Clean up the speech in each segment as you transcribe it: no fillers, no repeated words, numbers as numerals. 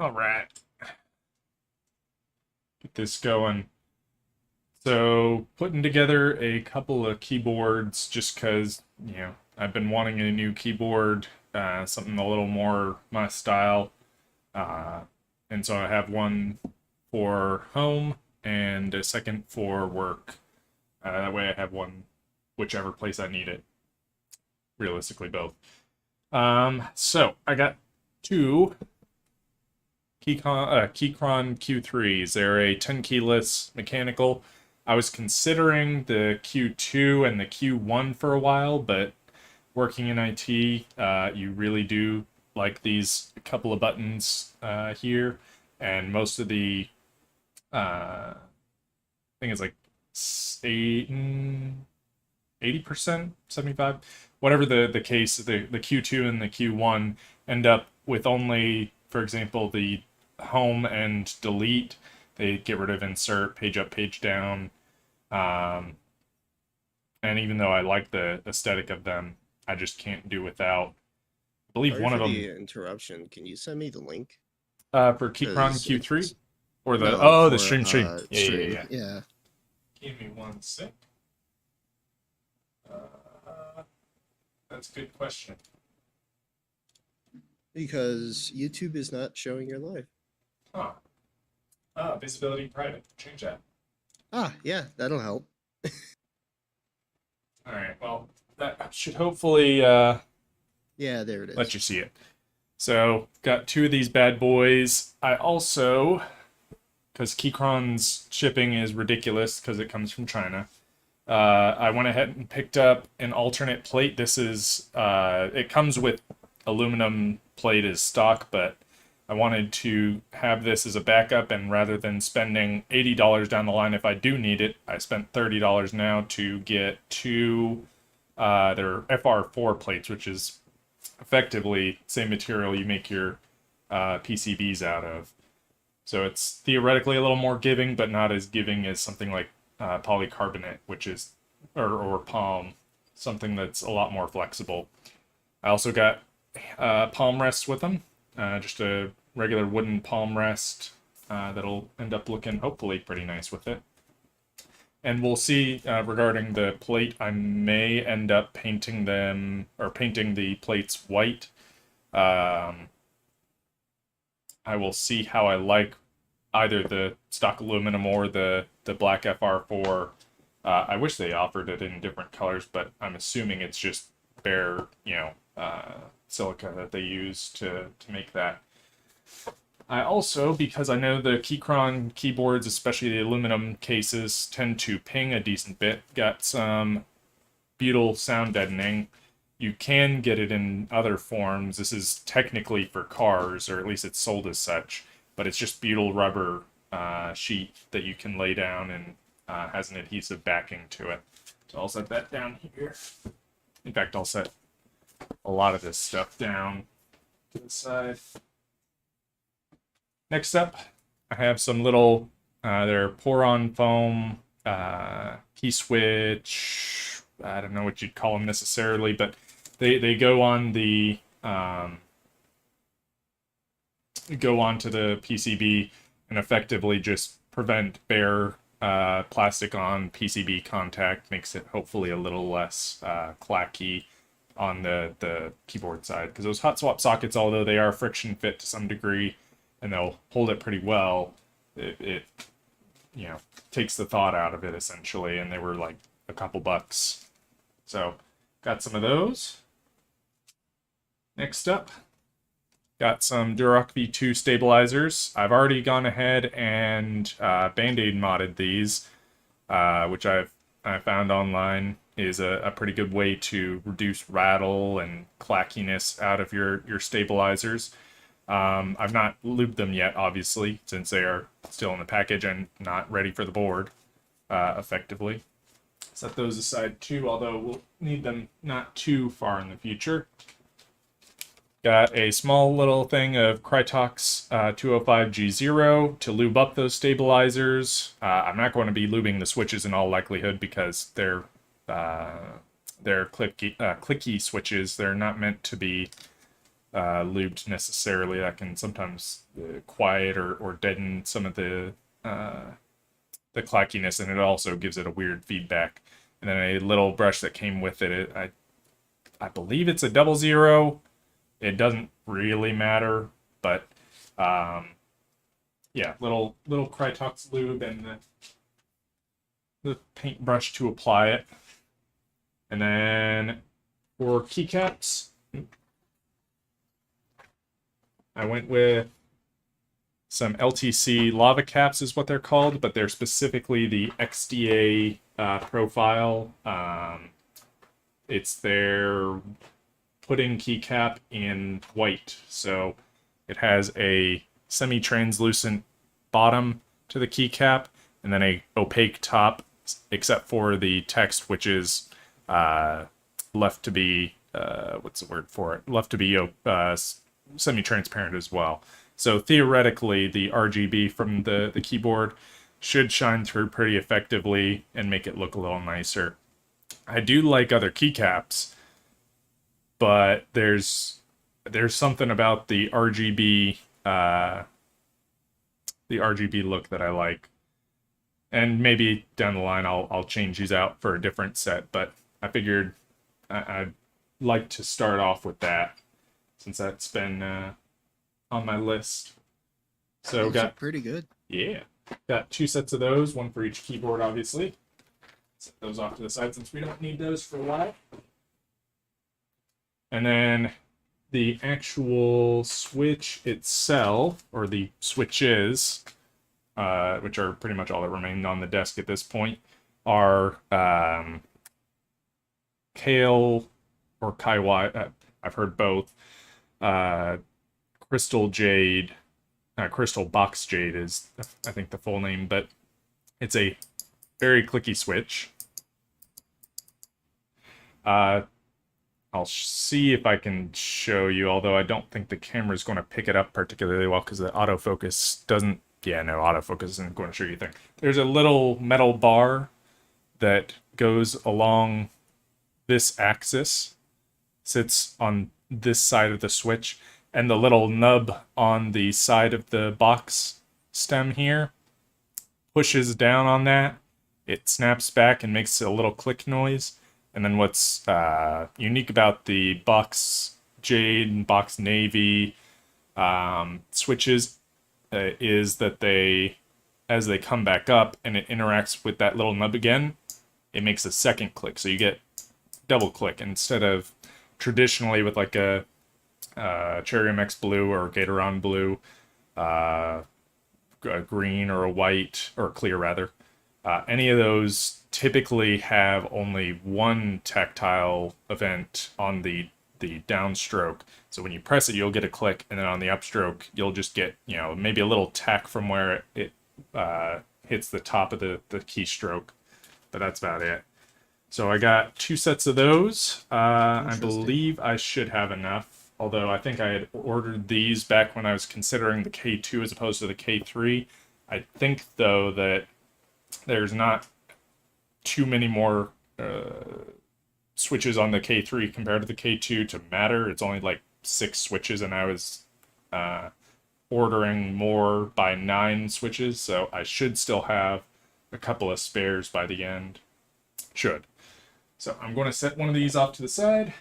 All right, get this going. So, putting together a couple of keyboards just because, I've been wanting a new keyboard, something a little more my style. Uh, and so I have one for home and a second for work. That way I have one whichever place I need it. Realistically, both. So I got two Keychron Q3s. They're a 10 keyless mechanical. I was considering the Q2 and the Q1 for a while, but working in IT, you really do like these couple of buttons here, and most of the I think it's like 80%, 75, whatever the case, the Q2 and the Q1 end up with only, for example, the home and delete. They get rid of insert, page up, page down. Um, and even though I like the aesthetic of them, I just can't do without. I believe Sorry one of for them the interruption. Can you send me the link? for Keychron Because Q3 it's or the no the for stream. Yeah, yeah, yeah, stream. yeah. Yeah, Give me one sec. Uh, that's a good question. because YouTube is not showing your live. Huh. Visibility private. Change that. Ah, yeah, that'll help. All right. Well, that should hopefully Yeah, there it let is. you see it. So, got two of these bad boys. I also, because Keychron's shipping is ridiculous because it comes from China, I went ahead and picked up an alternate plate. This is, it comes with aluminum plate as stock, but I wanted to have this as a backup, and rather than spending $80 down the line if I do need it, I spent $30 now to get two, their FR4 plates, which is effectively same material you make your PCBs out of. So it's theoretically a little more giving, but not as giving as something like polycarbonate, which is, or palm, something that's a lot more flexible. I also got palm rests with them, just a regular wooden palm rest that'll end up looking hopefully pretty nice with it. And we'll see regarding the plate, I may end up painting them or painting the plates white. Um, I will see how I like either the stock aluminum or the black FR4. I wish they offered it in different colors, but I'm assuming it's just bare, silica that they use to make that. I also, because I know the Keychron keyboards, especially the aluminum cases, tend to ping a decent bit, got some butyl sound deadening. You can get it in other forms. This is technically for cars, or at least it's sold as such, but it's just butyl rubber sheet that you can lay down and has an adhesive backing to it. So I'll set that down here. In fact, I'll set a lot of this stuff down to the side. Next up, I have some little, they're pour-on foam key switch. I don't know what you'd call them necessarily, but they go on the go onto the PCB and effectively just prevent bare plastic on PCB contact. Makes it hopefully a little less clacky on the keyboard side, because those hot swap sockets, although they are friction fit to some degree and they'll hold it pretty well, it takes the thought out of it essentially, and they were like a couple bucks. So got some of those. Next up, got some Durock V2 stabilizers. I've already gone ahead and Band-Aid modded these, which I found online is a pretty good way to reduce rattle and clackiness out of your stabilizers. I've not lubed them yet, obviously, since they are still in the package and not ready for the board, effectively. Set those aside too, although we'll need them not too far in the future. Got a small little thing of Krytox 205G0 to lube up those stabilizers. I'm not going to be lubing the switches in all likelihood because they're clicky switches. They're not meant to be lubed necessarily. That can sometimes quiet or deaden some of the clackiness, and it also gives it a weird feedback. And then a little brush that came with it, I believe it's a 00. It doesn't really matter, but yeah, little Krytox lube and the paintbrush to apply it. And then for keycaps, I went with some LTC lava caps is what they're called, but they're specifically the XDA profile. It's their pudding keycap in white. So it has a semi-translucent bottom to the keycap and then a opaque top, except for the text, which is left to be, what's the word for it? Left to be semi-transparent as well. So theoretically, the RGB from the keyboard should shine through pretty effectively and make it look a little nicer. I do like other keycaps, but there's something about the RGB look that I like. And maybe down the line I'll change these out for a different set, but I figured I'd like to start off with that since that's been on my list. So Those are got pretty good. yeah, got 2 sets of those, one for each keyboard, obviously. Set those off to the side since we don't need those for live. And then the actual switch itself, or the switches, which are pretty much all that remain on the desk at this point, are Kale or Kaiwai. I've heard both. Crystal Jade, Crystal Box Jade is, I think, the full name, but it's a very clicky switch. I'll see if I can show you, although I don't think the camera is going to pick it up particularly well because the autofocus doesn't. Yeah, no, autofocus isn't going to show you anything. There's a little metal bar that goes along this axis, sits on this side of the switch, and the little nub on the side of the box stem here pushes down on that. It snaps back and makes a little click noise. And then what's unique about the Box Jade and Box Navy switches is that they, as they come back up and it interacts with that little nub again, it makes a second click. So you get double click instead of traditionally with like a Cherry MX blue or Gatoron blue, a green or a white, or a clear rather. Any of those typically have only one tactile event on the downstroke. So when you press it, you'll get a click, and then on the upstroke, you'll just get, maybe a little tack from where it hits the top of the keystroke. But that's about it. So I got 2 sets of those. I believe I should have enough, although I think I had ordered these back when I was considering the K2 as opposed to the K3. I think, though, that there's not too many more switches on the K3 compared to the K2 to matter. It's only like 6 switches, and I was ordering more by 9 switches, so I should still have a couple of spares by the end. Should. So I'm going to set one of these off to the side.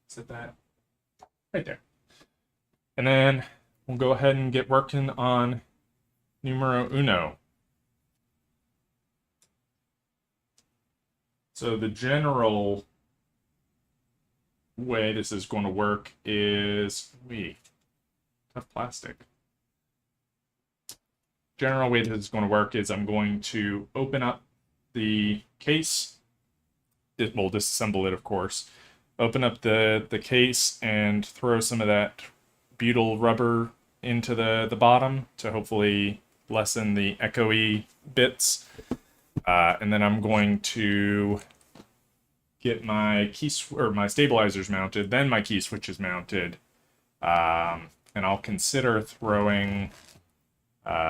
Set that right there. And then we'll go ahead and get working on numero uno. So the general way this is going to work is, tough plastic. General way this is going to work is I'm going to open up the case. We'll disassemble it, of course. Open up the case and throw some of that butyl rubber into the bottom to hopefully lessen the echoey bits. And then I'm going to get my my stabilizers mounted, then my key switches mounted. And I'll consider throwing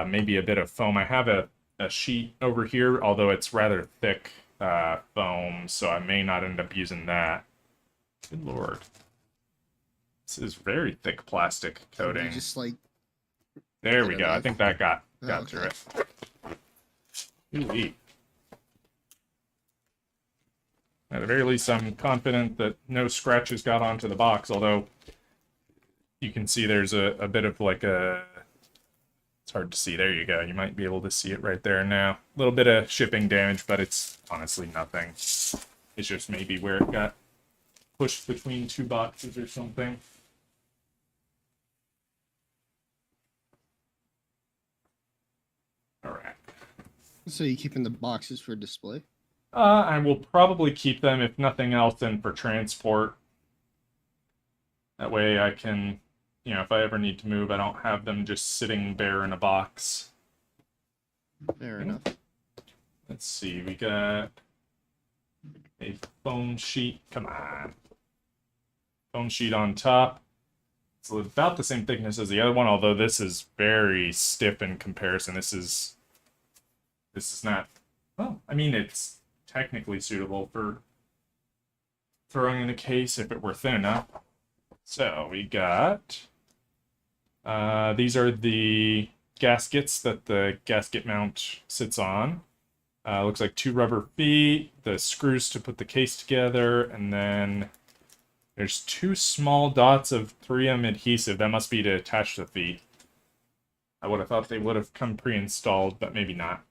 maybe a bit of foam. I have a sheet over here, although it's rather thick foam, so I may not end up using that. Good lord. This is very thick plastic coating. You just like. There we go. I think that got Oh, through okay. it. Ooh-wee. At the very least, I'm confident that no scratches got onto the box, although you can see there's a bit of like a... It's hard to see. There you go. You might be able to see it right there now. A little bit of shipping damage, but it's honestly nothing. It's just maybe where it got pushed between two boxes or something. All right. So you keeping the boxes for display? I will probably keep them, if nothing else, in for transport. That way I can, you know, if I ever need to move, I don't have them just sitting bare in a box. Fair enough. Let's see, we got a foam sheet. Come on. Foam sheet on top. It's about the same thickness as the other one, although this is very stiff in comparison. This is not, well, I mean, it's technically suitable for throwing in a case if it were thin enough. So we got, these are the gaskets that the gasket mount sits on. Looks like 2 rubber feet, the screws to put the case together, and then there's 2 small dots of 3M adhesive. That must be to attach the feet. I would have thought they would have come pre-installed, but maybe not.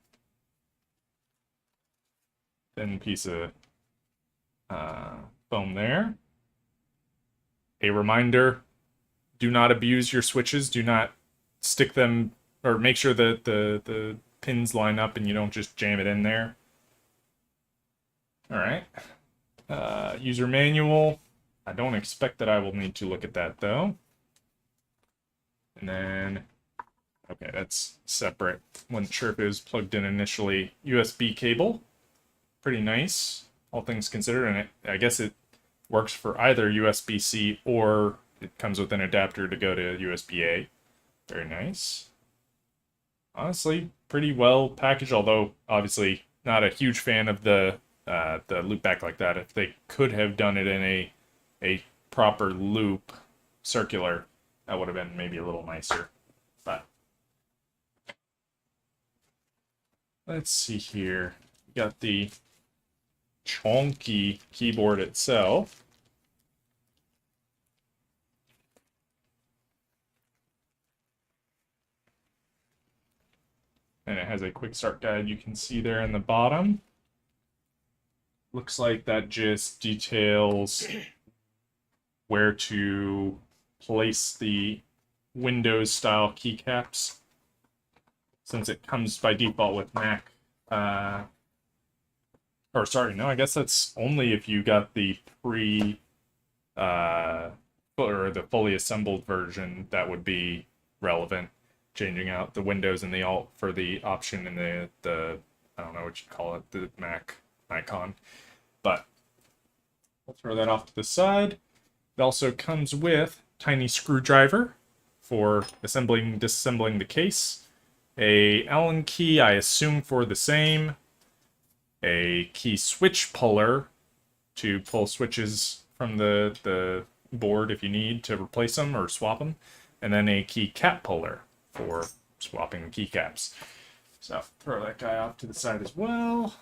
Thin piece of foam there. A reminder, do not abuse your switches. Do not stick them, or make sure that the pins line up and you don't just jam it in there. All right. User manual. I don't expect that I will need to look at that, though. And then, okay, that's separate. Wasn't sure if it was plugged in initially. USB cable. Pretty nice, all things considered, and I guess it works for either USB-C or it comes with an adapter to go to USB-A. Very nice. Honestly, pretty well packaged, although obviously not a huge fan of the loop back like that. If they could have done it in a proper loop, circular, that would have been maybe a little nicer. But let's see here. We got the chunky keyboard itself. And it has a quick start guide you can see there in the bottom. Looks like that just details where to place the Windows style keycaps, since it comes by default with Mac. Or sorry, no, I guess that's only if you got the or the fully assembled version that would be relevant. Changing out the Windows and the Alt for the option in the I don't know what you call it, the Mac icon. But we'll throw that off to the side. It also comes with tiny screwdriver for assembling, disassembling the case. A Allen key, I assume for the same. A key switch puller to pull switches from the board if you need to replace them or swap them. And then a key cap puller for swapping the keycaps. So throw that guy off to the side as well.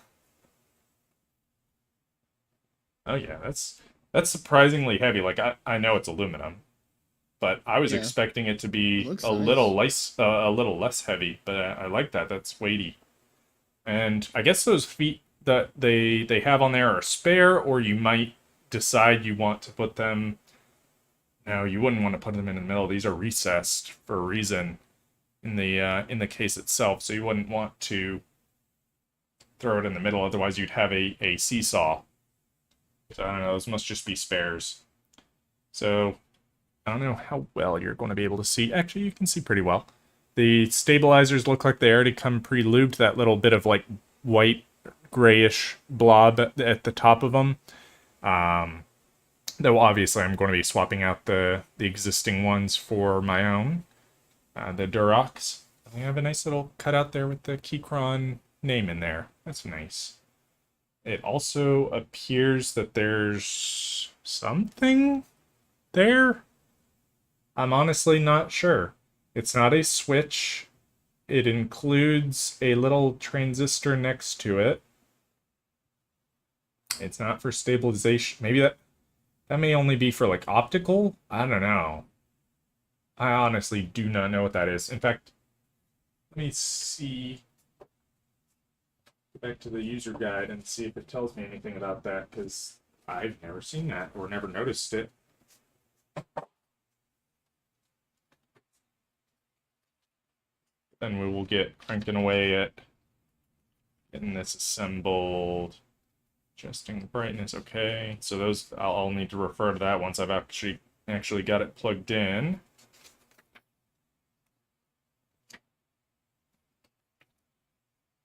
Oh yeah, that's surprisingly heavy. Like I know it's aluminum, but I was expecting it to be a little less heavy. But I like that. That's weighty. And I guess those feet that they have on there are spare, or you might decide you want to put them. No, you wouldn't want to put them in the middle. These are recessed for a reason in the case itself, so you wouldn't want to throw it in the middle. Otherwise, you'd have a seesaw. So I don't know. Those must just be spares. So I don't know how well you're going to be able to see. Actually, you can see pretty well. The stabilizers look like they already come pre-lubed. That little bit of like white grayish blob at the top of them. Though obviously I'm going to be swapping out the existing ones for my own. The Durox. They have a nice little cutout there with the Keychron name in there. That's nice. it also appears that there's something there. I'm honestly not sure. It's not a switch. It includes a little transistor next to it. It's not for stabilization. Maybe that may only be for like optical. I don't know. I honestly do not know what that is. In fact, let me see. Go back to the user guide and see if it tells me anything about that, because I've never seen that or never noticed it. Then we will get cranking away at getting this assembled. Adjusting brightness, okay. So those, I'll need to refer to that once I've actually got it plugged in.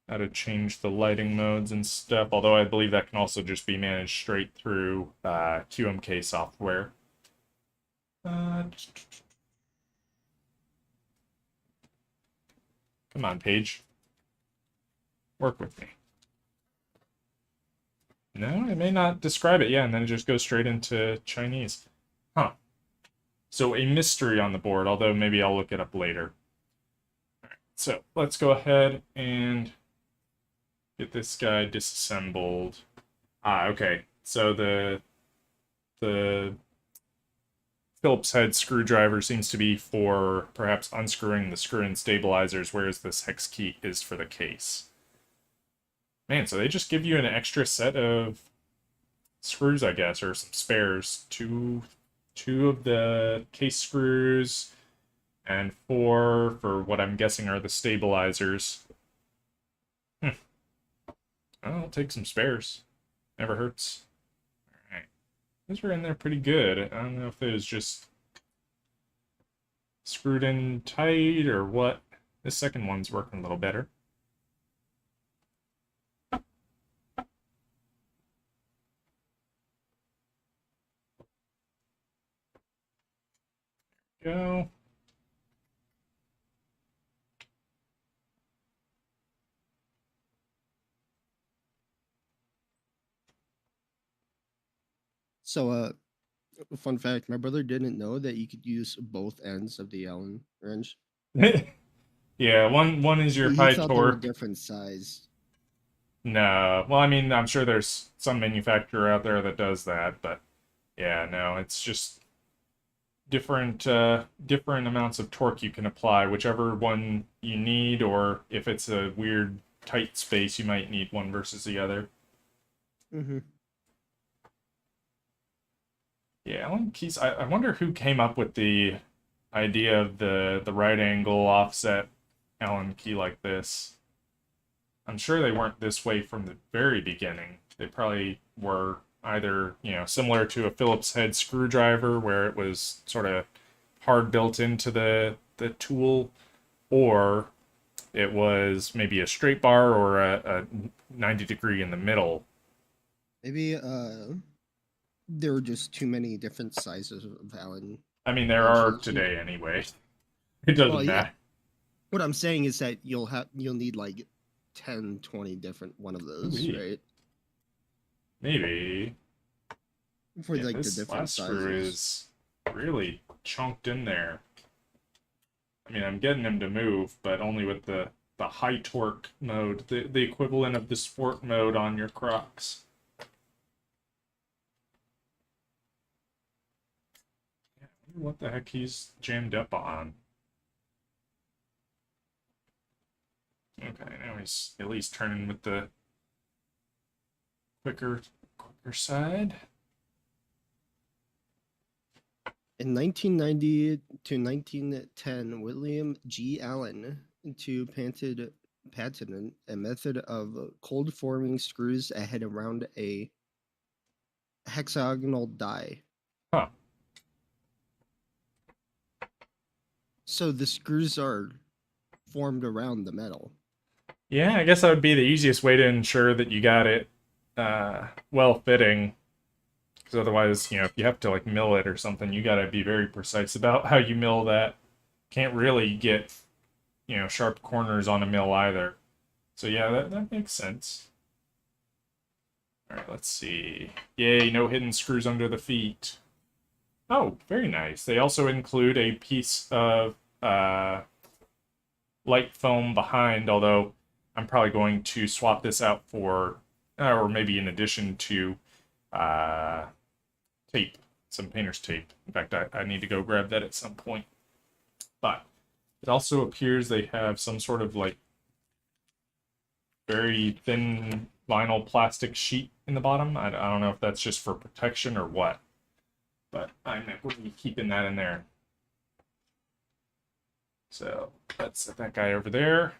How to change the lighting modes and stuff, although I believe that can also just be managed straight through QMK software. Come on, Paige. Work with me. No, it may not describe it, yeah, and then it just goes straight into Chinese. Huh. So a mystery on the board, although maybe I'll look it up later. Alright, so let's go ahead and get this guy disassembled. Okay. So the Phillips head screwdriver seems to be for perhaps unscrewing the screw-in stabilizers, whereas this hex key is for the case. Man, so they just give you an extra set of screws, I guess, or some spares. Two of the case screws, and 4 for what I'm guessing are the stabilizers. I'll take some spares. Never hurts. Alright. Those were in there pretty good. I don't know if it was just screwed in tight or what. This second one's working a little better. Go. So, fun fact: my brother didn't know that you could use both ends of the Allen wrench. Yeah, one is your He high thought they were torque. different size. No, well, I mean, I'm sure there's some manufacturer out there that does that, but yeah, no, it's just different different amounts of torque you can apply, whichever one you need, or if it's a weird tight space, you might need one versus the other. Mm-hmm. Yeah, Allen keys. I wonder who came up with the idea of the right angle offset Allen key like this. I'm sure they weren't this way from the very beginning. They probably were either, similar to a Phillips head screwdriver where it was sort of hard built into the tool, or it was maybe a straight bar or a 90 degree in the middle. Maybe there were just too many different sizes of Allen. I mean, there are wrenches. today anyway. It doesn't Well, yeah. matter. What I'm saying is that you'll need like 10, 20 different one of those, Ooh-wee. right? Maybe. For Yeah, like the this different last screw sizes. is really chunked in there. I mean, I'm getting him to move, but only with the high torque mode, the equivalent of the sport mode on your Crocs. Yeah, I wonder what the heck he's jammed up on. Okay, now he's at least turning with the quicker side. In 1990 to 1910, William G. Allen patented a method of cold forming screws ahead around a hexagonal die. Huh. So the screws are formed around the metal. Yeah, I guess that would be the easiest way to ensure that you got it well fitting. Because otherwise, if you have to like mill it or something, you gotta be very precise about how you mill that. Can't really get, sharp corners on a mill either. So yeah, that makes sense. All right, let's see. Yay, no hidden screws under the feet. Oh, very nice. They also include a piece of light foam behind, although I'm probably going to swap this out for, or maybe in addition to uh, tape, some painter's tape. In fact, I need to go grab that at some point. But it also appears they have some sort of like very thin vinyl plastic sheet in the bottom. I don't know if that's just for protection or what, but I'm going to be keeping that in there. So let's set that guy over there.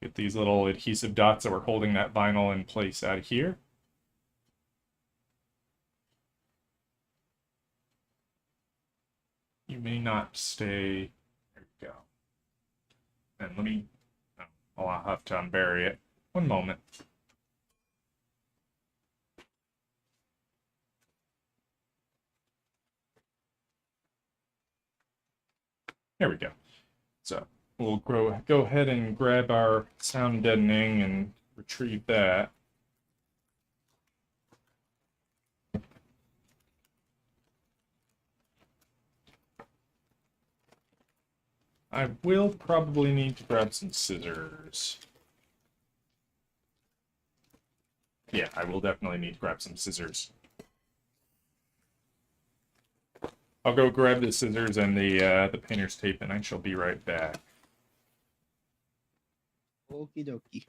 Get these little adhesive dots that were holding that vinyl in place out of here. You may not stay. There you go. And let me. Oh, I'll have to unbury it. One moment. There we go. So we'll go ahead and grab our sound deadening and retrieve that. I will probably need to grab some scissors. Yeah, I will definitely need to grab some scissors. I'll go grab the scissors and the painter's tape, and I shall be right back. Okie dokie.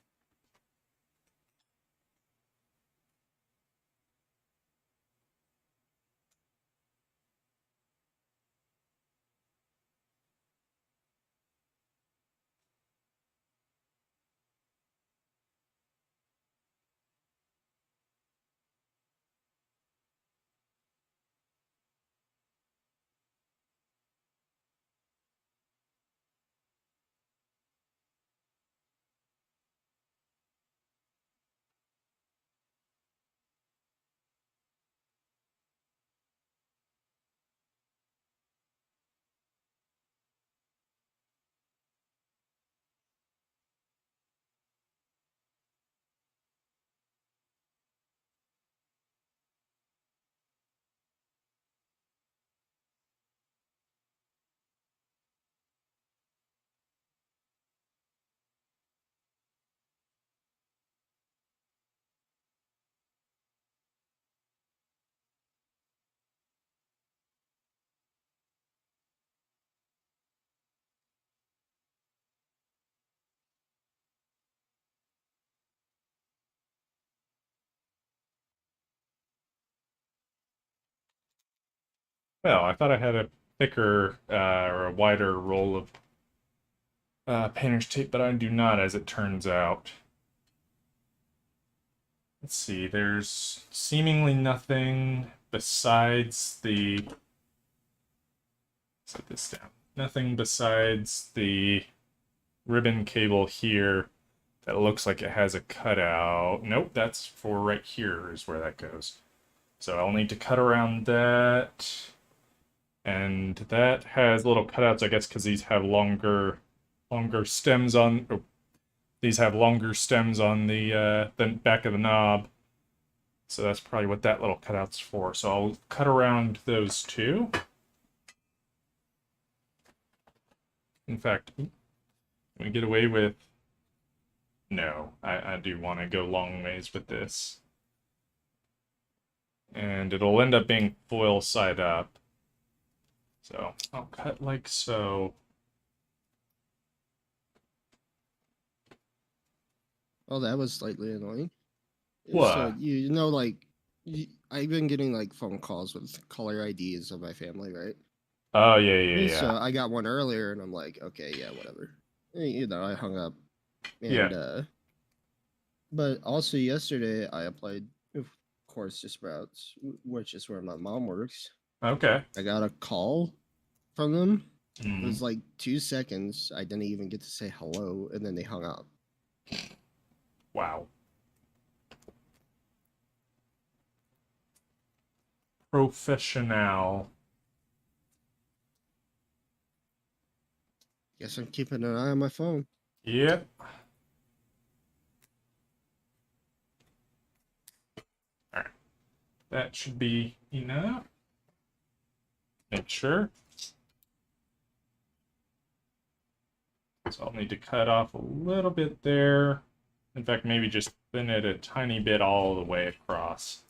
Well, I thought I had a thicker or a wider roll of painter's tape, but I do not, as it turns out. Let's see, there's seemingly nothing besides the. Set this down. Nothing besides the ribbon cable here that looks like it has a cutout. Nope, that's for right here is where that goes. So I'll need to cut around that. And that has little cutouts, I guess, because these have longer stems on. Oh, these have longer stems on the back of the knob. So that's probably what that little cutout's for. So I'll cut around those two. In fact, can we get away with? No, I do want to go long ways with this. And it'll end up being foil side up. So I'll cut like so. Oh, that was slightly annoying. What? So you know, like, I've been getting like phone calls with caller IDs of my family, right? Oh, yeah. So I got one earlier, and I'm like, okay, yeah, whatever. You know, I hung up, and Yeah. but also yesterday I applied, of course, to Sprouts, which is where my mom works. Okay. I got a call from them. It Mm. was like 2 seconds. I didn't even get to say hello, and then they hung up. Wow. Professional. Guess I'm keeping an eye on my phone. Yep. that should be enough. Make sure. So I'll need to cut off a little bit there. In fact, maybe just thin it a tiny bit all the way across.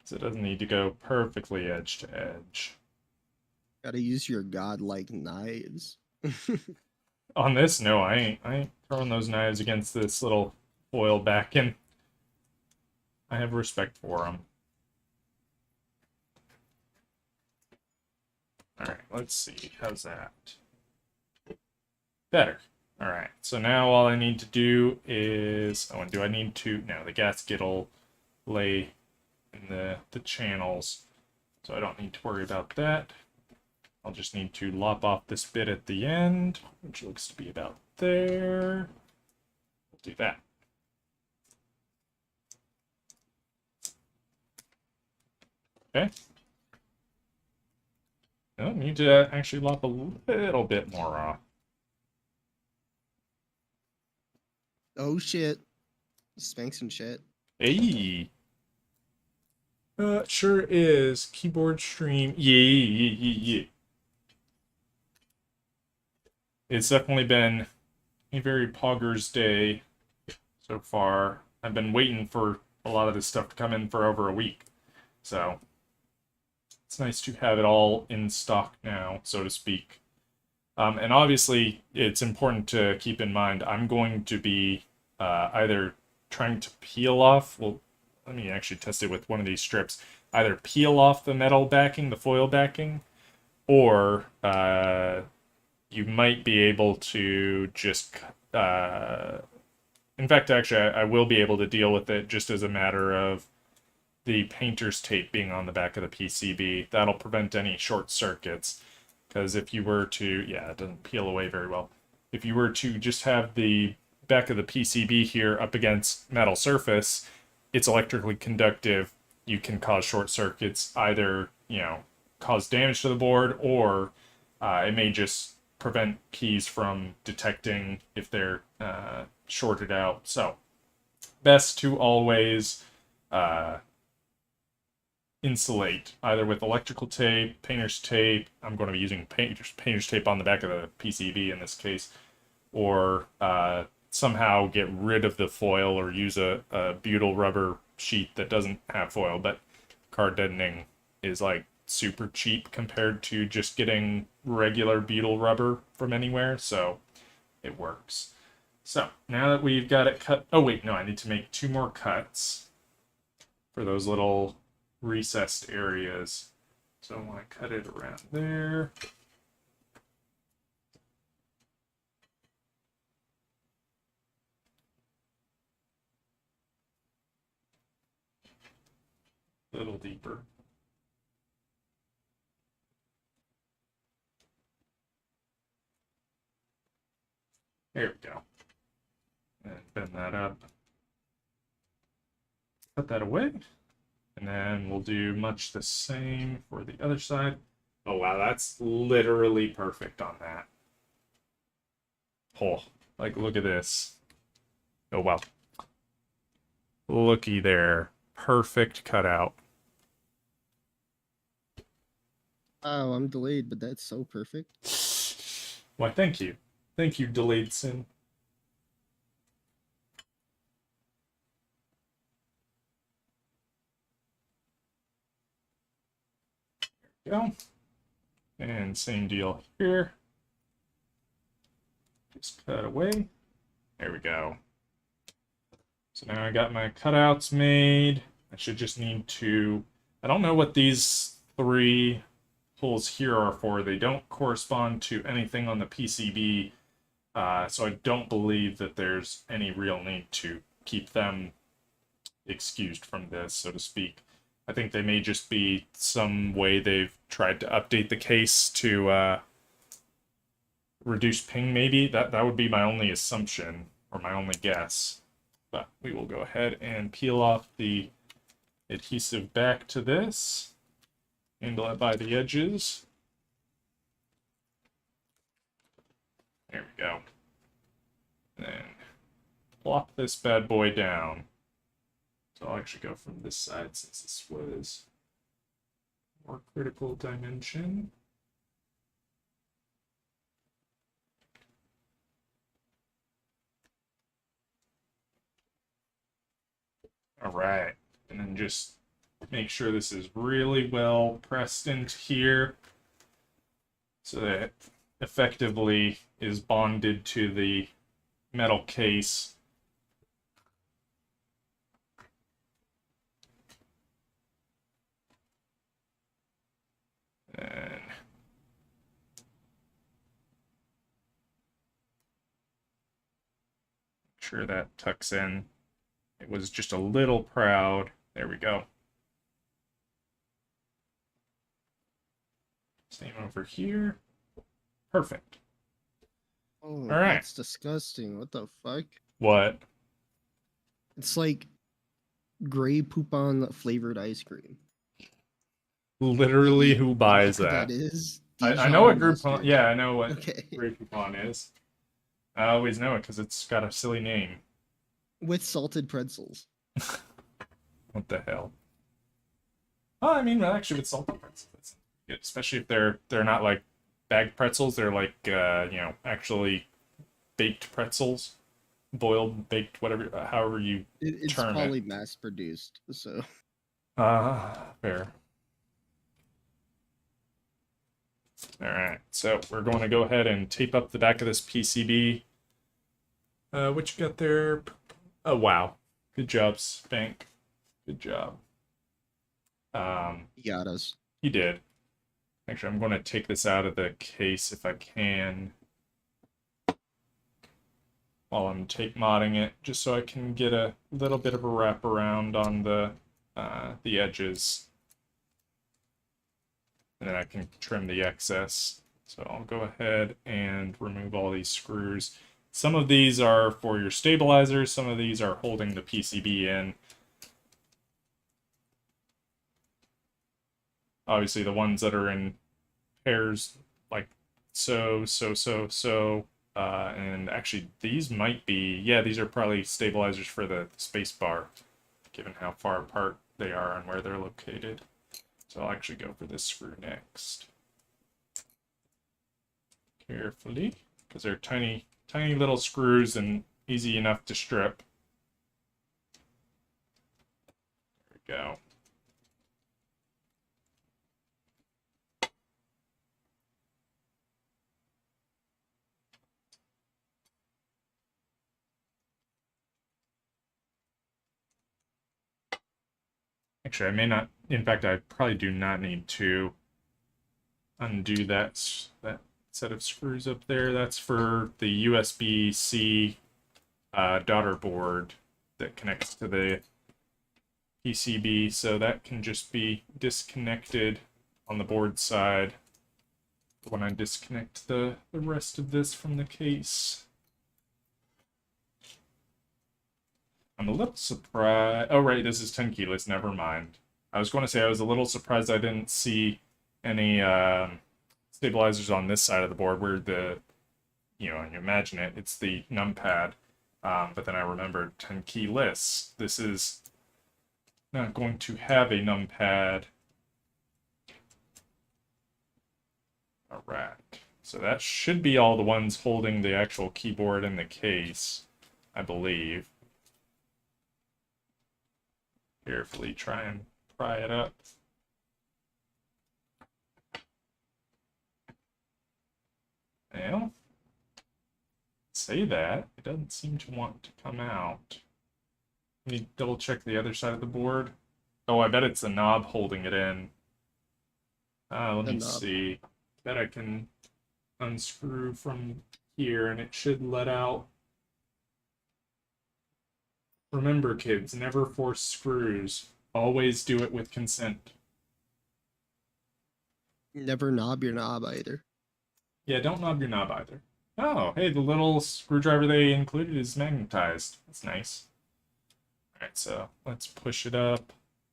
So it doesn't need to go perfectly edge to edge. Gotta use your godlike knives. On this, no, I ain't throwing those knives against this little foil backing. I have respect for them. Alright, let's see. How's that? Better. Alright, so now all I need to do is... Oh, and do I need to... No, the gasket will lay in the channels, so I don't need to worry about that. I'll just need to lop off this bit at the end, which looks to be about there. We'll do that. Okay. No, need to actually lop a little bit more off. Oh shit. Spanx and shit. Hey. Sure is. Keyboard stream. Yeah. It's definitely been a very poggers day so far. I've been waiting for a lot of this stuff to come in for over a week. So it's nice to have it all in stock now, so to speak. And obviously, it's important to keep in mind, I'm going to be either trying to peel off, well, let me actually test it with one of these strips, either peel off the metal backing, the foil backing, or you might be able to just, in fact, actually, I will be able to deal with it just as a matter of the painter's tape being on the back of the PCB. That'll prevent any short circuits, because if you were to, yeah, it doesn't peel away very well. If you were to just have the back of the PCB here up against metal surface, it's electrically conductive. You can cause short circuits, either, you know, cause damage to the board, or it may just prevent keys from detecting if they're shorted out. So, best to always insulate, either with electrical tape, painter's tape. I'm going to be using painter's tape on the back of the PCB in this case, or somehow get rid of the foil, or use a butyl rubber sheet that doesn't have foil. But card deadening is like super cheap compared to just getting regular butyl rubber from anywhere, so it works. So now that we've got it cut, oh wait, no, I need to make 2 more cuts for those little recessed areas. So I want to cut it around there. A little deeper. There we go. And bend that up. Put that away. And then we'll do much the same for the other side. Oh wow, that's literally perfect on that. Oh, like look at this. Oh wow. Looky there. Perfect cutout. Oh, I'm delayed, but that's so perfect. Why, thank you. Thank you, Delayed Sin. There we go. And same deal here. Just cut away. There we go. So now I got my cutouts made. I should just need to... I don't know what these 3 holes here are for. They don't correspond to anything on the PCB, so I don't believe that there's any real need to keep them excused from this, so to speak. I think they may just be some way they've tried to update the case to reduce ping, maybe. That would be my only assumption, or my only guess. But we will go ahead and peel off the adhesive back to this. Handle it by the edges. There we go. And then plop this bad boy down. So I'll actually go from this side since this was more critical dimension. All right, and then just make sure this is really well pressed into here so that it effectively is bonded to the metal case. And make sure that tucks in. It was just a little proud. There we go. Same over here. Perfect. Oh, All right. that's disgusting. What the fuck? What? It's like gray poop on flavored ice cream. Literally, who You know buys what that? that is? I know what Dijon Groupon. mustard. Yeah, I know what Okay. Grey Poupon is. I always know it because it's got a silly name. With salted pretzels. What the hell? Oh, I mean, actually, with salted pretzels, that's good, especially if they're not like bagged pretzels. They're like actually baked pretzels, boiled, baked, whatever, however you It's term probably it. mass produced, so Fair. All right, so we're going to go ahead and tape up the back of this PCB. What you got there? Oh, wow. Good job, Spank. Good job. he got us. He did. Actually, I'm going to take this out of the case if I can while I'm tape modding it, just so I can get a little bit of a wraparound on the edges. And then I can trim the excess. So I'll go ahead and remove all these screws. Some of these are for your stabilizers, some of these are holding the PCB in. Obviously, the ones that are in pairs, like so. And actually, these might be, yeah, these are probably stabilizers for the space bar, given how far apart they are and where they're located. So I'll actually go for this screw next. Carefully, because they're tiny little screws and easy enough to strip. There we go. Actually, I may not, in fact, I probably do not need to undo that set of screws up there. That's for the USB-C daughter board that connects to the PCB, so that can just be disconnected on the board side when I disconnect the rest of this from the case. I'm a little surprised. Oh, right, this is 10 keyless. Never mind. I was going to say I was a little surprised I didn't see any stabilizers on this side of the board where you imagine it, it's the numpad. But then I remembered 10 key lists. This is not going to have a numpad. All right. So that should be all the ones holding the actual keyboard in the case, I believe. Carefully try and pry it up. Well, say that. It doesn't seem to want to come out. Let me double check the other side of the board. Oh, I bet it's the knob holding it in. Let me see. Bet I can unscrew from here and it should let out. Remember, kids, never force screws. Always do it with consent. Never knob your knob either. Yeah, don't knob your knob either. Oh, hey, the little screwdriver they included is magnetized. That's nice. Alright, so let's push it up.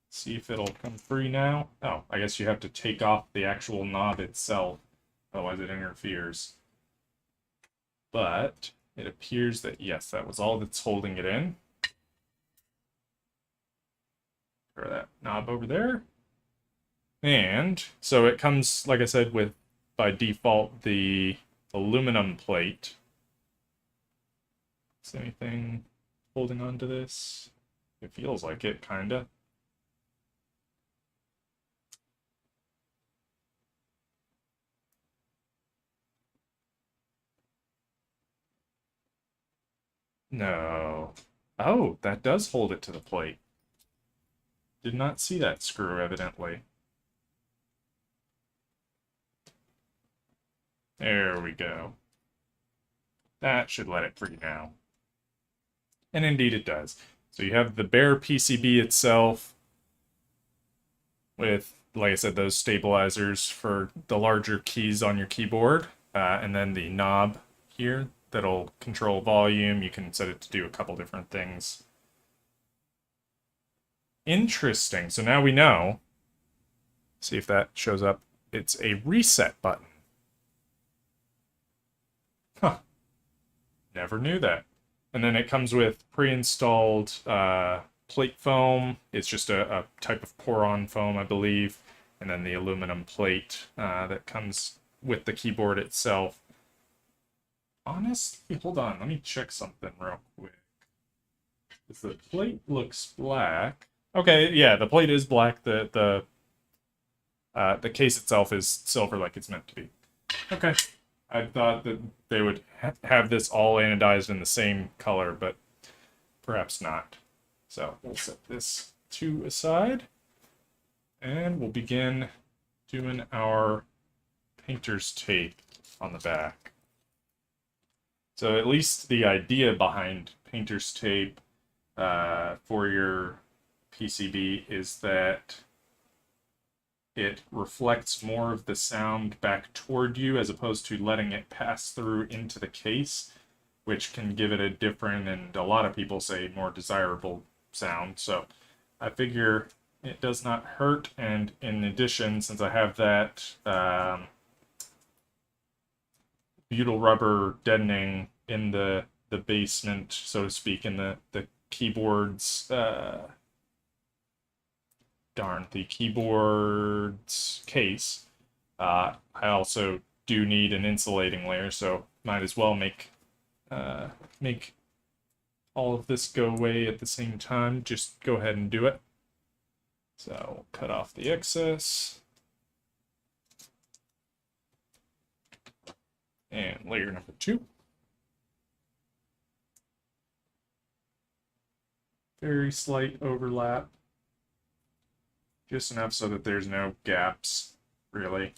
See if it'll come free now. Oh, I guess you have to take off the actual knob itself. Otherwise it interferes. But it appears that, yes, that was all that's holding it in. knob over there. And so it comes, like I said, with by default the aluminum plate. Is anything holding on to this? It feels like it, kinda. No. Oh, that does hold it to the plate. Did not see that screw, evidently. There we go. That should let it free now. And indeed it does. So you have the bare PCB itself with, like I said, those stabilizers for the larger keys on your keyboard, and then the knob here that'll control volume. You can set it to do a couple different things. Interesting. So now we know. See if that shows up. It's a reset button. Huh. Never knew that. And then it comes with pre-installed plate foam. It's just a type of pour-on foam, I believe. And then the aluminum plate that comes with the keyboard itself. Honestly, hold on. Let me check something real quick. Because the plate looks black. Okay, yeah, the plate is black. The case itself is silver like it's meant to be. Okay. I thought that they would have this all anodized in the same color, but perhaps not. So we'll set this to aside, and we'll begin doing our painter's tape on the back. So at least the idea behind painter's tape for your PCB is that it reflects more of the sound back toward you as opposed to letting it pass through into the case, which can give it a different and a lot of people say more desirable sound. So I figure it does not hurt, and in addition, since I have that butyl rubber deadening in the basement, so to speak, in the keyboard's the keyboard's case. I also do need an insulating layer, so might as well make all of this go away at the same time. Just go ahead and do it. So cut off the excess. And layer number 2. Very slight overlap. Just enough so that there's no gaps, really.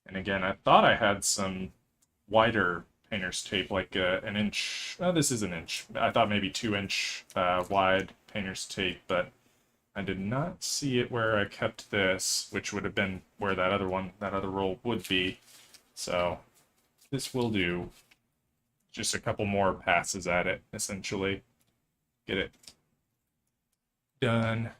And again, I thought I had some wider painter's tape, like an inch. Oh, this is an inch. I thought maybe 2-inch wide painter's tape, but I did not see it where I kept this, which would have been where that other roll would be. So this will do. Just a couple more passes at it, essentially. Get it done.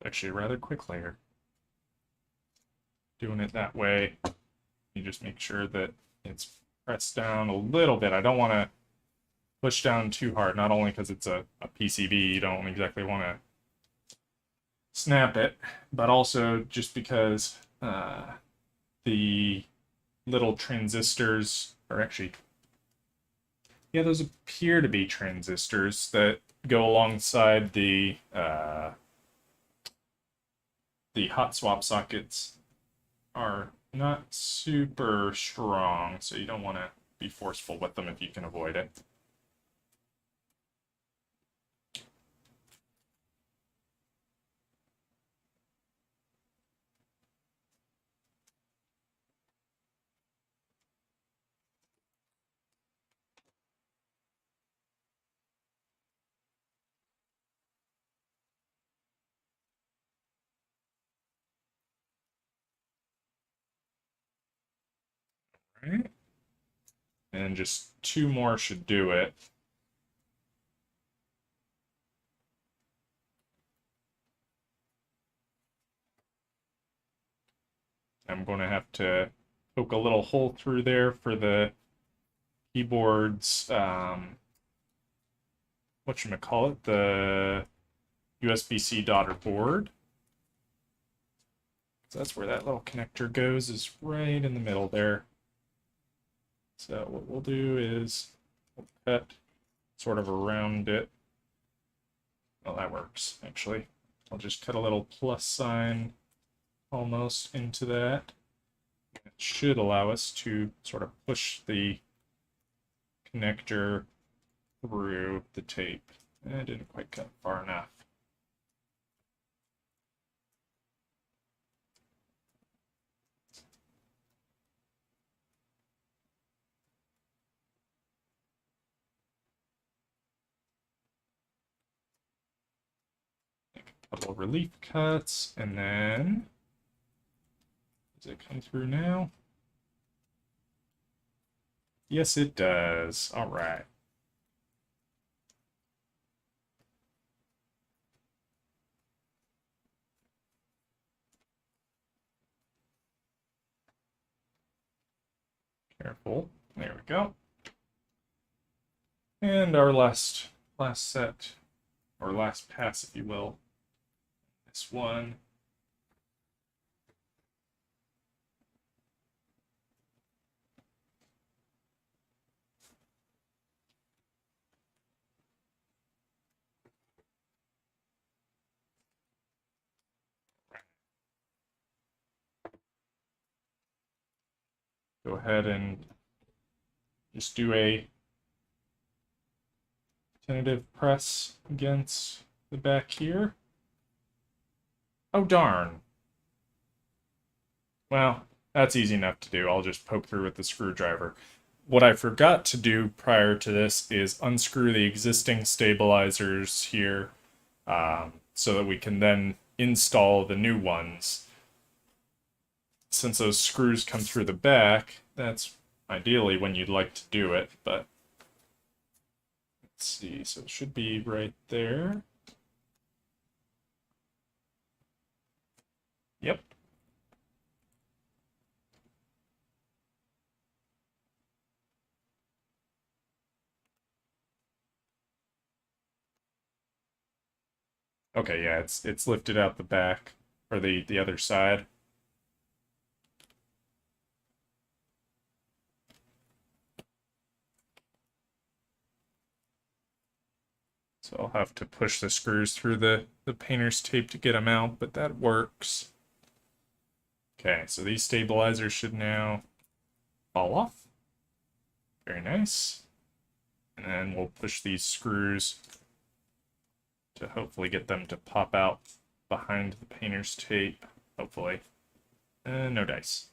Actually, a rather quick layer. Doing it that way, you just make sure that it's pressed down a little bit. I don't want to push down too hard, not only because it's a PCB, you don't exactly want to snap it, but also just because the little transistors are actually, yeah, those appear to be transistors that go alongside the hot swap sockets are not super strong, so you don't want to be forceful with them if you can avoid it. Right. And just 2 more should do it. I'm going to have to poke a little hole through there for the keyboard's, whatchamacallit, the USB-C daughter board. So that's where that little connector goes, is right in the middle there. So what we'll do is we'll cut sort of around it. Well, that works, actually. I'll just cut a little plus sign almost into that. It should allow us to sort of push the connector through the tape. I didn't quite cut far enough. Make a couple of relief cuts, and then does it come through now? Yes, it does. All right. Careful. There we go. And our last set, or last pass, if you will. This one. Go ahead and just do a tentative press against the back here. Oh, darn. Well, that's easy enough to do. I'll just poke through with the screwdriver. What I forgot to do prior to this is unscrew the existing stabilizers here, so that we can then install the new ones. Since those screws come through the back, that's ideally when you'd like to do it, but let's see, so it should be right there. Yep. Okay, yeah, it's lifted out the back, or the other side. So I'll have to push the screws through the painter's tape to get them out, but that works. Okay, so these stabilizers should now fall off. Very nice. And then we'll push these screws to hopefully get them to pop out behind the painter's tape, hopefully. No dice.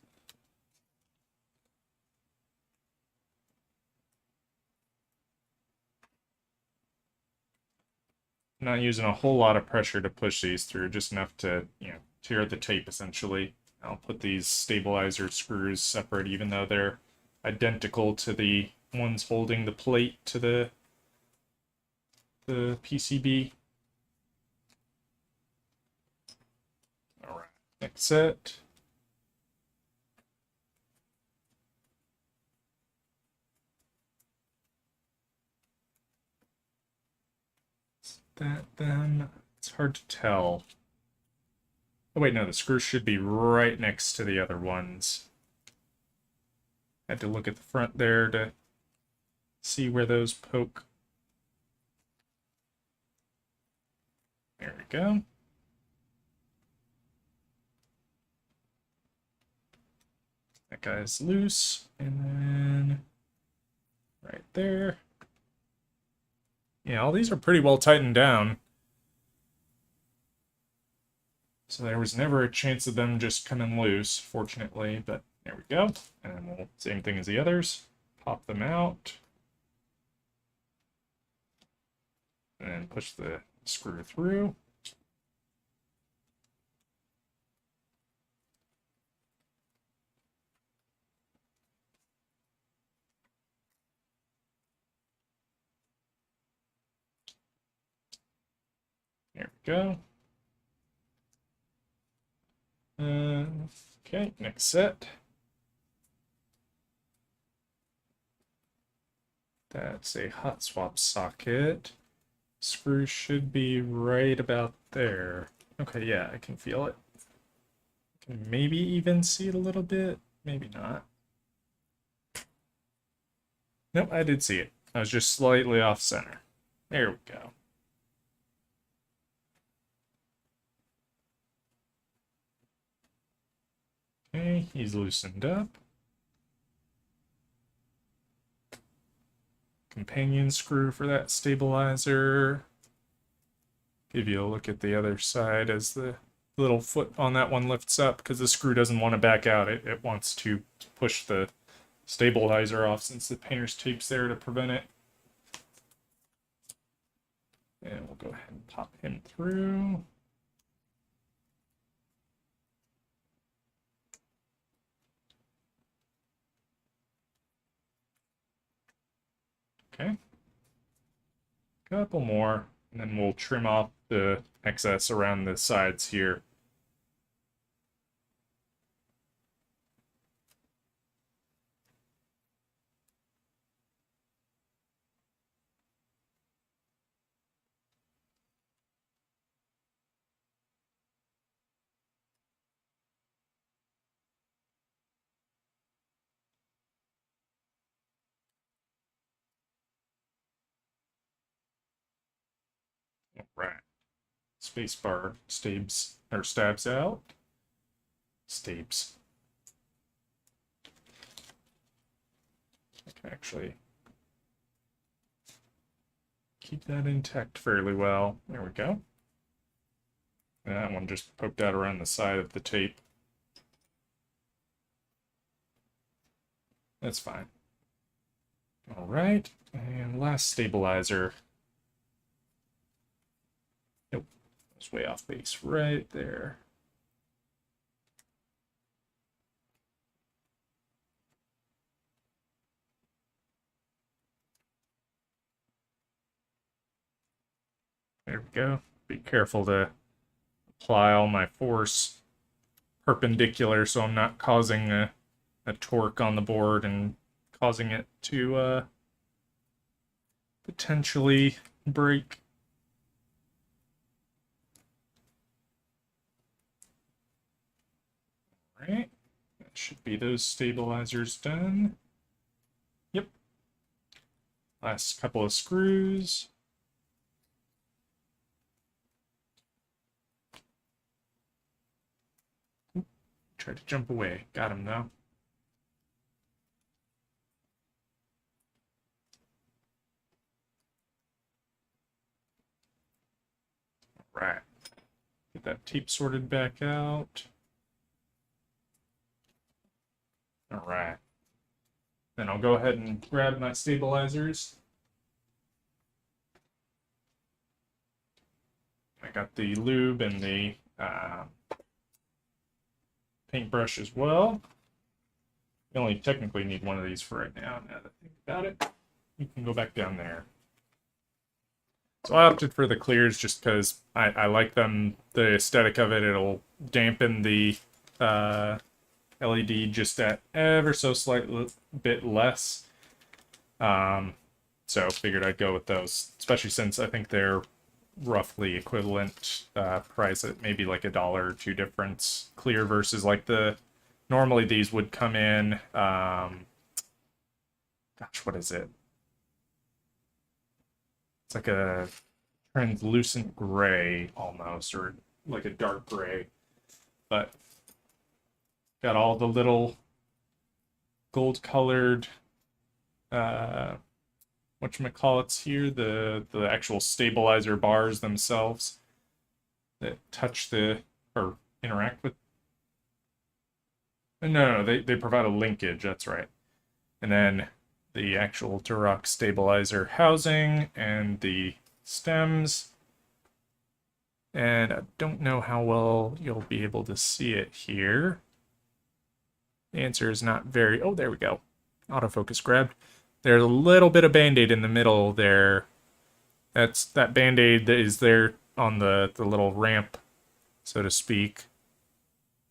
Not using a whole lot of pressure to push these through, just enough to, tear the tape essentially. I'll put these stabilizer screws separate, even though they're identical to the ones holding the plate to the PCB. All right, next set. Is that them? It's hard to tell. Oh wait, no, the screws should be right next to the other ones. Had to look at the front there to see where those poke. There we go. That guy's loose, and then right there. Yeah, all these are pretty well tightened down. So there was never a chance of them just coming loose, fortunately, but there we go. And then we'll, same thing as the others, pop them out. And then push the screw through. There we go. Okay, next set. That's a hot swap socket. Screw should be right about there. Okay, yeah, I can feel it. Can maybe even see it a little bit. Maybe not. Nope, I did see it. I was just slightly off center. There we go. Okay, he's loosened up. Companion screw for that stabilizer. Give you a look at the other side as the little foot on that one lifts up because the screw doesn't want to back out. It wants to push the stabilizer off since the painter's tape's there to prevent it. And we'll go ahead and pop him through. Okay. Couple more, and then we'll trim off the excess around the sides here. All right. Spacebar stabs out. Stabs. I can actually keep that intact fairly well. There we go. And that one just poked out around the side of the tape. That's fine. All right, and last stabilizer. Nope, it's way off base right there. There we go. Be careful to apply all my force perpendicular so I'm not causing a torque on the board and causing it to potentially break. All right, that should be those stabilizers done. Yep. Last couple of screws. Tried to jump away. Got him though. All right. Get that tape sorted back out. All right. Then I'll go ahead and grab my stabilizers. I got the lube and the paintbrush as well. You only technically need one of these for right now. Now that I think about it, you can go back down there. So I opted for the clears just because I like them, the aesthetic of it. It'll dampen the LED just at ever so slightly bit less. So figured I'd go with those, especially since I think they're roughly equivalent price at maybe like $1 or $2 difference clear versus like the normally these would come in gosh, what is it, it's like a translucent gray almost, or like a dark gray, but got all the little gold colored whatchamacallits here, the actual stabilizer bars themselves that touch the, or interact with. No, they provide a linkage, that's right. And then the actual Durock stabilizer housing and the stems. And I don't know how well you'll be able to see it here. The answer is not very, oh, there we go. Autofocus grabbed. There's a little bit of Band-Aid in the middle there. That Band-Aid that is there on the little ramp, so to speak.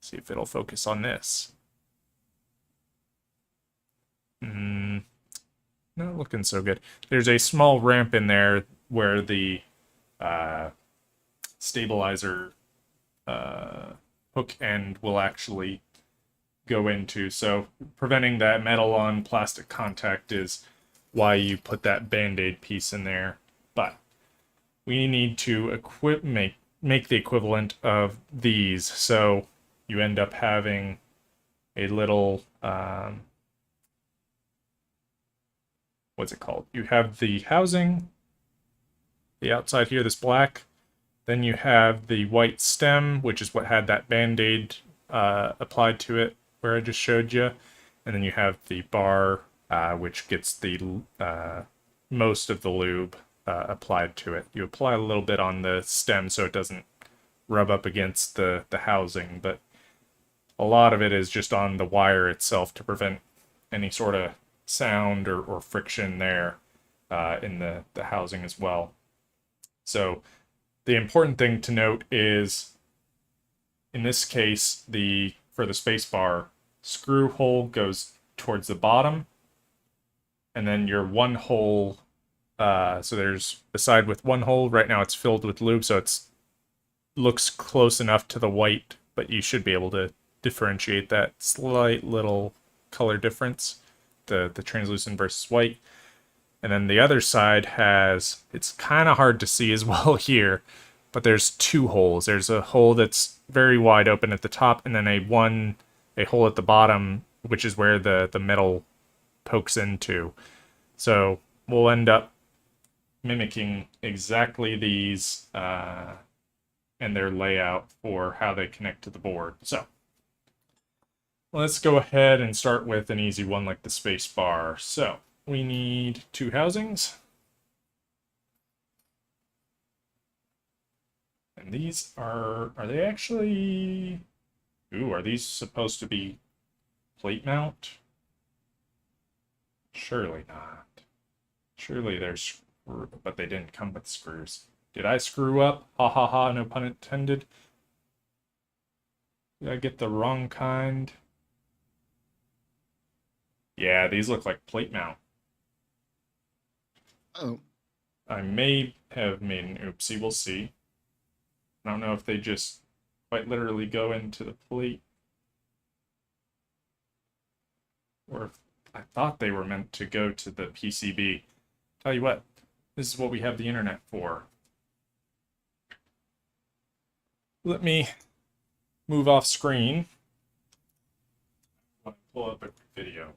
See if it'll focus on this. Not looking so good. There's a small ramp in there where the uh, stabilizer hook end will actually go into. So preventing that metal on plastic contact is why you put that band-aid piece in there. But we need to make the equivalent of these. So you end up having a little what's it called? You have the housing, the outside here, this black. Then you have the white stem, which is what had that band-aid applied to it, where I just showed you. And then you have the bar, which gets the most of the lube applied to it. You apply a little bit on the stem so it doesn't rub up against the housing, but a lot of it is just on the wire itself to prevent any sort of sound or friction there in the housing as well. So the important thing to note is, in this case, for the space bar, screw hole goes towards the bottom, and then your one hole, so there's the side with one hole, right now it's filled with lube, so it's looks close enough to the white, but you should be able to differentiate that slight little color difference, the translucent versus white. And then the other side has, it's kind of hard to see as well here, but there's two holes. There's a hole that's very wide open at the top, and then a hole at the bottom, which is where the metal pokes into. So we'll end up mimicking exactly these and their layout for how they connect to the board. So let's go ahead and start with an easy one like the space bar. So we need two housings. And these are they actually, ooh, are these supposed to be plate mount? Surely not. Surely they're but they didn't come with screws. Did I screw up? Ha ha ha, no pun intended. Did I get the wrong kind? Yeah, these look like plate mount. Oh, I may have made an oopsie, we'll see. I don't know if they just quite literally go into the plate, or if I thought they were meant to go to the PCB. Tell you what, this is what we have the internet for. Let me move off screen. I'll pull up a quick video.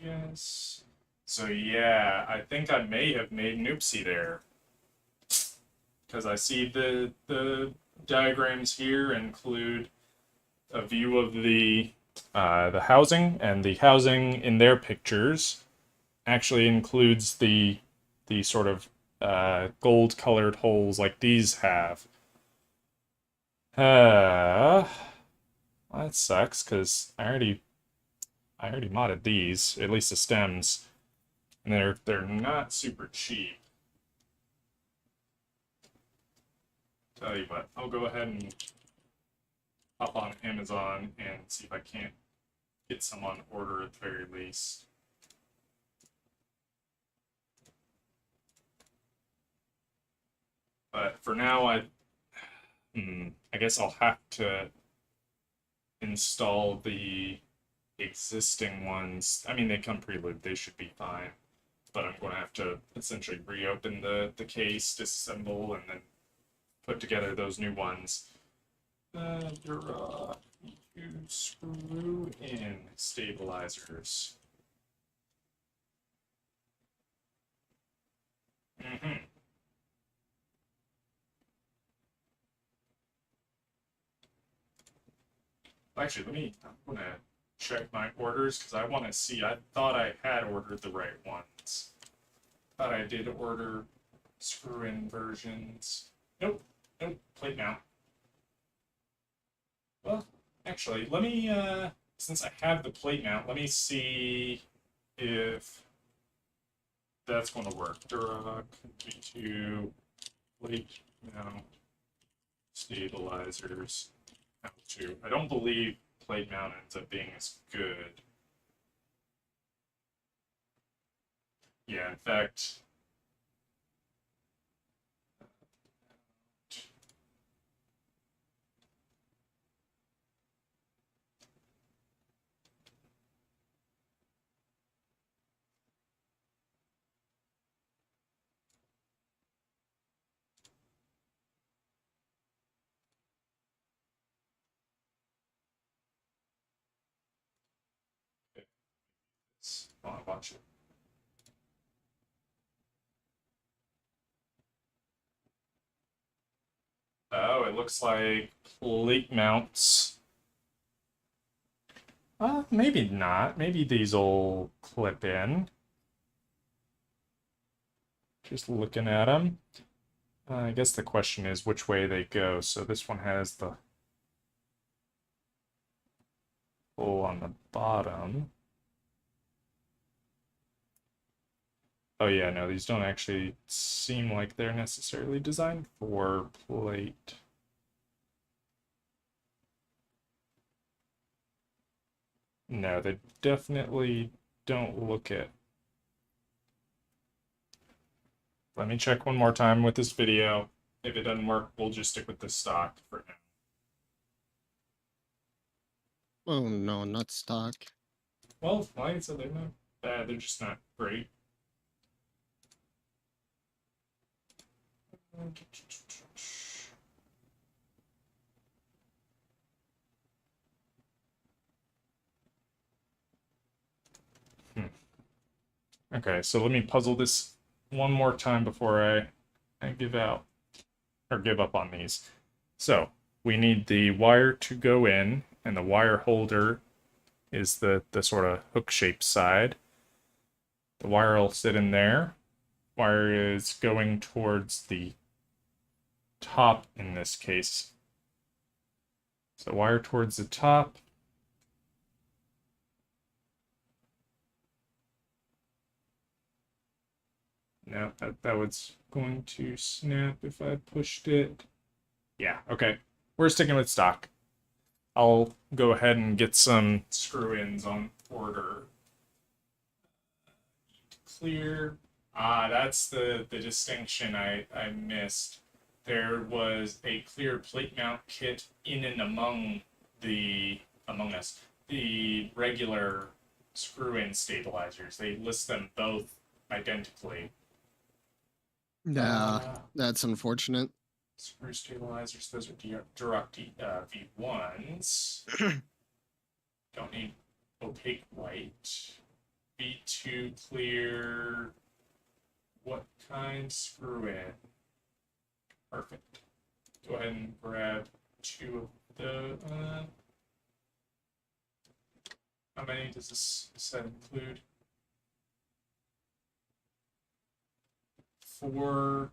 Yes. So yeah, I think I may have made an oopsie there, because I see the diagrams here include a view of the housing, and the housing in their pictures actually includes the sort of gold colored holes like these have. Well, that sucks because I already modded these, at least the stems, and they're not super cheap. Tell you what, I'll go ahead and hop on Amazon and see if I can't get some on order at the very least. But for now, I guess I'll have to install the existing ones. I mean, they come pre-lubed, they should be fine. But I'm going to have to essentially reopen the case, disassemble, and then put together those new ones. You screw in stabilizers. Actually, I'm gonna check my orders because I want to see. I thought I had ordered the right ones. Thought I did order screw-in versions. Nope. Nope. Plate mount. Well, actually, let me, since I have the plate mount, let me see if that's going to work. Duroc V2 plate mount stabilizers. How-to. I don't believe plate mount ends up being as good. Yeah, in fact, oh, watch it. Oh, it looks like plate mounts. Maybe not. Maybe these will clip in. Just looking at them. I guess the question is which way they go. So this one has the hole on the bottom. Oh yeah, no, these don't actually seem like they're necessarily designed for plate. No, they definitely don't look it. Let me check one more time with this video. If it doesn't work, we'll just stick with the stock for now. Oh no, not stock. Well, like I said, they're not bad, they're just not great. Okay, so let me puzzle this one more time before I give out or give up on these. So we need the wire to go in, and the wire holder is the sort of hook-shaped side. The wire will sit in there. Wire is going towards the top in this case. So wire towards the top. No, that was going to snap if I pushed it. Yeah, okay. We're sticking with stock. I'll go ahead and get some screw-ins on order. Clear. That's the distinction I missed. There was a clear plate mount kit in and among us, the regular screw-in stabilizers. They list them both identically. Yeah, that's unfortunate. Screw stabilizers, those are Duroc V1s. Don't need opaque white. V2 clear. What kind? Screw in. Perfect. Go ahead and grab 2 of the. How many does this set include? 4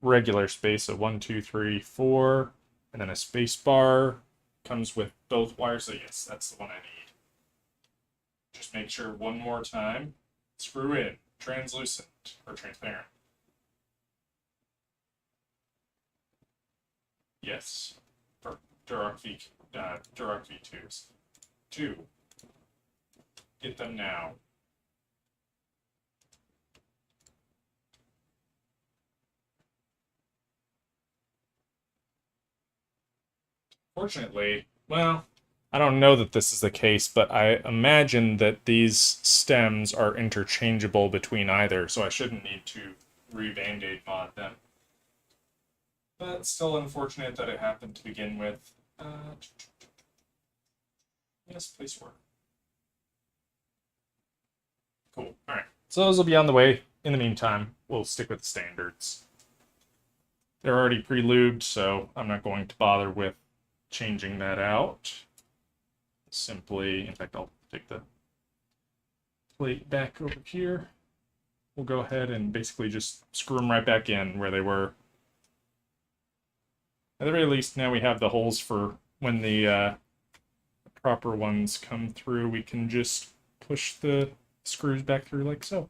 regular space, so 1, 2, 3, 4, and then a space bar comes with both wires. So yes, that's the one I need. Just make sure one more time. Screw in, translucent or transparent. Yes, for Duroc V2s. 2. Get them now. Fortunately, well, I don't know that this is the case, but I imagine that these stems are interchangeable between either, so I shouldn't need to re-Band-Aid mod them. But still unfortunate that it happened to begin with. Yes, place order. Cool. Alright. So those will be on the way. In the meantime, we'll stick with the standards. They're already pre-lubed, so I'm not going to bother with changing that out. simply, in fact, I'll take the plate back over here. We'll go ahead and basically just screw them right back in where they were. At the very least, now we have the holes for when the proper ones come through. We can just push the screws back through like so.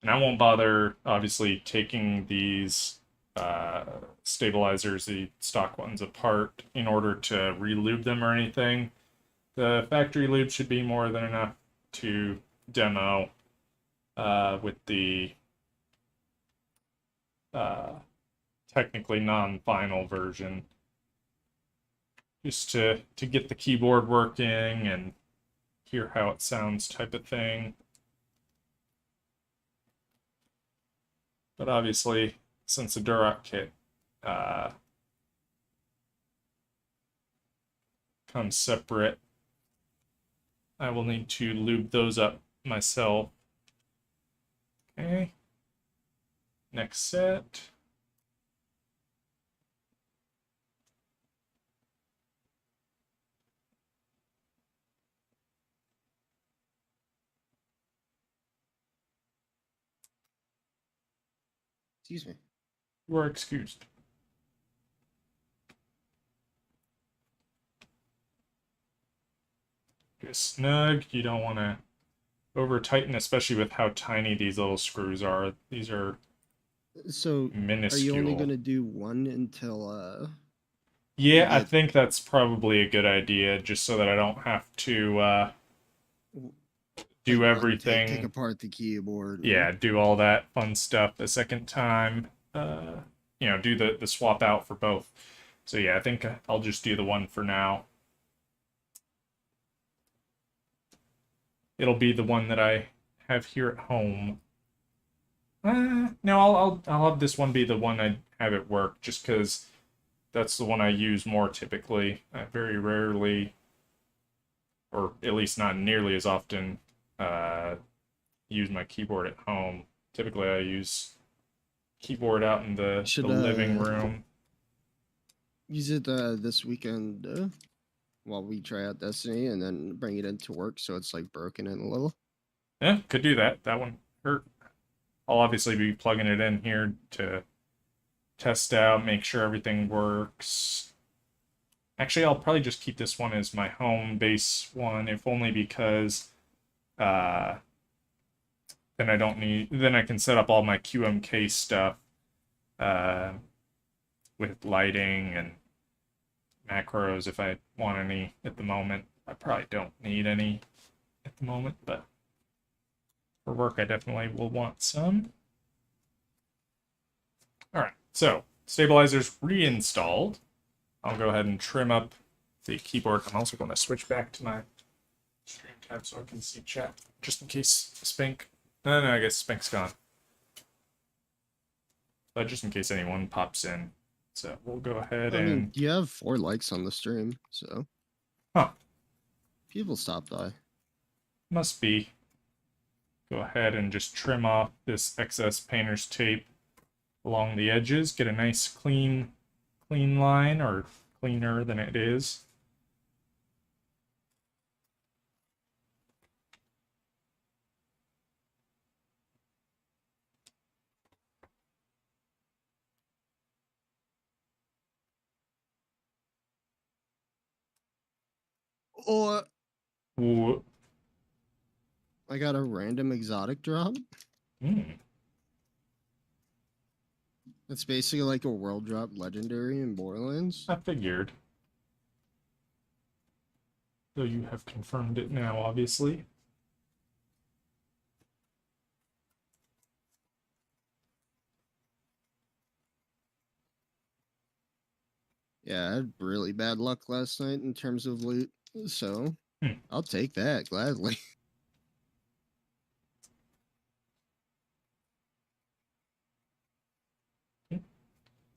And I won't bother, obviously, taking these stabilizers, the stock ones, apart in order to re-lube them or anything. The factory lube should be more than enough to demo with the uh, technically non-final version, just to get the keyboard working and hear how it sounds type of thing. But obviously, since the Duroc kit comes separate, I will need to lube those up myself. Okay. Next set. Excuse me. You are excused. Get snug. You don't want to over tighten, especially with how tiny these little screws are. These are So, minuscule. are you only gonna do one until Yeah, I get- think that's probably a good idea, just so that I don't have to do like, everything. take apart the keyboard? Yeah, do all that fun stuff a second time. Do the swap out for both. So yeah, I think I'll just do the one for now. It'll be the one that I have here at home. No, I'll have this one be the one I have at work, just because that's the one I use more typically. I very rarely, or at least not nearly as often, use my keyboard at home. Typically, I use keyboard out in the living room. Use it this weekend while we try out Destiny, and then bring it into work so it's like broken in a little. Yeah, could do that. That one hurt. I'll obviously be plugging it in here to test out, make sure everything works. Actually, I'll probably just keep this one as my home base one, if only because then I can set up all my QMK stuff with lighting and macros if I want any at the moment. I probably don't need any at the moment, but for work I definitely will want some. Alright, so stabilizers reinstalled. I'll go ahead and trim up the keyboard. I'm also going to switch back to my stream tab so I can see chat, just in case Spink... No, I guess Spink's gone. But just in case anyone pops in. So we'll go ahead I and... mean, you have 4 likes on the stream, so... Huh. People stopped by. Must be. Go ahead and just trim off this excess painter's tape along the edges. Get a nice clean line, or cleaner than it is. Or Ooh. I got a random exotic drop. It's basically like a world drop legendary in Borderlands. I figured. Though you have confirmed it now, obviously. Yeah, I had really bad luck last night in terms of loot, so I'll take that gladly.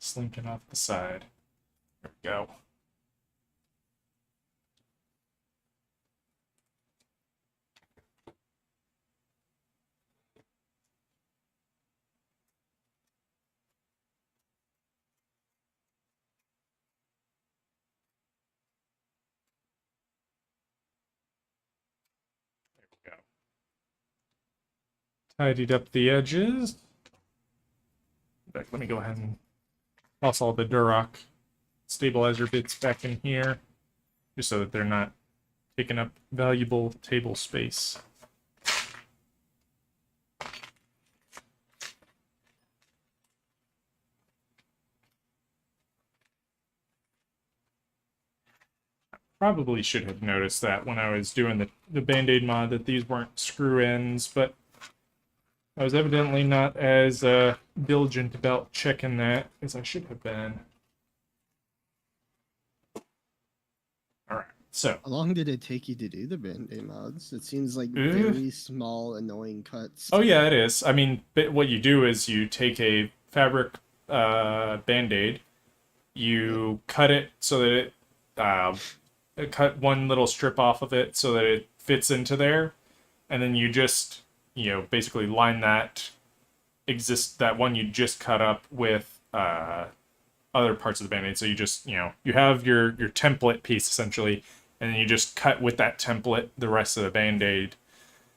slinking off the side. There we go. There we go. Tidied up the edges. In fact, let me go ahead and toss all the Duroc stabilizer bits back in here, just so that they're not taking up valuable table space. Probably should have noticed that when I was doing the Band-Aid mod, that these weren't screw ends, but I was evidently not as diligent about checking that as I should have been. Alright, so. How long did it take you to do the Band-Aid mods? It seems like Uh, very small, annoying cuts. Oh yeah, it is. I mean, what you do is you take a fabric Band-Aid, you cut it so that cut one little strip off of it so that it fits into there, and then you just, basically line that one you just cut up with other parts of the Band-Aid. So you just, you have your template piece essentially, and then you just cut with that template the rest of the Band-Aid,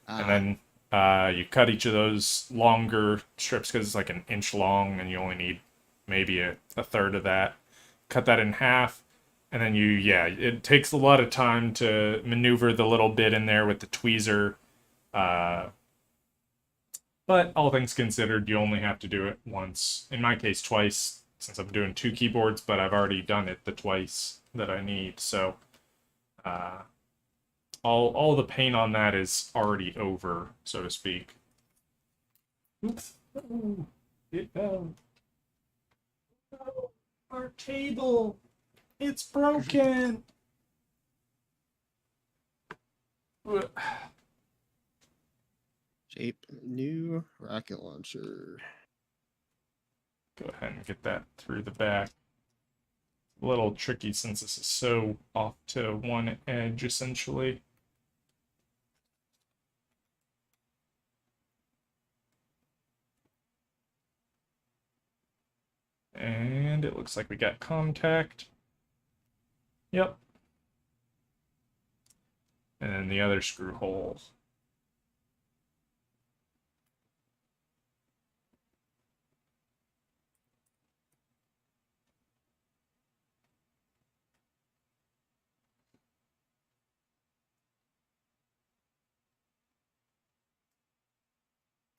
and then you cut each of those longer strips because it's like an inch long, and you only need maybe a third of that. Cut that in half, and then it takes a lot of time to maneuver the little bit in there with the tweezer. But all things considered, you only have to do it once. In my case, twice, since I'm doing 2 keyboards, but I've already done it the twice that I need. So all the pain on that is already over, so to speak. Oops. Oh, it fell. Oh, our table. It's broken. Shape new rocket launcher. Go ahead and get that through the back. A little tricky since this is so off to one edge, essentially. And it looks like we got contact. Yep. And then the other screw hole.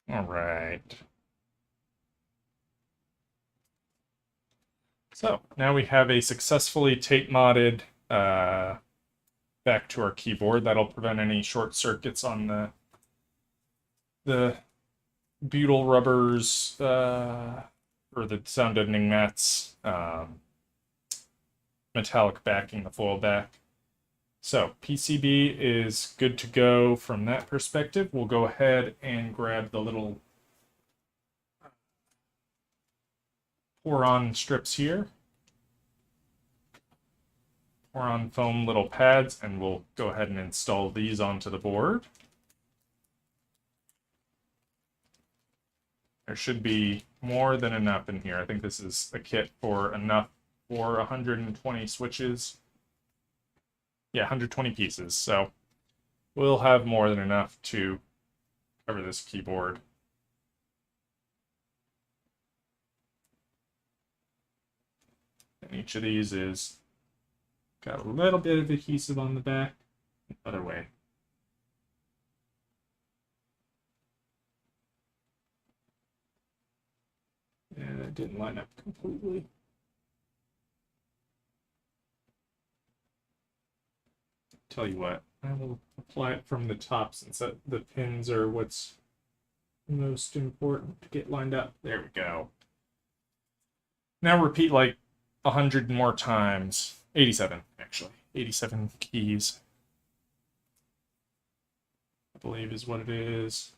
All right. So now we have a successfully tape modded back to our keyboard. That'll prevent any short circuits on the butyl rubbers or the sound deadening mats, metallic backing, the foil back. So PCB is good to go from that perspective. We'll go ahead and grab the little pour-on strips here. Pour-on foam little pads, and we'll go ahead and install these onto the board. There should be more than enough in here. I think this is a kit for enough for 120 switches. Yeah, 120 pieces. So we'll have more than enough to cover this keyboard. And each of these is got a little bit of adhesive on the back, the other way. And it didn't line up completely. Tell you what, I will apply it from the top since the pins are what's most important to get lined up. There we go. Now repeat like 100 more times. 87, actually. 87 keys, I believe is what it is.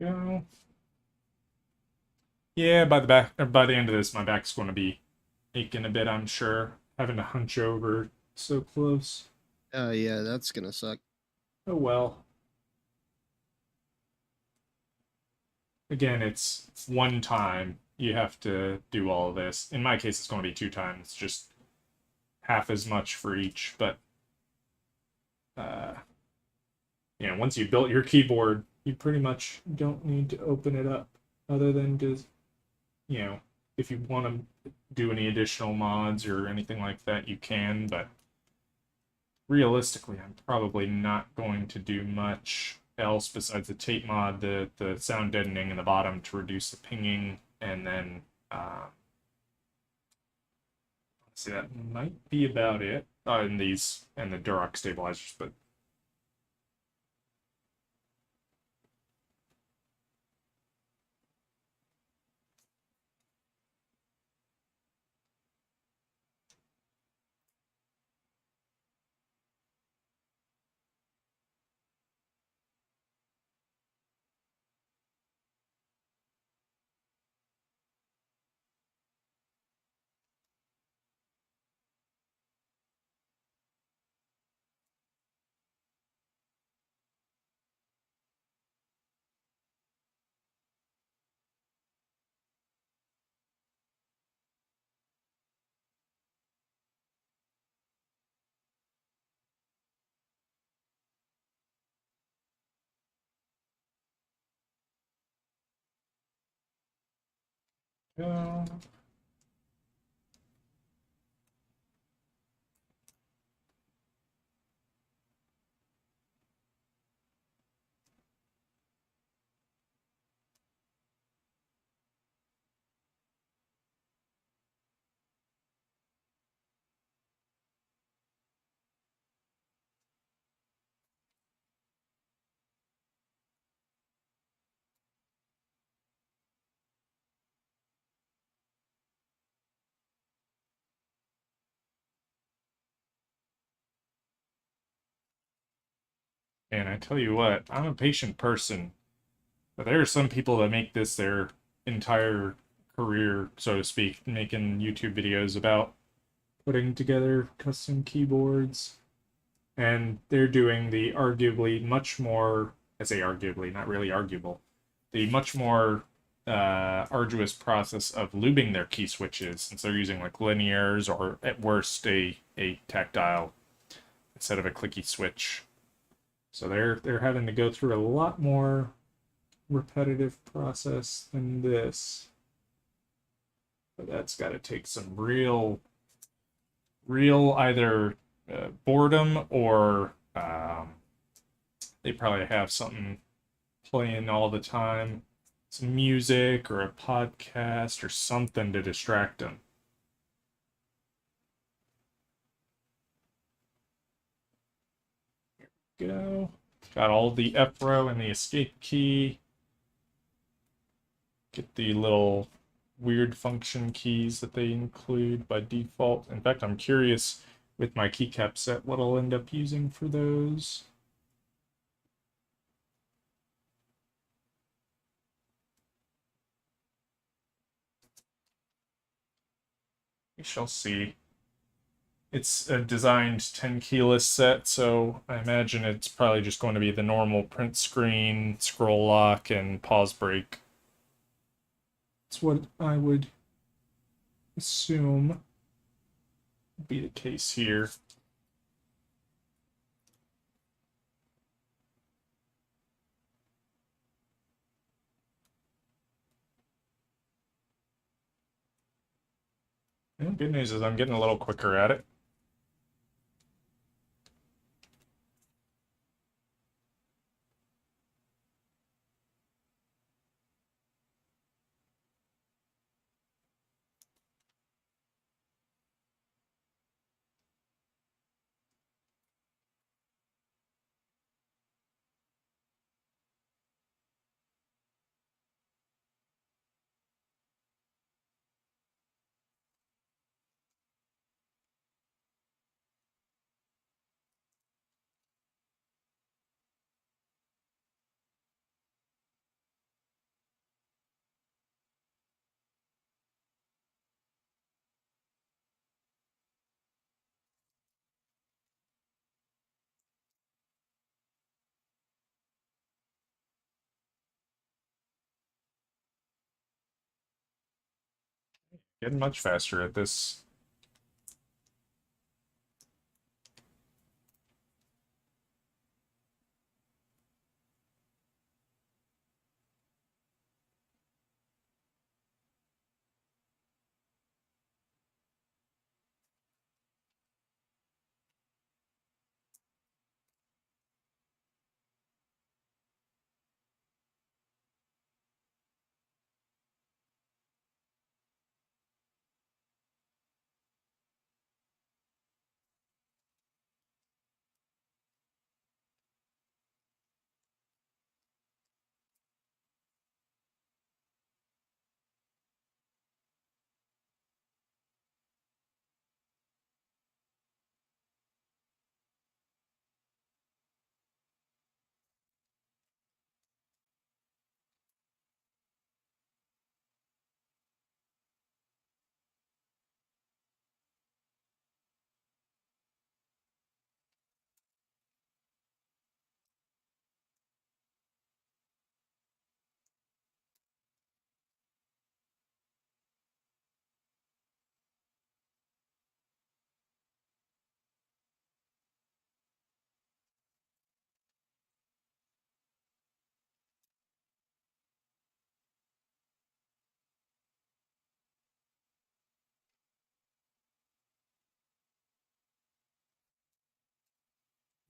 Go. Yeah, by the back or by the end of this, my back's going to be aching a bit. I'm sure, having to hunch over so close. Yeah, that's gonna suck. Oh well. Again, it's one time you have to do all of this. In my case, it's going to be two times, just half as much for each. But uh, once you built your keyboard, you pretty much don't need to open it up, other than just if you want to do any additional mods or anything like that, you can. But realistically, I'm probably not going to do much else besides the tape mod, the sound deadening in the bottom to reduce the pinging, and then see, that might be about it. In these and the Duroc stabilizers, but uh, and I tell you what, I'm a patient person, but there are some people that make this their entire career, so to speak, making YouTube videos about putting together custom keyboards. And they're doing the arguably much more, I say arguably, not really arguable, the much more arduous process of lubing their key switches, since they're using like linears or at worst a tactile instead of a clicky switch. So they're having to go through a lot more repetitive process than this. But that's got to take some real either boredom or they probably have something playing all the time, some music or a podcast or something to distract them. Go. Got all the F row and the escape key. Get the little weird function keys that they include by default. In fact, I'm curious with my keycap set what I'll end up using for those. We shall see. It's a designed 10 keyless set, so I imagine it's probably just going to be the normal print screen, scroll lock, and pause break. That's what I would assume would be the case here. And good news is I'm getting a little quicker at it. Getting much faster at this.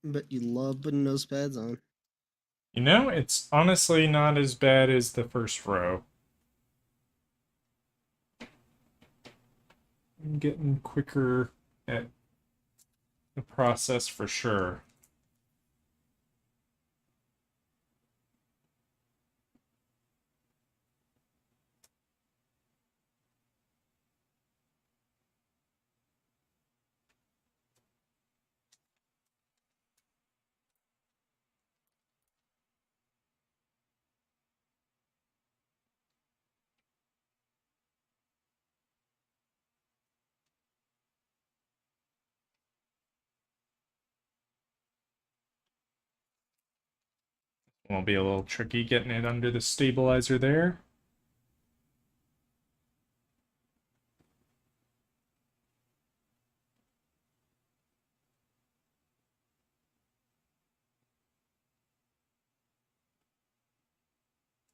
But you love putting those pads on. You know, it's honestly not as bad as the first row. I'm getting quicker at the process for sure. Will be a little tricky getting it under the stabilizer there.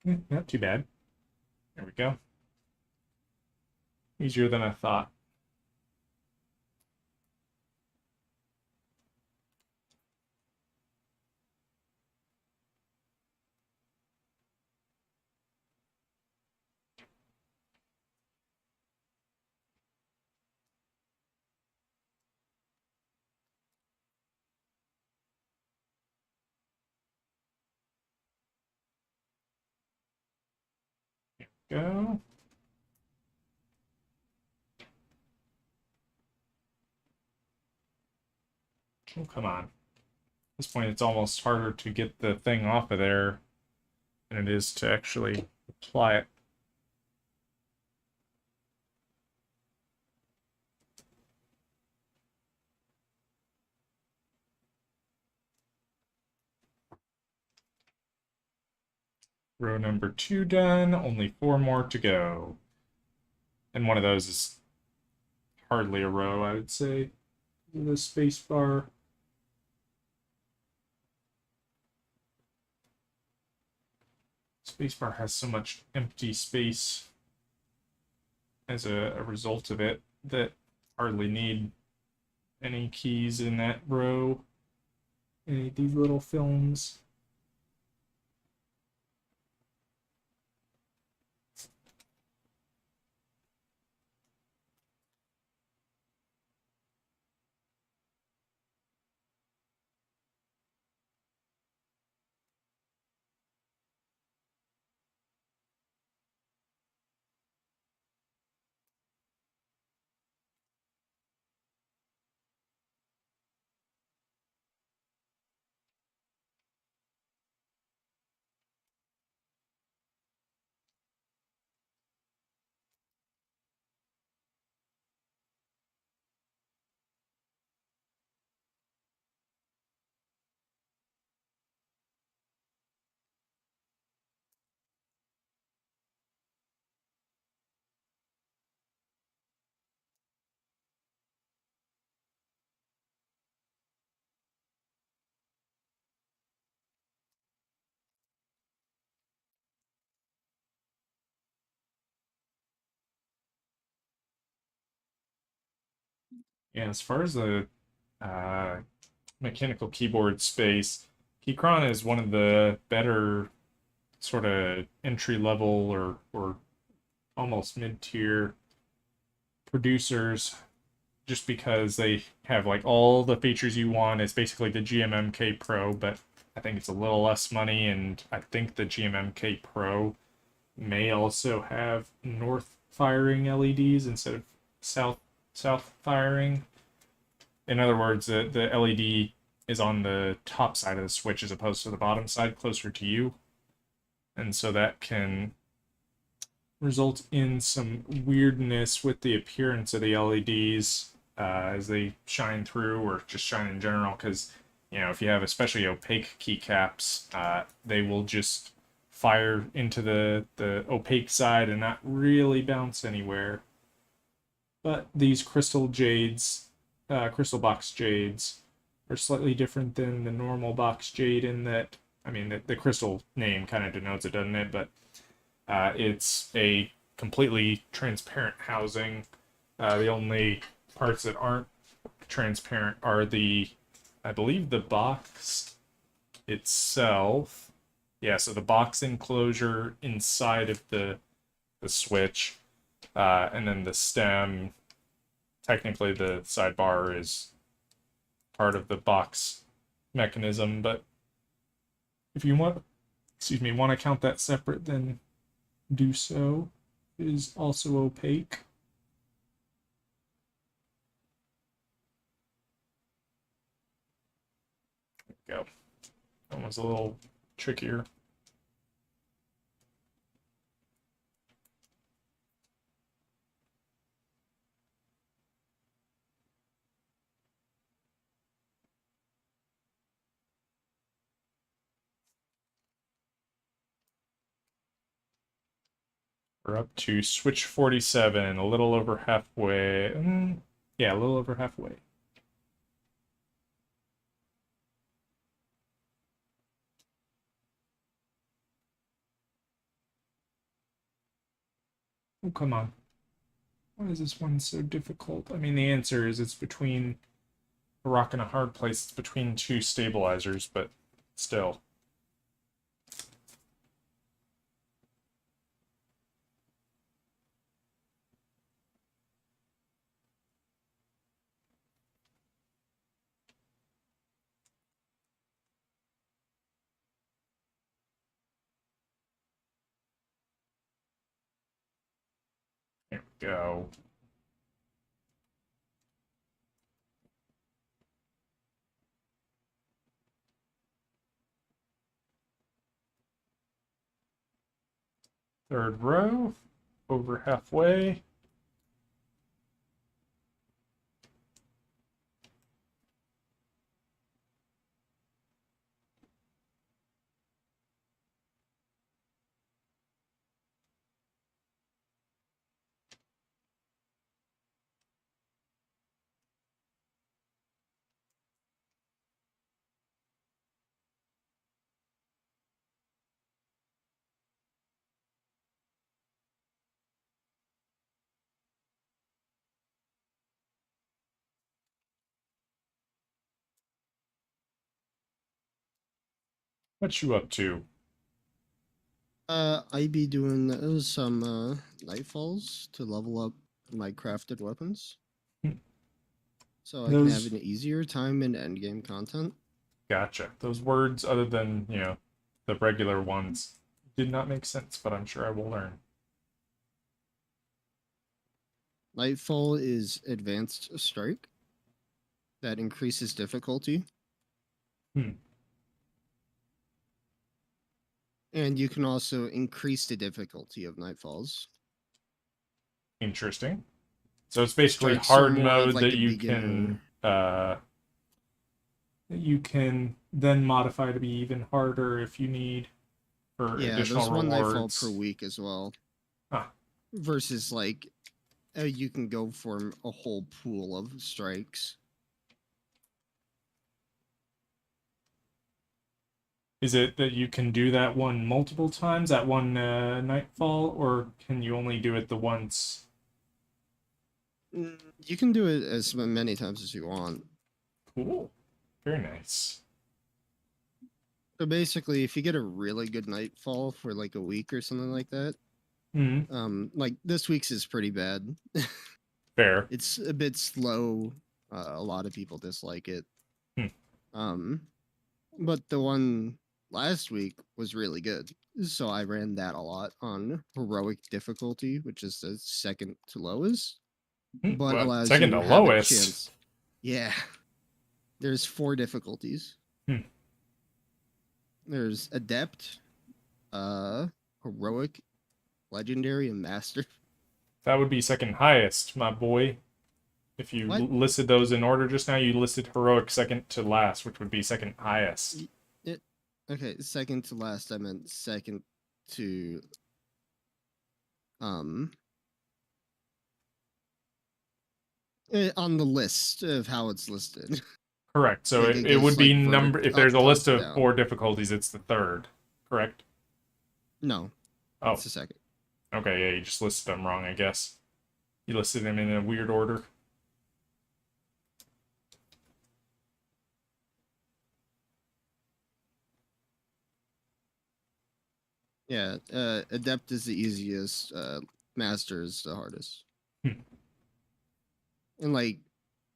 Not too bad. There we go. Easier than I thought. Go. Oh, come on. At this point, it's almost harder to get the thing off of there than it is to actually apply it. Row number 2 done. Only 4 more to go. And one of those is hardly a row, I would say. The space bar. Spacebar has so much empty space as a result of it that hardly need any keys in that row. Any of these little films. Yeah, as far as the uh, mechanical keyboard space, Keychron is one of the better sort of entry level or almost mid tier producers just because they have like all the features you want. It's basically the GMMK Pro, but I think it's a little less money, and I think the GMMK Pro may also have north firing LEDs instead of south firing. In other words, the LED is on the top side of the switch as opposed to the bottom side closer to you. And so that can result in some weirdness with the appearance of the LEDs as they shine through or just shine in general. Because, you know, if you have especially opaque keycaps, they will just fire into the opaque side and not really bounce anywhere. But these crystal jades, crystal box jades, are slightly different than the normal box jade in that, I mean, the crystal name kind of denotes it, doesn't it? But it's a completely transparent housing. The only parts that aren't transparent are I believe the box itself. Yeah, so the box enclosure inside of the switch, and then the stem. Technically, the sidebar is part of the box mechanism, but if you want, excuse me, want to count that separate, then do so. It is also opaque. There we go. That one's a little trickier. We're up to switch 47, a little over halfway. Yeah, a little over halfway. Oh, come on. Why is this one so difficult? I mean, the answer is it's between a rock and a hard place. It's between two stabilizers, but still. There we go. Third row, over halfway. What you up to? I be doing some nightfalls to level up my crafted weapons, so I can have Those, an easier time in endgame content. gotcha. Those words, other than, you know, the regular ones, did not make sense, but I'm sure I will learn. Nightfall is advanced strike that increases difficulty, Hmm. and you can also increase the difficulty of nightfalls. Interesting. So it's basically Strikes are hard more of mode like that a beginner. you can then modify to be even harder if you need for Yeah, additional there's one nightfall per rewards. week as well. Huh. Versus like you can go for a whole pool of strikes. Is it that you can do that one multiple times, that one nightfall, or can you only do it the once? You can do it as many times as you want. Cool. Very nice. So basically, if you get a really good nightfall for like a week or something like that, like this week's is pretty bad. Fair. It's a bit slow. A lot of people dislike it. Hmm. But the one last week was really good. So I ran that a lot on heroic difficulty, which is the second to lowest, but What? allows Second you to to have a lowest. chance. Yeah. There's 4 difficulties. Hmm. There's adept, heroic, legendary, and master. That would be second highest, my boy. If you What? listed those in order just now, you listed heroic second to last, which would be second highest. It, okay, second to last. I meant second to um on the list of how it's listed. Correct. So Like it would goes be like number. If up, there's a up, list of down. 4 difficulties, it's the third. Correct. No, Oh, it's the second. okay. Yeah, you just listed them wrong, I guess. You listed them in a weird order. Yeah, adept is the easiest. Master is the hardest. Hmm. And like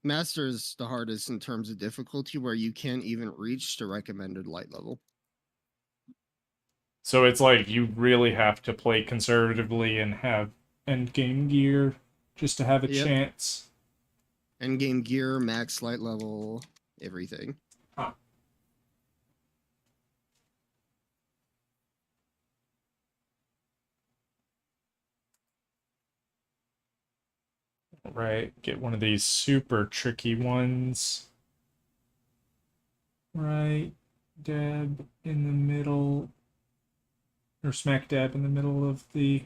master is the hardest in terms of difficulty, where you can't even reach the recommended light level. So it's like you really have to play conservatively and have end game gear just to have a Yep. chance. End game gear, max light level, everything. Huh. Right. Get one of these super tricky ones. Right. Dab in the middle. Or smack dab in the middle of the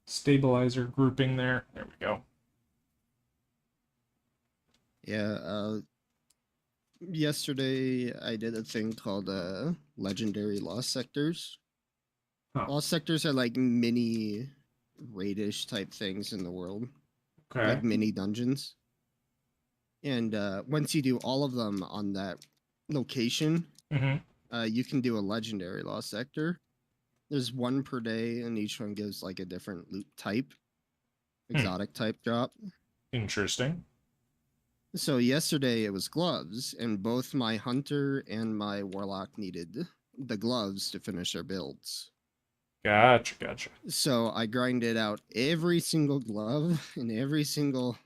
stabilizer grouping there. There we go. Yeah, yesterday I did a thing called legendary lost sectors. Huh. Lost sectors are like mini raidish type things in the world, Okay. like mini dungeons. And once you do all of them on that location, you can do a legendary lost sector. There's one per day, and each one gives like a different loot type, exotic type drop. Interesting. So yesterday it was gloves, and both my hunter and my warlock needed the gloves to finish their builds. Gotcha, gotcha. So I grinded out every single glove and every single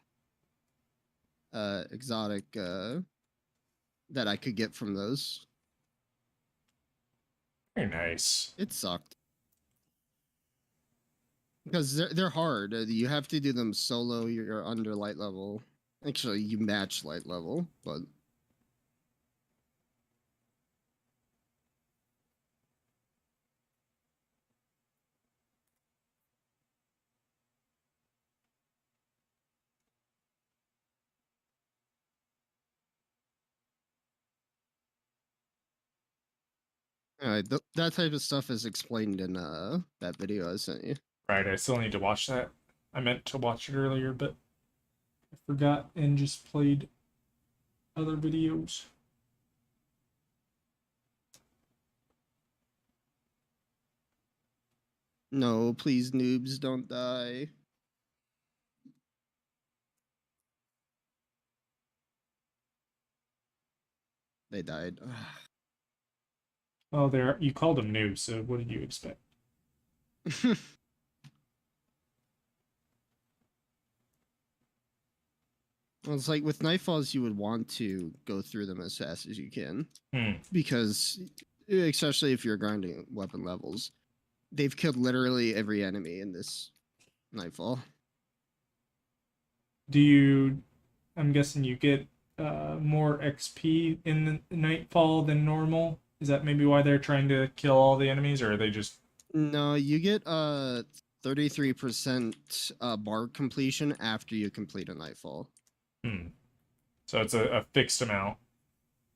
exotic that I could get from those. Very nice. It sucked because they're hard. You have to do them solo. You're under light level. Actually, you match light level, but that type of stuff is explained in that video I sent you. Right, I still need to watch that. I meant to watch it earlier, but I forgot and just played other videos. No, please, noobs, don't die. They died. Oh, there you called them new, so what did you expect? Well, it's like with nightfalls, you would want to go through them as fast as you can, because especially if you're grinding weapon levels, they've killed literally every enemy in this nightfall. Do you? I'm guessing you get more XP in the Nightfall than normal. Is that maybe why they're trying to kill all the enemies, or are they just? No, you get 33% bar completion after you complete a nightfall. So it's a fixed amount,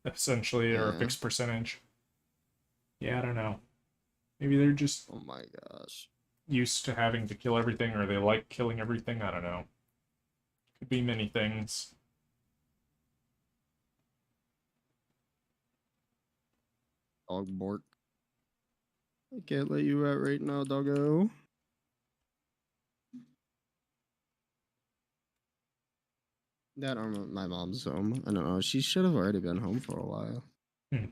essentially, or a Yeah. fixed percentage. Yeah, I don't know. Maybe they're just Oh my gosh. used to having to kill everything, or they like killing everything. I don't know. Could be many things. Dog bork. I can't let you out right now, doggo. That or my mom's home. I don't know. She should have already been home for a while. Hmm.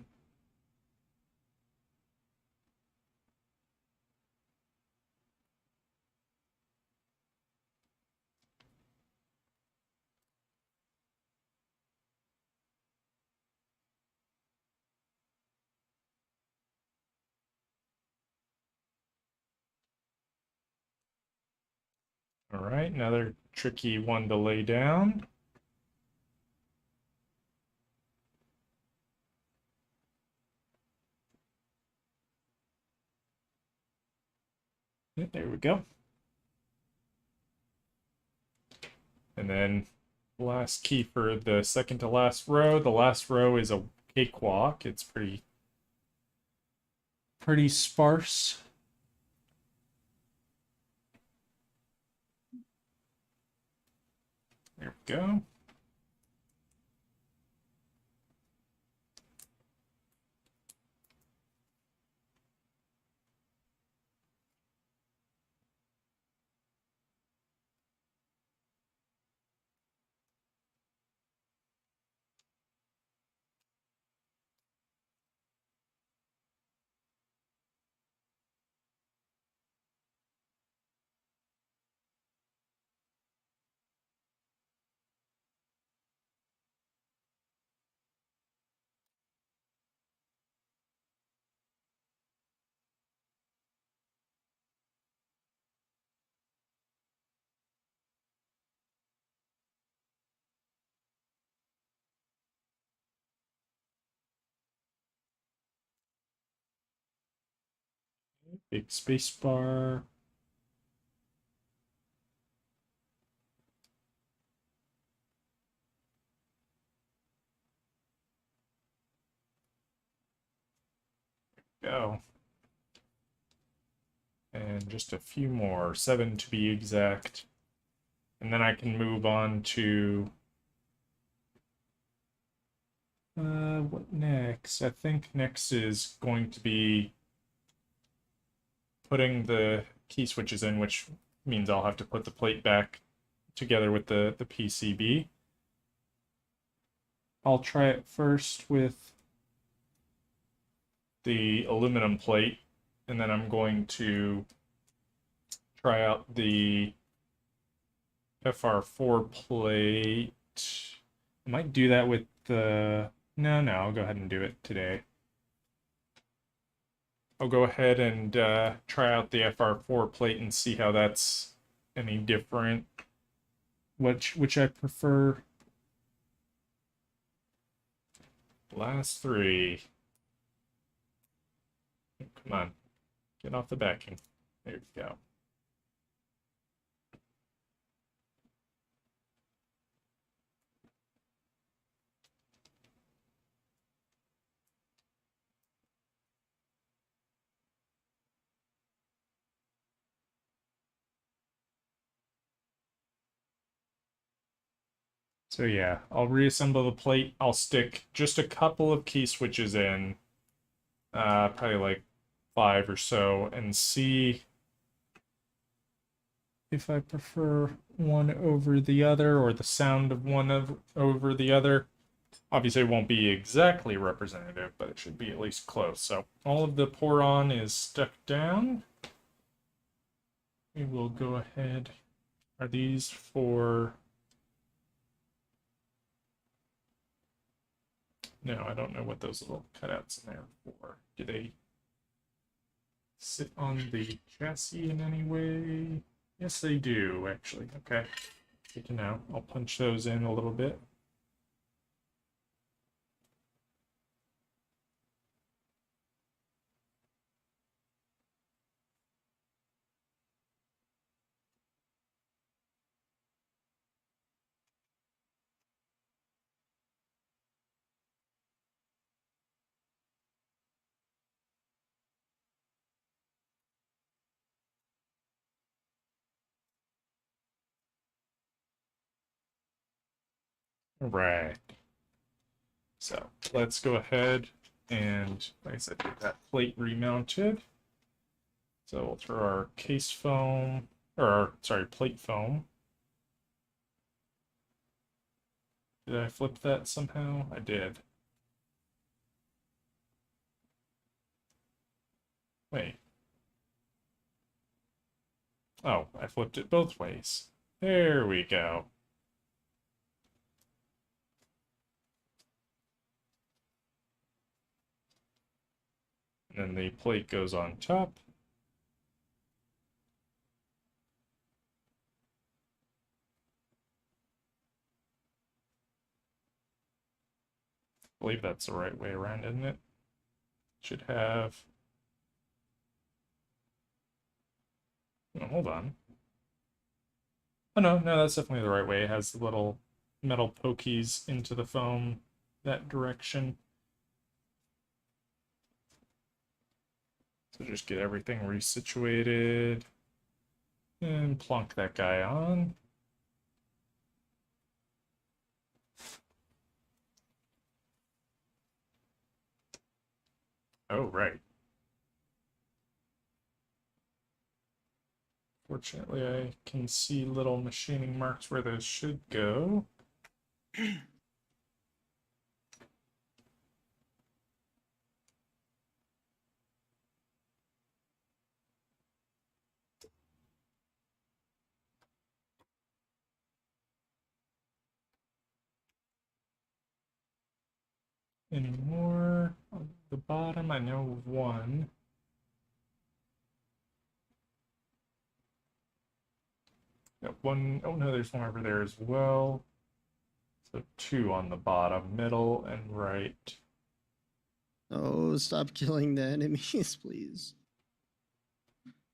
All right, another tricky one to lay down. Yeah, there we go. And then last key for the second to last row. The last row is a cakewalk. It's pretty sparse. There we go. Big space bar. Go. And just a few more, 7 to be exact. And then I can move on to what next? I think next is going to be putting the key switches in, which means I'll have to put the plate back together with the PCB. I'll try it first with the aluminum plate, and then I'm going to try out the FR4 plate. I might do that with the... No, I'll go ahead and do it today. I'll go ahead and try out the FR4 plate and see how that's any different. Which I prefer. Last three. Come on. Get off the backing. There we go. So yeah, I'll reassemble the plate. I'll stick just a couple of key switches in, probably like 5 or so, and see if I prefer one over the other or the sound of one over the other. Obviously, it won't be exactly representative, but it should be at least close. So all of the pour on is stuck down. We will go ahead. Are these for... No, I don't know what those little cutouts in there are for. Do they sit on the chassis in any way? Yes, they do, actually. Okay, good to know. I'll punch those in a little bit. Right. So let's go ahead and, like I said, get that plate remounted. So we'll throw our case foam, or sorry, plate foam. Did I flip that somehow? I did. Wait. Oh, I flipped it both ways. There we go. And then the plate goes on top. I believe that's the right way around, isn't it? Should have... Oh, hold on. Oh, no, that's definitely the right way. It has the little metal pokies into the foam that direction. So just get everything resituated and plunk that guy on. Oh, right. Fortunately, I can see little machining marks where those should go. Any more on the bottom? I know of one. Got one. Oh no, there's one over there as well. So two on the bottom, middle, and right. Oh, stop killing the enemies, please.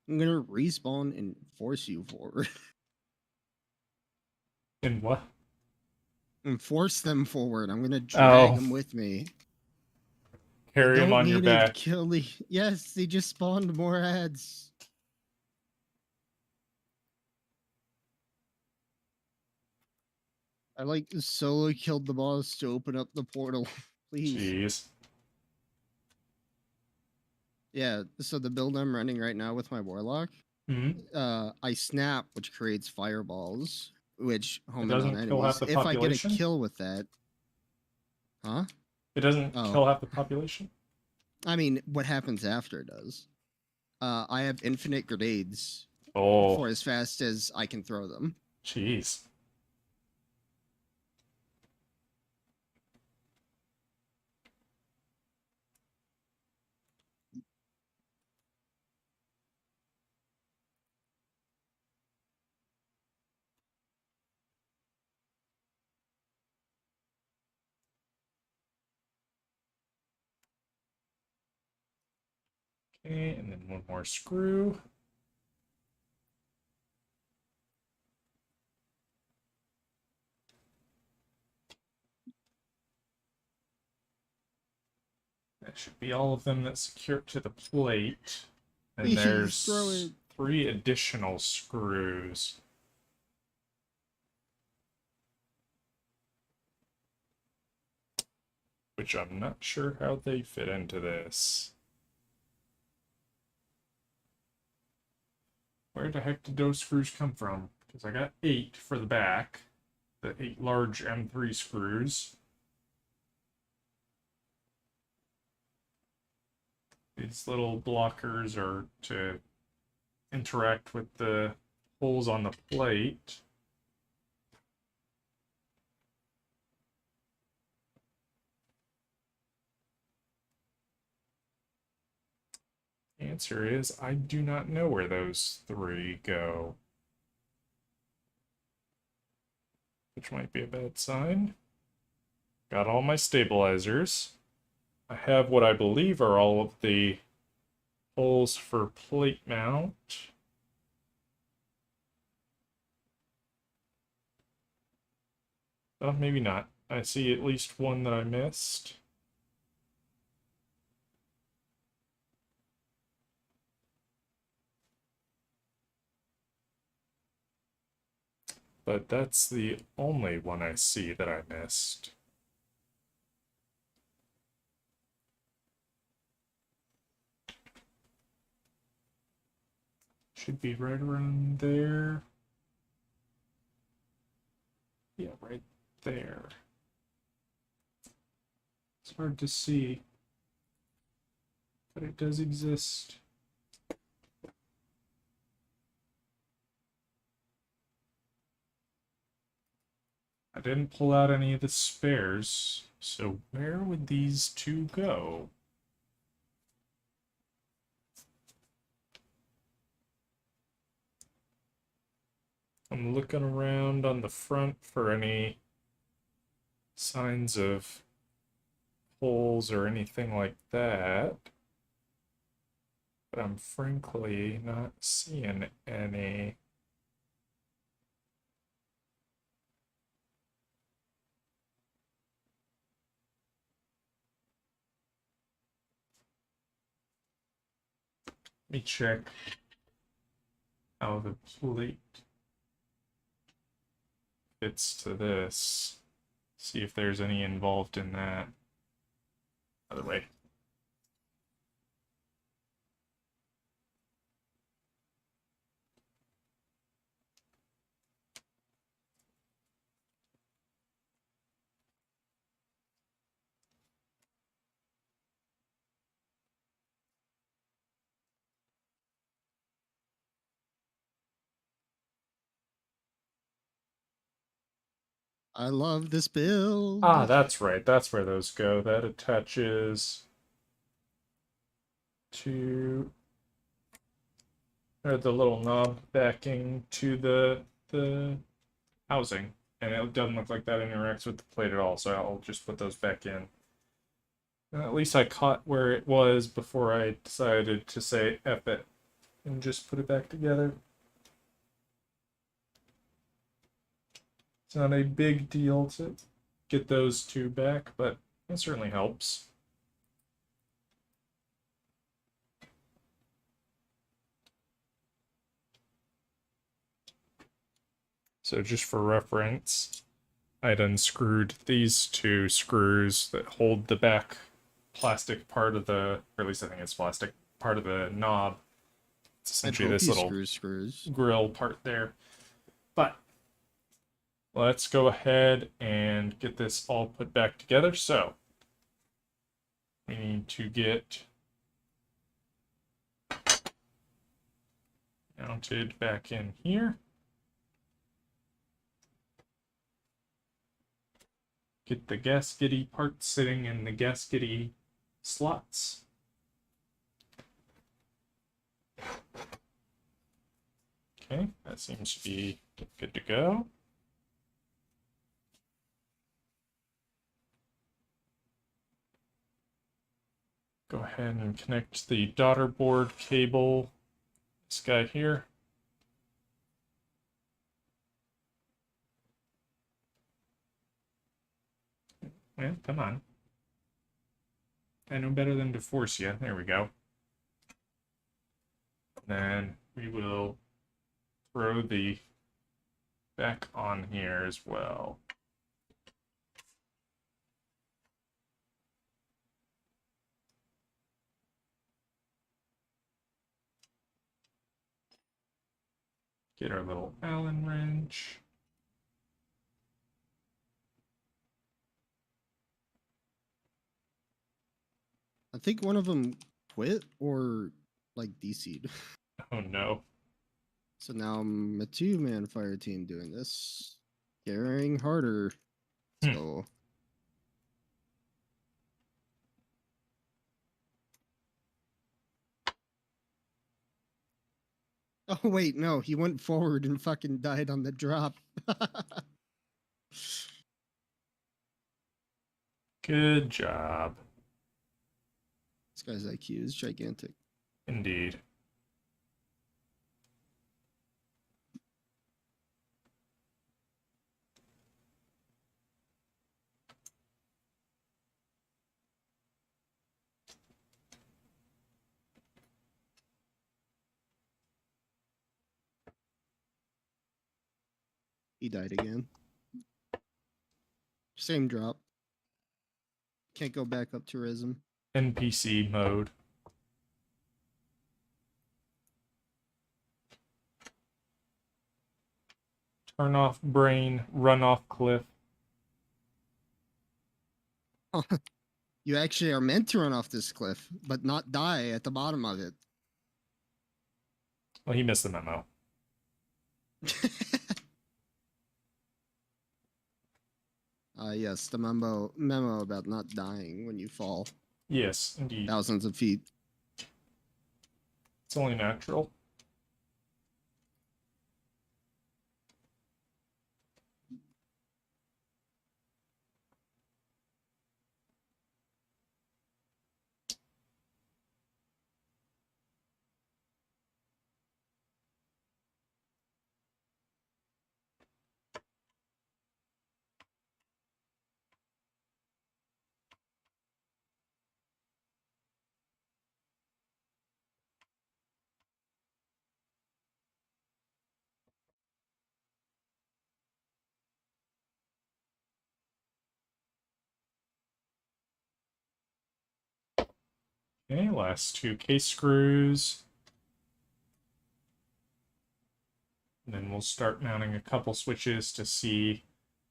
I'm gonna respawn and force you forward. In what? And force them forward. I'm gonna drag them with me. Carry them on your back. Kill the... Yes, they just spawned more ads. I like solo killed the boss to open up the portal. Please. Jeez. Yeah, so the build I'm running right now with my warlock, I snap, which creates fireballs, which home in on enemies. If I get a kill with that, huh? It doesn't kill half the population? I mean, what happens after does. I have infinite grenades for as fast as I can throw them. Jeez. Okay, and then one more screw. That should be all of them that secure to the plate. And there's 3 additional screws. Which I'm not sure how they fit into this. Where the heck did those screws come from? Because I got 8 for the back. The 8 large M3 screws. These little blockers are to interact with the holes on the plate. The answer is I do not know where those 3 go. Which might be a bad sign. Got all my stabilizers. I have what I believe are all of the holes for plate mount. Oh, maybe not. I see at least one that I missed. but that's the only one I see that I missed. Should be right around there. Yeah, right there. It's hard to see, but it does exist. I didn't pull out any of the spares, so where would these two go? I'm looking around on the front for any signs of holes or anything like that, but I'm frankly not seeing any. Let me check how the plate fits to this. See if there's any involved in that. By the way. I love this build. Ah, that's right. That's where those go. That attaches to or the little knob backing to the housing. And it doesn't look like that interacts with the plate at all, so I'll just put those back in. And at least I caught where it was before I decided to say F it and just put it back together. It's not a big deal to get those two back, but it certainly helps. So just for reference, I'd unscrewed these two screws that hold the back plastic part of the, or at least I think it's plastic, part of the knob. It's essentially this little screws. grill part there. But let's go ahead and get this all put back together. So we need to get mounted back in here. Get the gaskety parts sitting in the gaskety slots. Okay, that seems to be good to go. Go ahead and connect the daughter board cable, this guy here. Well, come on. I know better than to force you. There we go. Then we will throw the back on here as well. Get our little Allen wrench. I think one of them quit or like DC'd. Oh no. So now I'm a 2-man fire team doing this. Carrying harder. So oh wait, no, he went forward and fucking died on the drop. Good job. This guy's IQ is gigantic. Indeed. He died again. Same drop. Can't go back up tourism. NPC mode. Turn off brain, run off cliff. You actually are meant to run off this cliff, but not die at the bottom of it. Well, he missed the memo. Yes, the memo about not dying when you fall Yes, indeed. thousands of feet. It's only natural. Okay, last two case screws. And then we'll start mounting a couple switches to see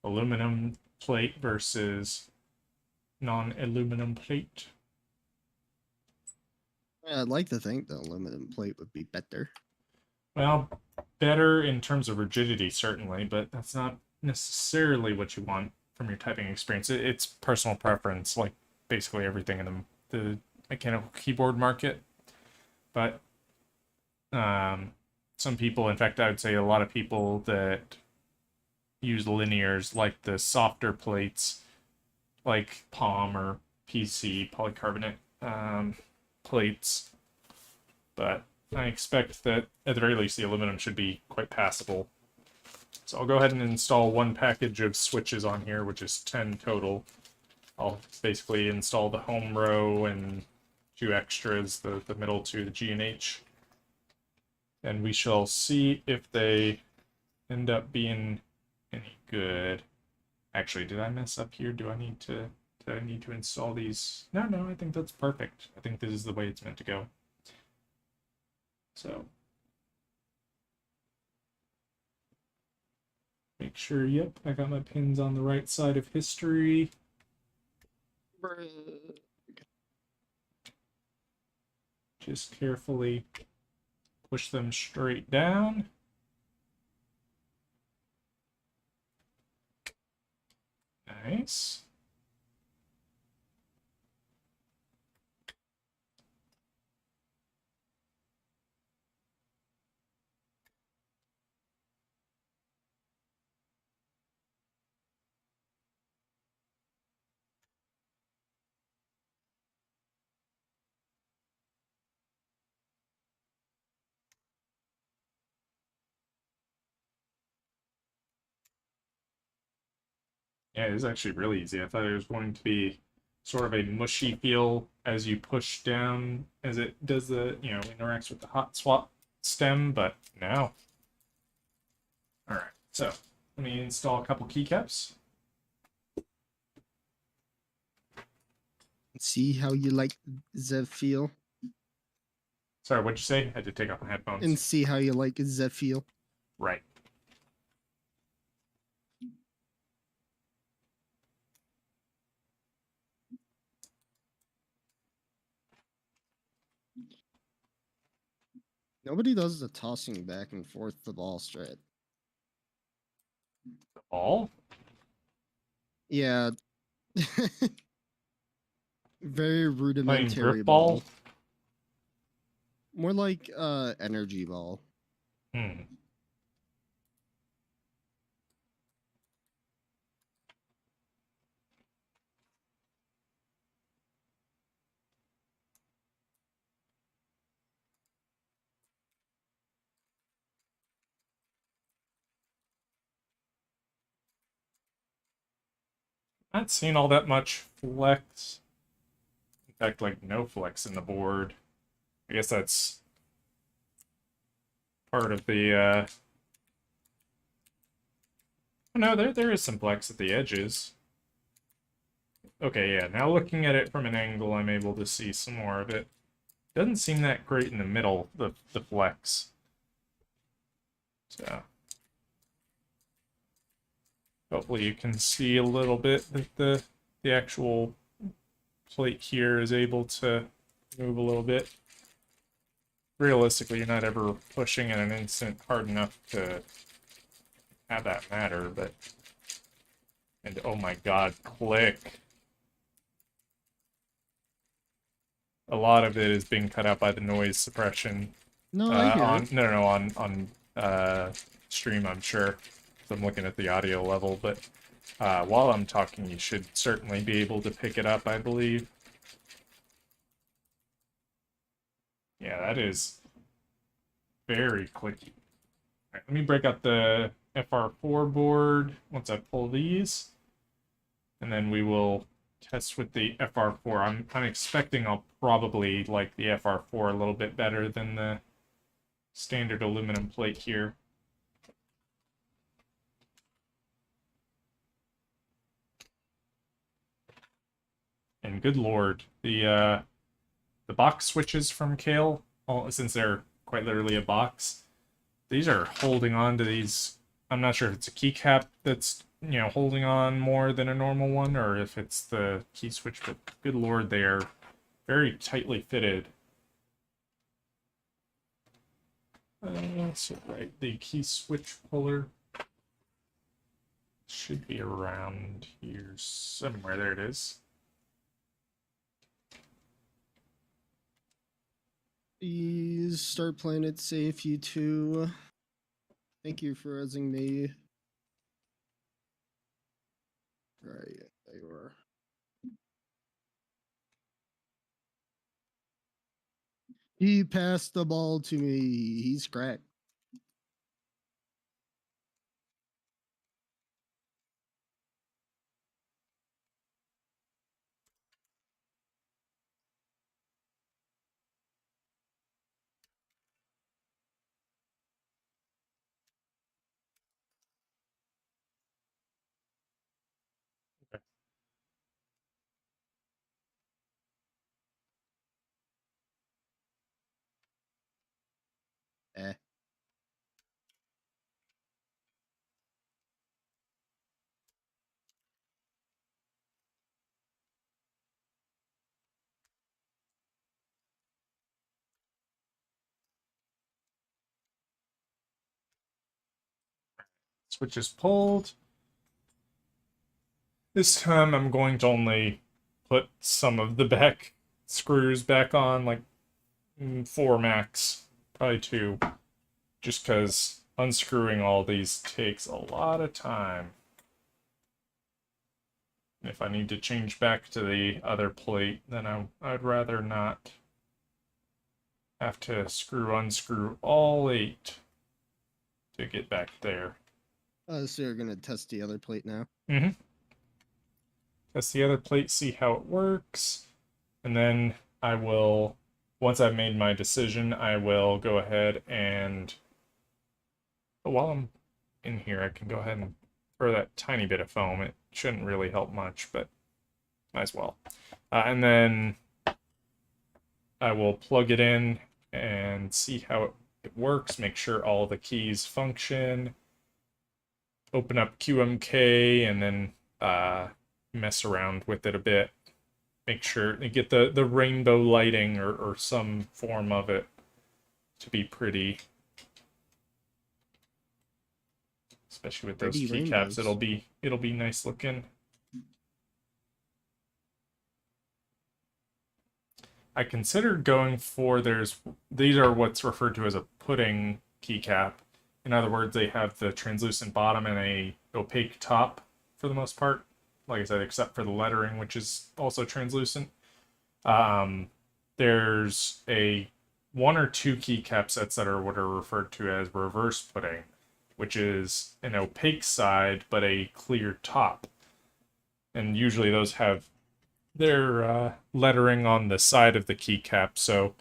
aluminum plate versus non-aluminum plate. I'd like to think the aluminum plate would be better. Well, better in terms of rigidity, certainly, but that's not necessarily what you want from your typing experience. It's personal preference, like basically everything in the mechanical keyboard market. But some people, in fact, I would say a lot of people that use linears like the softer plates, like Palm or PC polycarbonate plates. But I expect that at the very least the aluminum should be quite passable. So I'll go ahead and install one package of switches on here, which is 10 total. I'll basically install the home row and two extras, the middle two, the G and H. And we shall see if they end up being any good. Actually, did I mess up here? Do I need to install these? No, I think that's perfect. I think this is the way it's meant to go. So make sure, yep, I got my pins on the right side of history. Just carefully push them straight down. Nice. Yeah, it is actually really easy. I thought it was going to be sort of a mushy feel as you push down, as it does the, interacts with the hot swap stem, but no. All right, so let me install a couple keycaps. See how you like the feel. Sorry, what'd you say? I had to take off my headphones. And see how you like the feel. Right. Nobody does the tossing back and forth the ball strat. The ball? Yeah. Very Playing rudimentary grip ball. ball? More like energy ball. Hmm. Not seeing all that much flex. In fact, like no flex in the board. I guess that's part of the No, there is some flex at the edges. Okay, yeah, now looking at it from an angle, I'm able to see some more of it. Doesn't seem that great in the middle, the flex. So hopefully you can see a little bit that the actual plate here is able to move a little bit. Realistically, you're not ever pushing in an instant hard enough to have that matter, but... And oh my god, click. A lot of it is being cut out by the noise suppression. No, I hear On it. no, on stream, I'm sure. So I'm looking at the audio level, but while I'm talking, you should certainly be able to pick it up, I believe. Yeah, that is very clicky. All right, let me break out the FR4 board once I pull these, and then we will test with the FR4. I'm expecting I'll probably like the FR4 a little bit better than the standard aluminum plate here. And good lord, the box switches from Kale, since they're quite literally a box, these are holding on to these. I'm not sure if it's a keycap that's, you know, holding on more than a normal one, or if it's the key switch, but good lord, they are very tightly fitted. So right, the key switch puller should be around here somewhere. There it is. Please start playing it safe, you two. Thank you for rezzing me. Alright, there you are. He passed the ball to me. He's cracked. Eh. Switch is pulled. This time I'm going to only put some of the back screws back on, like 4 max, probably 2, just because unscrewing all these takes a lot of time. If I need to change back to the other plate, then I'd rather not have to unscrew all 8 to get back there. So you're gonna test the other plate now? Mm-hmm. Test the other plate, see how it works, and then I will, once I've made my decision, I will go ahead and, while I'm in here, I can go ahead and throw that tiny bit of foam. It shouldn't really help much, but might as well. And then I will plug it in and see how it works, make sure all the keys function, open up QMK, and then mess around with it a bit. Make sure to get the rainbow lighting or some form of it to be pretty. Especially with those keycaps, it'll be nice looking. I considered going for these are what's referred to as a pudding keycap. In other words, they have the translucent bottom and a opaque top for the most part. Like I said, except for the lettering, which is also translucent. There's a 1 or 2 keycap sets that are what are referred to as reverse pudding, which is an opaque side but a clear top. And usually those have their lettering on the side of the keycap, so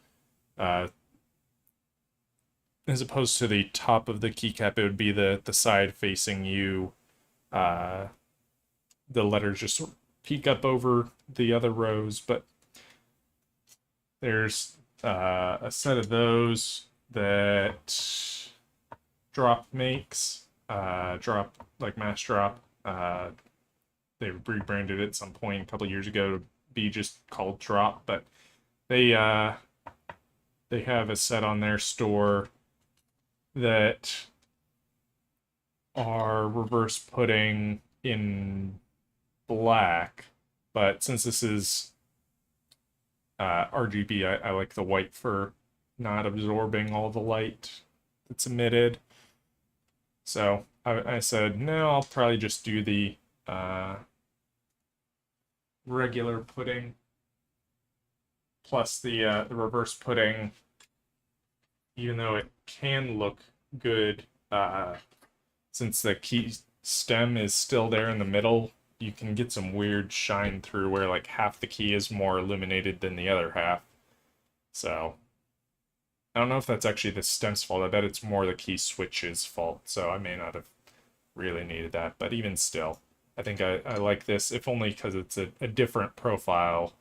as opposed to the top of the keycap, it would be the side facing you uh, the letters just sort of peek up over the other rows. But there's a set of those that Drop makes, Drop, like Mass Drop. They rebranded it at some point a couple years ago to be just called Drop, but they have a set on their store that are reverse pudding in black, but since this is RGB, I like the white for not absorbing all the light that's emitted. So I said, no, I'll probably just do the regular pudding plus the reverse pudding, even though it can look good, since the key stem is still there in the middle, you can get some weird shine through where like half the key is more illuminated than the other half. So I don't know if that's actually the stem's fault. I bet it's more the key switch's fault. So I may not have really needed that, but even still, I think I like this, if only because it's a different profile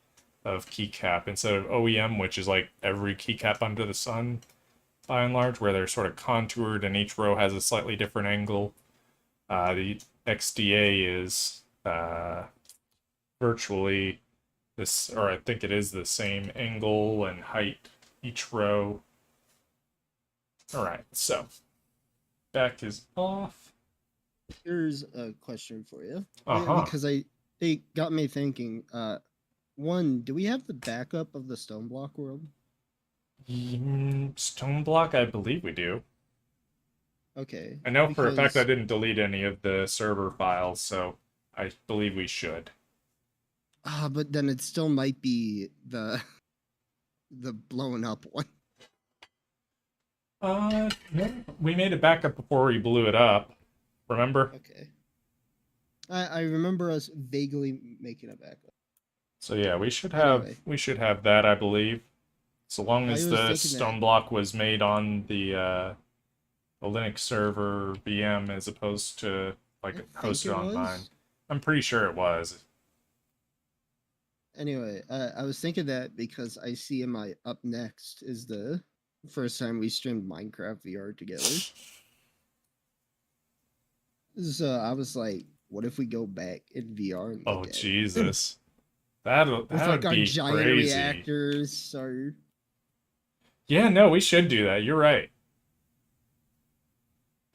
of keycap instead of OEM, which is like every keycap under the sun by and large, where they're sort of contoured and each row has a slightly different angle. The XDA is virtually this, or I think it is the same angle and height each row. All right, so back is off. Here's a question for you. Uh-huh. Because they got me thinking. One, do we have the backup of the stone block world? Stone block, I believe we do. Okay. I know for a fact I didn't delete any of the server files, so I believe we should. But then it still might be the blown up one. No, we made a backup before we blew it up. Remember? Okay. I remember us vaguely making a backup. So yeah, we should have that, I believe. So long as the stone block was made on the Linux server VM as opposed to like hosted on mine. I'm pretty sure it was. Anyway, I was thinking that because I see in my up next is the first time we streamed Minecraft VR together. So I was like, what if we go back in VR and look at Jesus. That would like our be giant crazy. reactors or... Yeah, no, we should do that. You're right.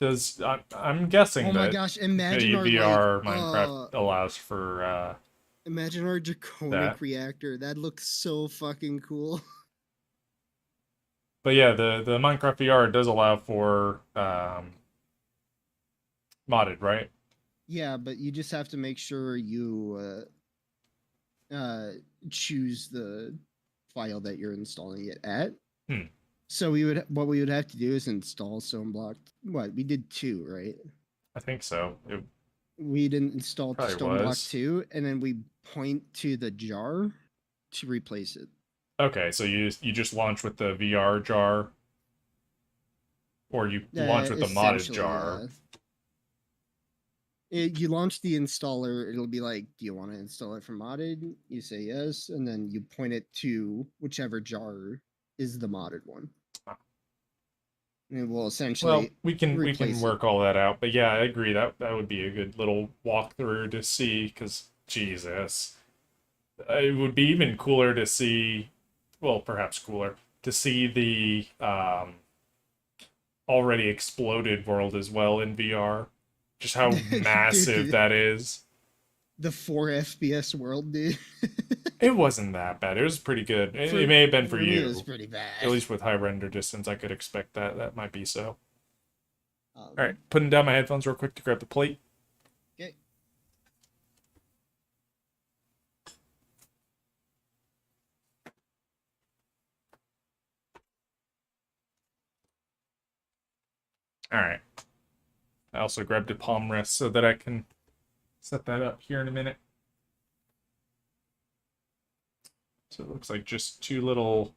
I'm guessing that gosh, imagine our VR Minecraft allows for imagine our draconic reactor. That looks so fucking cool. But yeah, the Minecraft VR does allow for modded, right? Yeah, but you just have to make sure you choose the file that you're installing it at. So what we would have to do is install Stoneblock. What, we did 2, right? I think so. We didn't install Stoneblock 2, and then we point to the jar to replace it. Okay, so you just launch with the VR jar, or you launch with the modded jar. You launch the installer, it'll be like, do you want to install it for modded? You say yes, and then you point it to whichever jar is the modded one. And we'll essentially... Well, we can work all that out, but yeah, I agree that would be a good little walkthrough to see, because Jesus, it would be even cooler to see, well, perhaps cooler to see the already exploded world as well in VR. Just how massive that is. The 4 FPS world, dude. It wasn't that bad. It was pretty good. It may have been for you. It was pretty bad. At least with high render distance, I could expect that. That might be so. All right, putting down my headphones real quick to grab the plate. Okay. All right. I also grabbed a palm rest so that I can set that up here in a minute. So it looks like just 2 little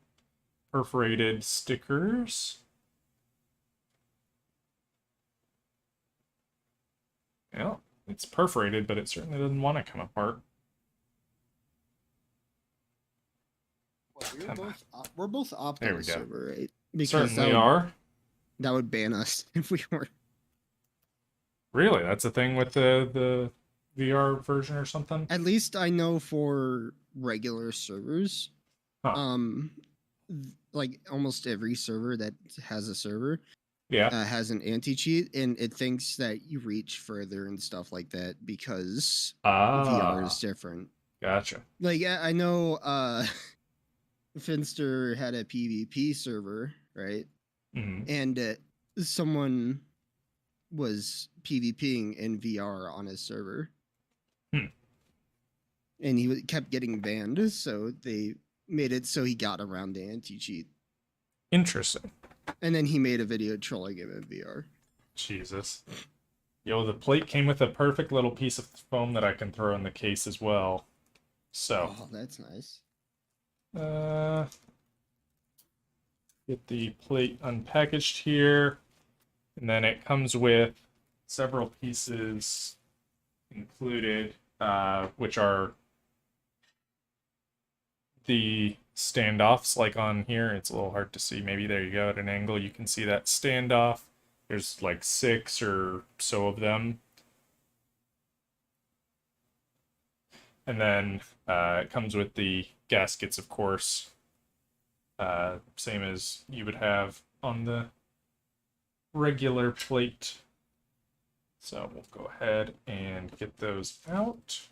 perforated stickers. Yeah. It's perforated, but it certainly doesn't want to come apart. Well, we're both opt There on we the go. server, right? Because Certainly are. that would ban us if we weren't. Really, that's a thing with the VR version or something? At least I know for regular servers, Huh. like almost every server that has a server Yeah. has an anti-cheat, and it thinks that you reach further and stuff like that because VR is Ah, different. gotcha. Like I know Finster had a PvP server, right? Mm-hmm. And someone was PvPing in VR on his server. Hmm. And he kept getting banned, so they made it so he got around the anti-cheat. Interesting. And then he made a video trolling him in VR. Jesus. Yo, the plate came with a perfect little piece of foam that I can throw in the case as well. So, Oh, that's nice. uh, get the plate unpackaged here, and then it comes with several pieces included, which are the standoffs, like on here. It's a little hard to see. Maybe there you go at an angle. You can see that standoff. There's like 6 or so of them. And then it comes with the gaskets, of course, same as you would have on the regular plate. So we'll go ahead and get those out.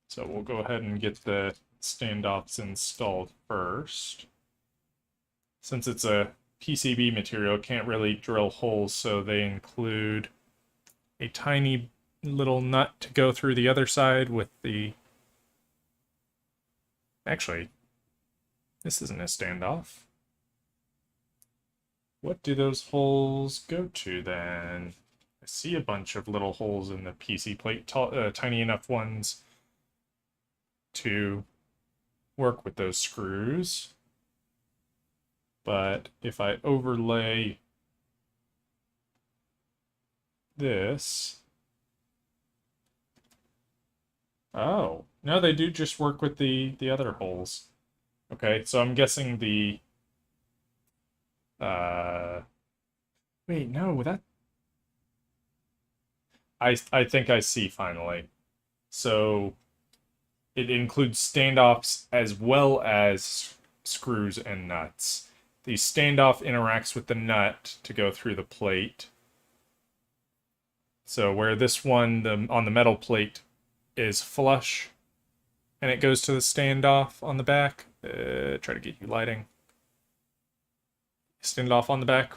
So we'll go ahead and get the standoffs installed first. Since it's a PCB material, can't really drill holes, so they include a tiny little nut to go through the other side with the... Actually, this isn't a standoff. What do those holes go to then? I see a bunch of little holes in the PC plate, tiny enough ones to work with those screws. But if I overlay this... Oh, no, they do just work with the other holes. Okay, so I'm guessing the... Wait, no, that... I think I see finally. So it includes standoffs as well as screws and nuts. The standoff interacts with the nut to go through the plate. So where this one on the metal plate is flush, and it goes to the standoff on the back. Try to get you lighting. Standoff on the back.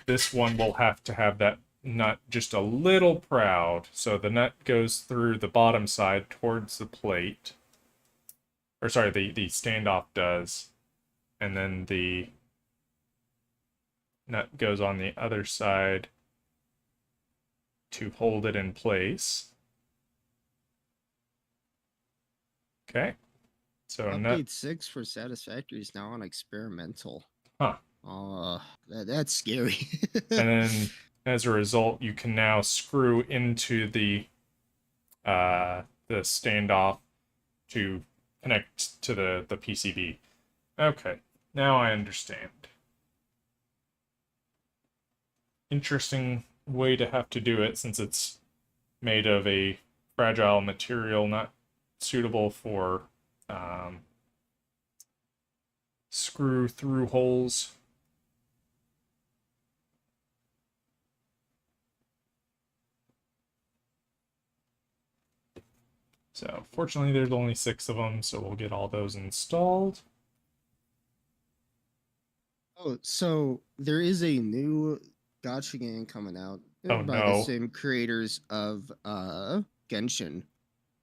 This one will have to have that nut just a little proud, so the nut goes through the bottom side towards the plate. Or sorry, the standoff does. And then the nut goes on the other side to hold it in place. Okay. So Update nut 6 for Satisfactory is now on experimental. Huh. That's scary. And then as a result, you can now screw into the standoff to connect to the PCB. Okay, now I understand. Interesting way to have to do it since it's made of a fragile material, not suitable for screw through holes. So fortunately there's only 6 of them, so we'll get all those installed. Oh, so there is a new gacha game coming out Oh by the no. same creators of Genshin.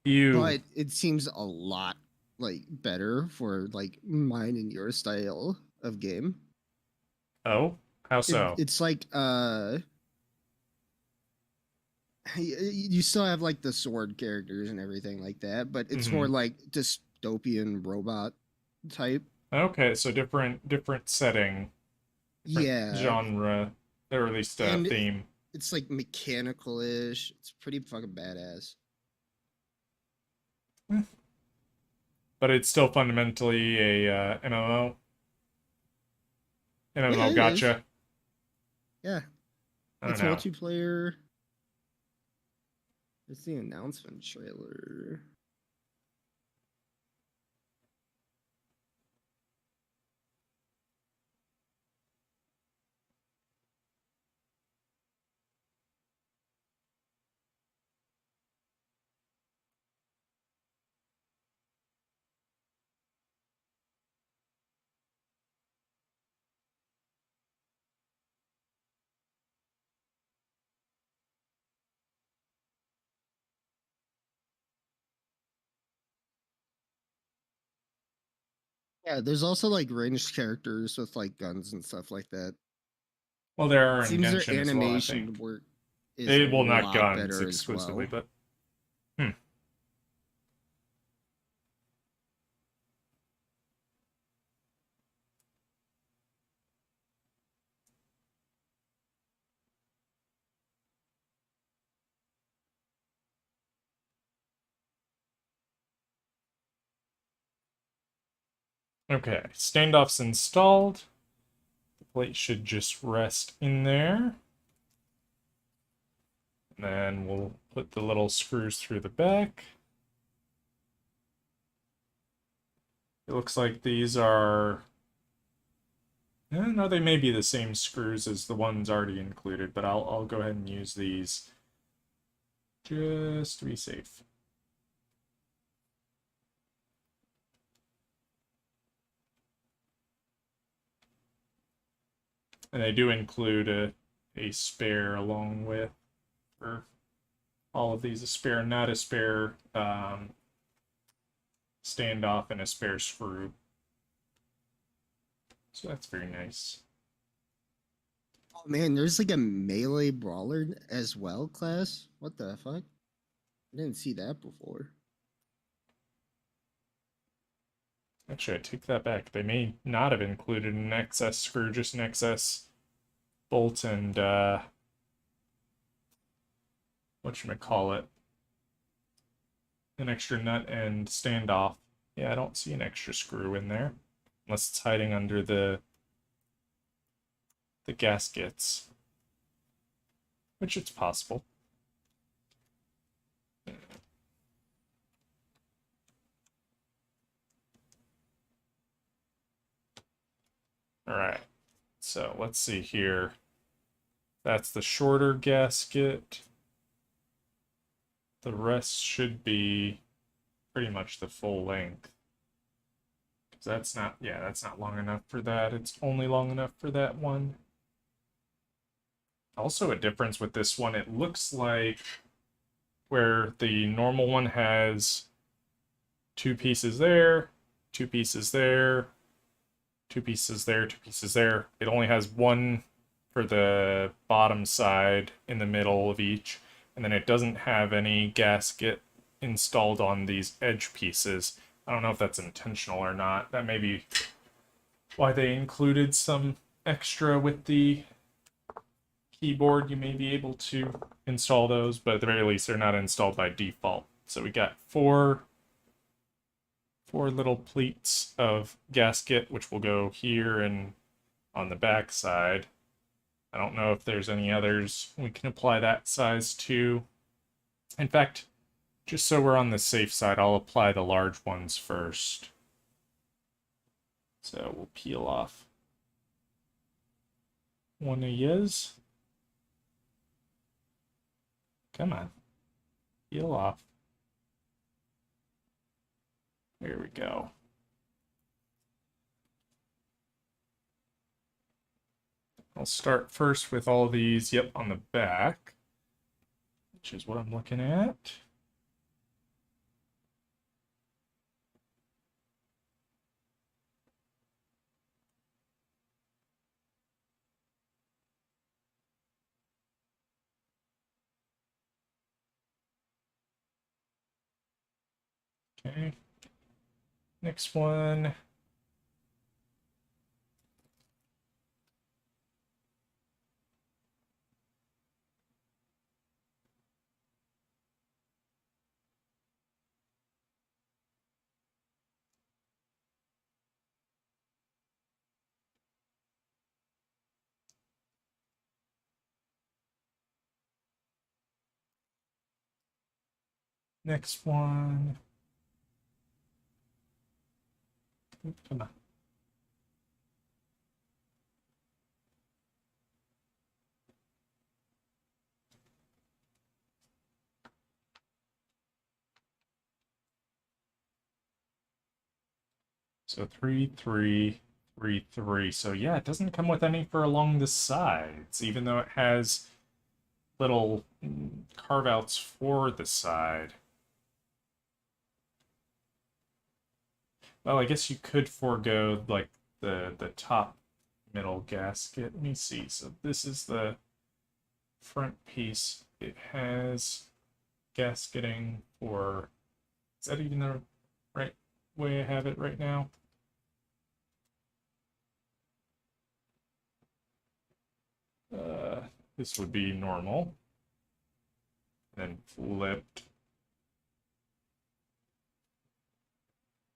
Ew. But it seems a lot like better for like mine and your style of game. Oh? How so? It's like You still have like the sword characters and everything like that, but it's more Mm-hmm. like dystopian robot type. Okay, so different setting, different Yeah, genre, or at least and theme. it's like mechanical-ish. It's pretty fucking badass. Eh, but it's still fundamentally a MMO. Yeah, MMO it is. gotcha. Yeah, I don't it's know. multiplayer. It's the announcement trailer. Yeah, there's also like ranged characters with like guns and stuff like that. Well, there are in Seems their Genshin as well, I animation think. work is a They well, not lot guns better as exclusively, well. but hmm. Okay, standoff's installed. The plate should just rest in there. And then we'll put the little screws through the back. It looks like these are... no, they may be the same screws as the ones already included, but I'll go ahead and use these just to be safe. And they do include a spare along with, for all of these, a spare, not a spare standoff, and a spare screw. So that's very nice. Oh man, there's like a melee brawler as well, class. What the fuck? I didn't see that before. Actually, I take that back. They may not have included an excess screw, just an excess bolt and whatchamacallit, an extra nut and standoff. Yeah, I don't see an extra screw in there. Unless it's hiding under the gaskets. Which it's possible. Alright. So let's see here. That's the shorter gasket. The rest should be pretty much the full length. Because that's not, yeah, that's not long enough for that. It's only long enough for that one. Also a difference with this one, it looks like where the normal one has two pieces there, two pieces there, two pieces there, two pieces there. It only has one for the bottom side in the middle of each, and then it doesn't have any gasket installed on these edge pieces. I don't know if that's intentional or not. That may be why they included some extra with the keyboard. You may be able to install those, but at the very least, they're not installed by default. So we got four little pleats of gasket, which will go here and on the back side. I don't know if there's any others we can apply that size to. In fact, just so we're on the safe side, I'll apply the large ones first. So we'll peel off one of his. Come on. Peel off. There we go. I'll start first with all these, yep, on the back, which is what I'm looking at. Okay. Next one. Next one. Come on. So 3, 3, 3, 3. So yeah, it doesn't come with any for along the sides, even though it has little carve outs for the side. Well, I guess you could forego like the top middle gasket. Let me see. So this is the front piece. It has gasketing for, is that even the right way I have it right now? This would be normal. Then flipped.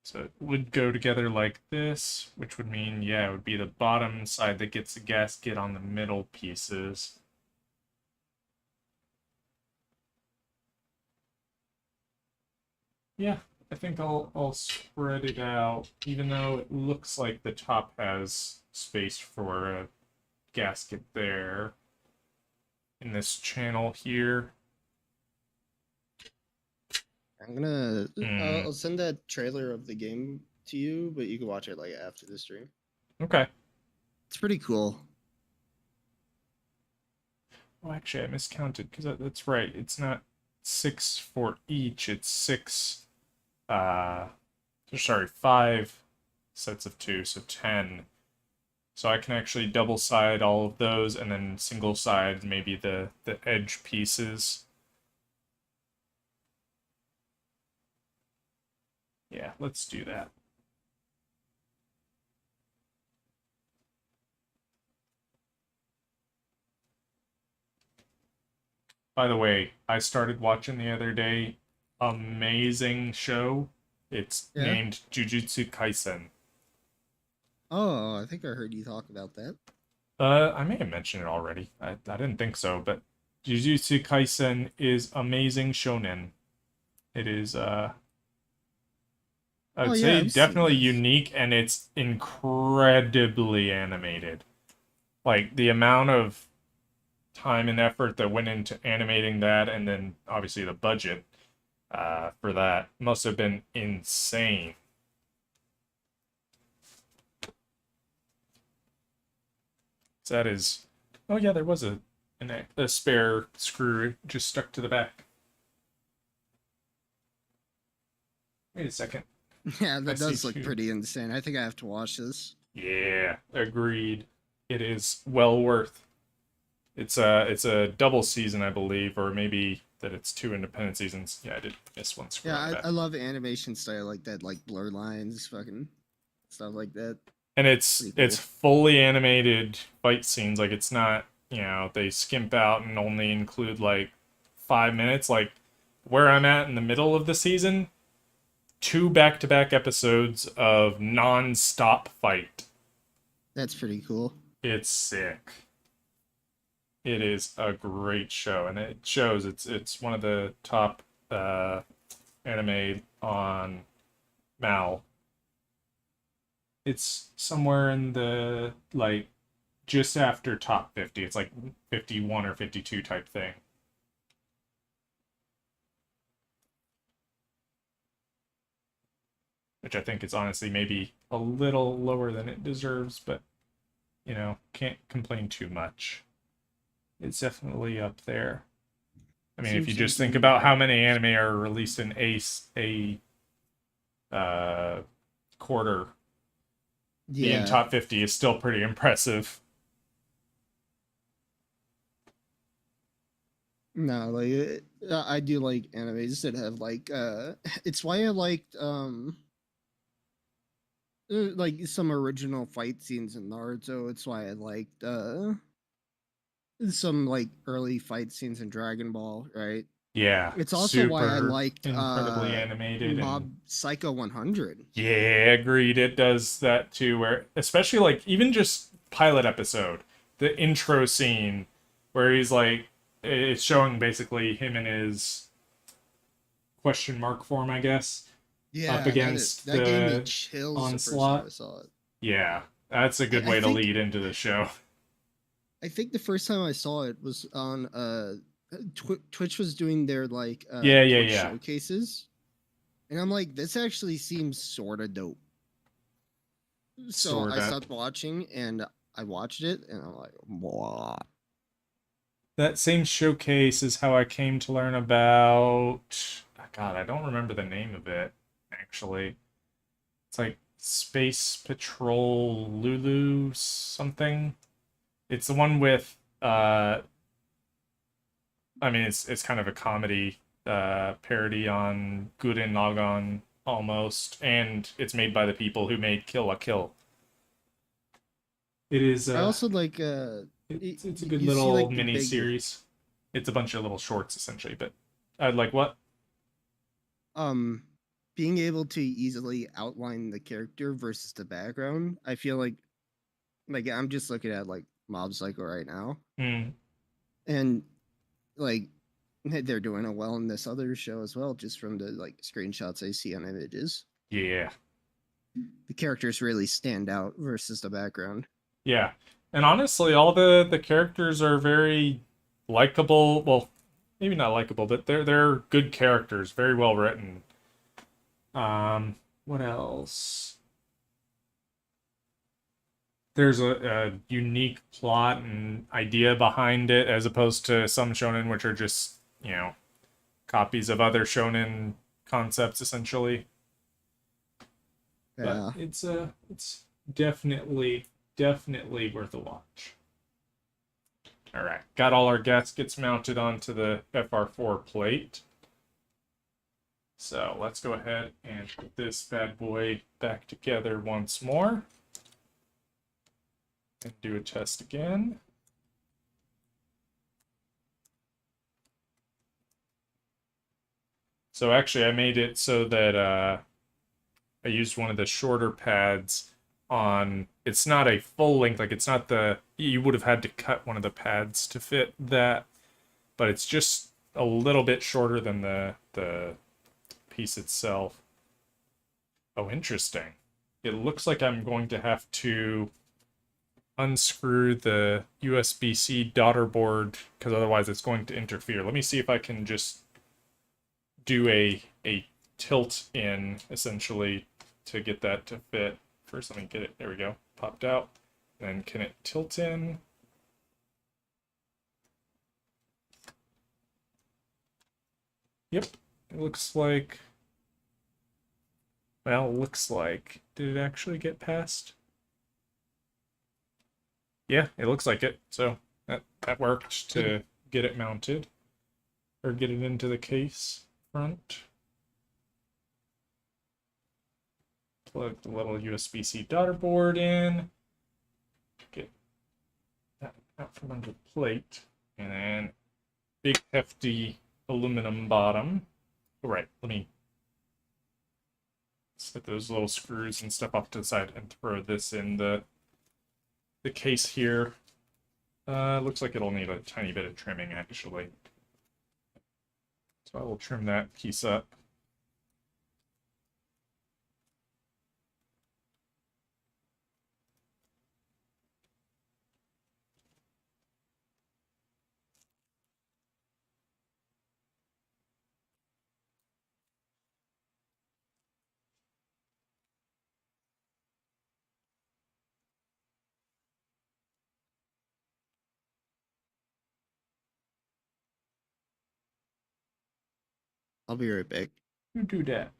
So it would go together like this, which would mean, yeah, it would be the bottom side that gets the gasket on the middle pieces. Yeah, I think I'll spread it out, even though it looks like the top has space for a gasket there in this channel here. I'm gonna. I'll send that trailer of the game to you, but you can watch it like after the stream. Okay. It's pretty cool. Oh, actually, I miscounted because that's right. It's not 6 for each. It's 6. Sorry, 5 sets of 2, so 10. So I can actually double side all of those and then single side maybe the edge pieces. Yeah, let's do that. By the way, I started watching the other day. Amazing show. It's named Jujutsu Kaisen. Oh, I think I heard you talk about that. I may have mentioned it already. I didn't think so, but Jujutsu Kaisen is amazing shonen. It is I would say definitely unique, and it's incredibly animated. Like the amount of time and effort that went into animating that, and then obviously the budget for that must have been insane. So that is, oh yeah, there was a spare screw just stuck to the back. Wait a second. Yeah, that does look pretty insane. I think I have to watch this. Yeah, agreed. It is well worth. It's a double season, I believe, or maybe that it's 2 independent seasons. Yeah, I did miss one. Yeah, I love animation style like that, like blur lines, fucking stuff like that. And it's fully animated fight scenes. Like it's not, they skimp out and only include like 5 minutes. Like where I'm at in the middle of the season, 2 back-to-back episodes of non-stop fight. That's pretty cool. It's sick. It is a great show, and it shows it's one of the top anime on Mal. It's somewhere in the like just after top 50. It's like 51 or 52 type thing. Which I think is honestly maybe a little lower than it deserves, but can't complain too much. It's definitely up there. I mean, if you just think about how many anime are released in a quarter, being top 50 is still pretty impressive. No, like I do like animes that have like it's why I liked like some original fight scenes in Naruto. It's why I liked some like early fight scenes in Dragon Ball, right? Yeah, It's also why I super liked incredibly animated and Mob Psycho 100. yeah, agreed. It does that too, where especially like even just pilot episode, the intro scene where he's like it's showing basically him in his question mark form, I guess, up Yeah, against that gave me the chills the first time I onslaught. saw it. Yeah, that's a good I way to think lead into the show. I think the first time I saw it was on Twitch was doing their like Yeah, yeah, Twitch yeah. showcases, and I'm like, this actually seems sort of dope. So I Sorta. stopped watching and I watched it, and I'm like, wow. That same showcase is how I came to learn about. God, I don't remember the name of it, actually. It's like Space Patrol Lulu something. It's the one with I mean it's kind of a comedy parody on Gurren Lagann almost, and it's made by the people who made Kill la Kill. It is I also like it's a good you see little like the mini big series. It's a bunch of little shorts essentially, but I'd like what? um being able to easily outline the character versus the background. I feel like I'm just looking at like Mob Psycho right now, Hmm. and like they're doing it well in this other show as well, just from the like screenshots I see on images. Yeah. The characters really stand out versus the background. Yeah. And honestly, all the characters are very likable. Well, maybe not likable, but they're good characters, very well written. What else? There's a unique plot and idea behind it, as opposed to some shonen which are just, copies of other shonen concepts, essentially. But Yeah, it's definitely worth a watch. All right, got all our gaskets mounted onto the FR4 plate. So let's go ahead and put this bad boy back together once more and do a test again. So actually I made it so that I used one of the shorter pads on, it's not a full length, like it's not you would have had to cut one of the pads to fit that, but it's just a little bit shorter than the piece itself. Oh, interesting. It looks like I'm going to have to unscrew the USB-C daughter board because otherwise it's going to interfere. Let me see if I can just do a tilt in essentially to get that to fit. First, let me get it. There we go. Popped out. Then can it tilt in? Yep. It looks like. Well, looks like. Did it actually get past? Yeah, it looks like it. So that worked good. to get it mounted or get it into the case front. Plug the little USB-C daughter board in. Get that out from under the plate, and then big hefty aluminum bottom. All right, let me set those little screws and stuff off to the side and throw this in the case here. Looks like it'll need a tiny bit of trimming actually. So I will trim that piece up. I'll be right back. You do that.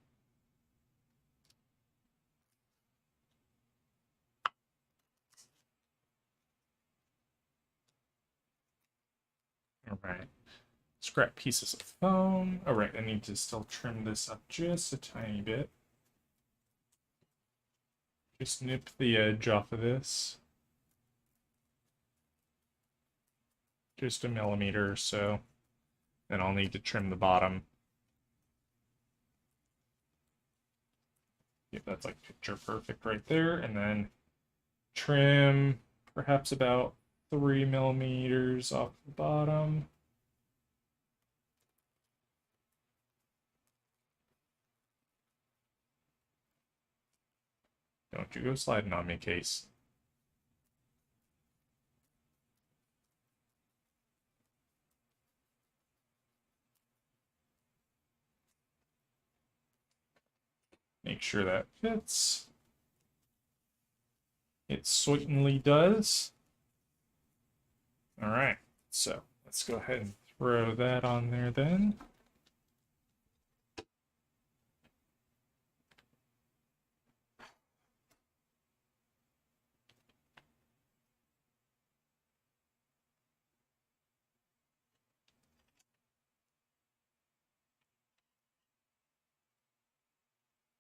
All right. scrap pieces of foam. Oh, right, I need to still trim this up just a tiny bit. Just nip the edge off of this. Just a millimeter or so. Then I'll need to trim the bottom. Yep, that's like picture perfect right there. And then trim perhaps about 3 millimeters off the bottom. Don't you go sliding on me, Case. Make sure that fits. It certainly does. All right, so let's go ahead and throw that on there then.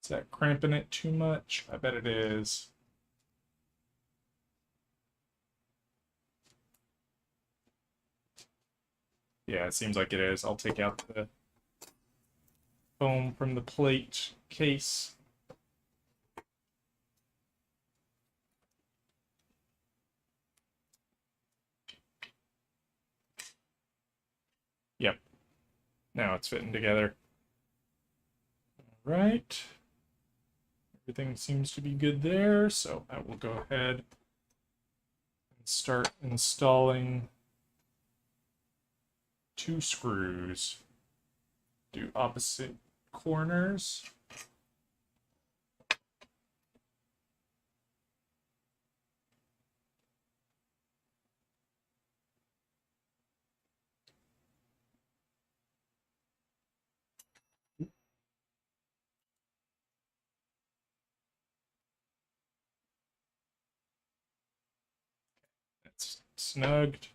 Is that cramping it too much? I bet it is. Yeah, it seems like it is. I'll take out the foam from the plate case. Yep. Now it's fitting together. All right. Everything seems to be good there, so I will go ahead and start installing 2 screws. Do opposite corners. That's snugged.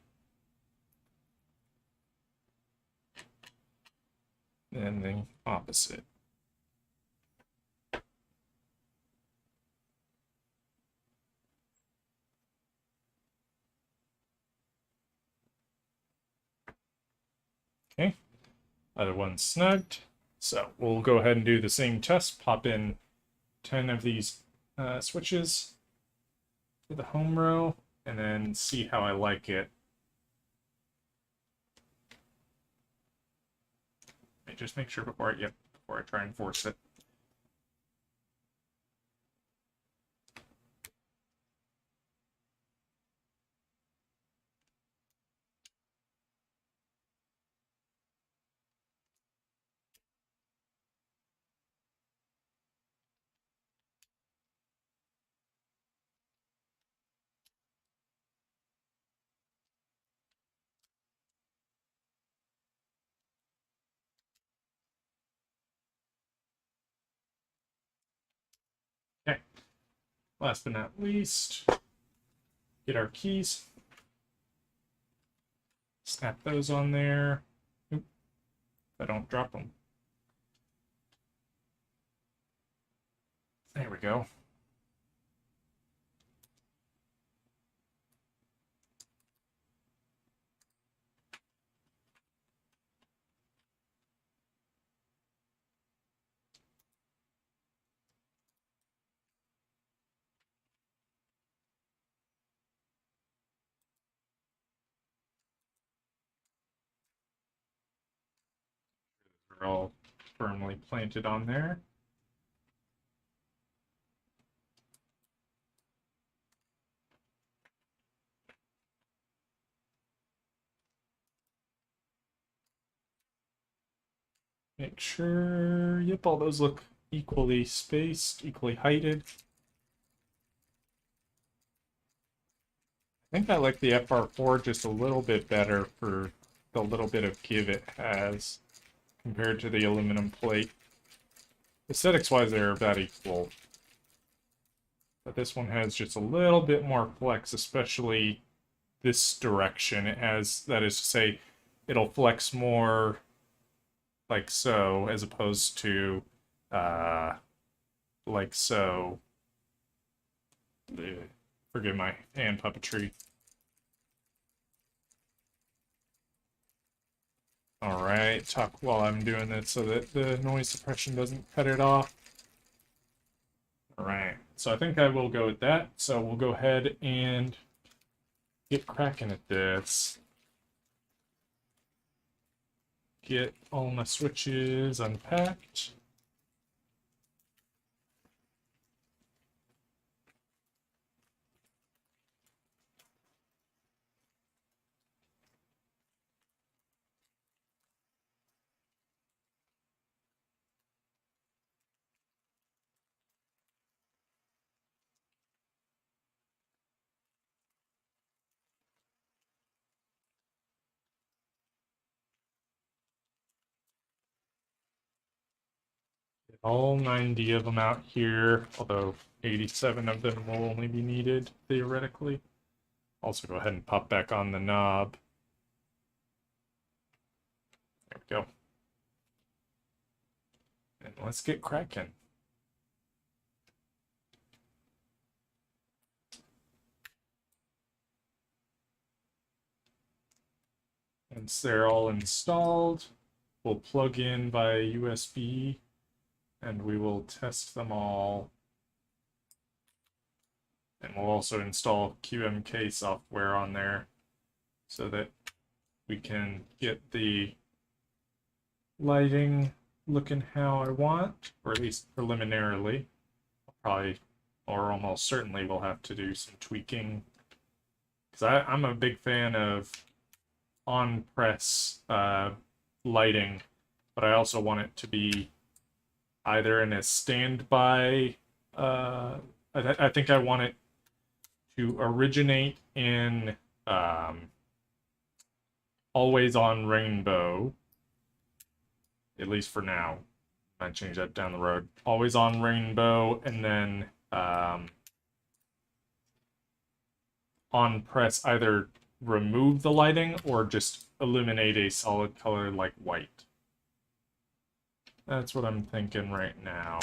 And the opposite. Okay, other one snugged. So we'll go ahead and do the same test. Pop in 10 of these switches to the home row, and then see how I like it. Let me just make sure before I try and force it. Okay, last but not least, get our keys. Snap those on there. Oop, I don't drop them. There we go. They're all firmly planted on there. Make sure, yep, all those look equally spaced, equally heighted. I think I like the FR4 just a little bit better for the little bit of give it has compared to the aluminum plate. Aesthetics-wise, they're about equal. But this one has just a little bit more flex, especially this direction. It has, that is to say, it'll flex more like so, as opposed to like so. Forgive my hand puppetry. Alright, talk while I'm doing this so that the noise suppression doesn't cut it off. Alright, so I think I will go with that. So we'll go ahead and get cracking at this. Get all my switches unpacked. Get all 90 of them out here, although 87 of them will only be needed, theoretically. Also go ahead and pop back on the knob. There we go. And let's get cracking. Once they're all installed, we'll plug in by USB and we will test them all. And we'll also install QMK software on there so that we can get the lighting looking how I want, or at least preliminarily. Probably, or almost certainly, we'll have to do some tweaking. Because I'm a big fan of on-press lighting, but I also want it to be either in a standby. I think I want it to originate in always on rainbow, at least for now. I might change that down the road. Always on rainbow, and then on press either remove the lighting or just illuminate a solid color like white. That's what I'm thinking right now.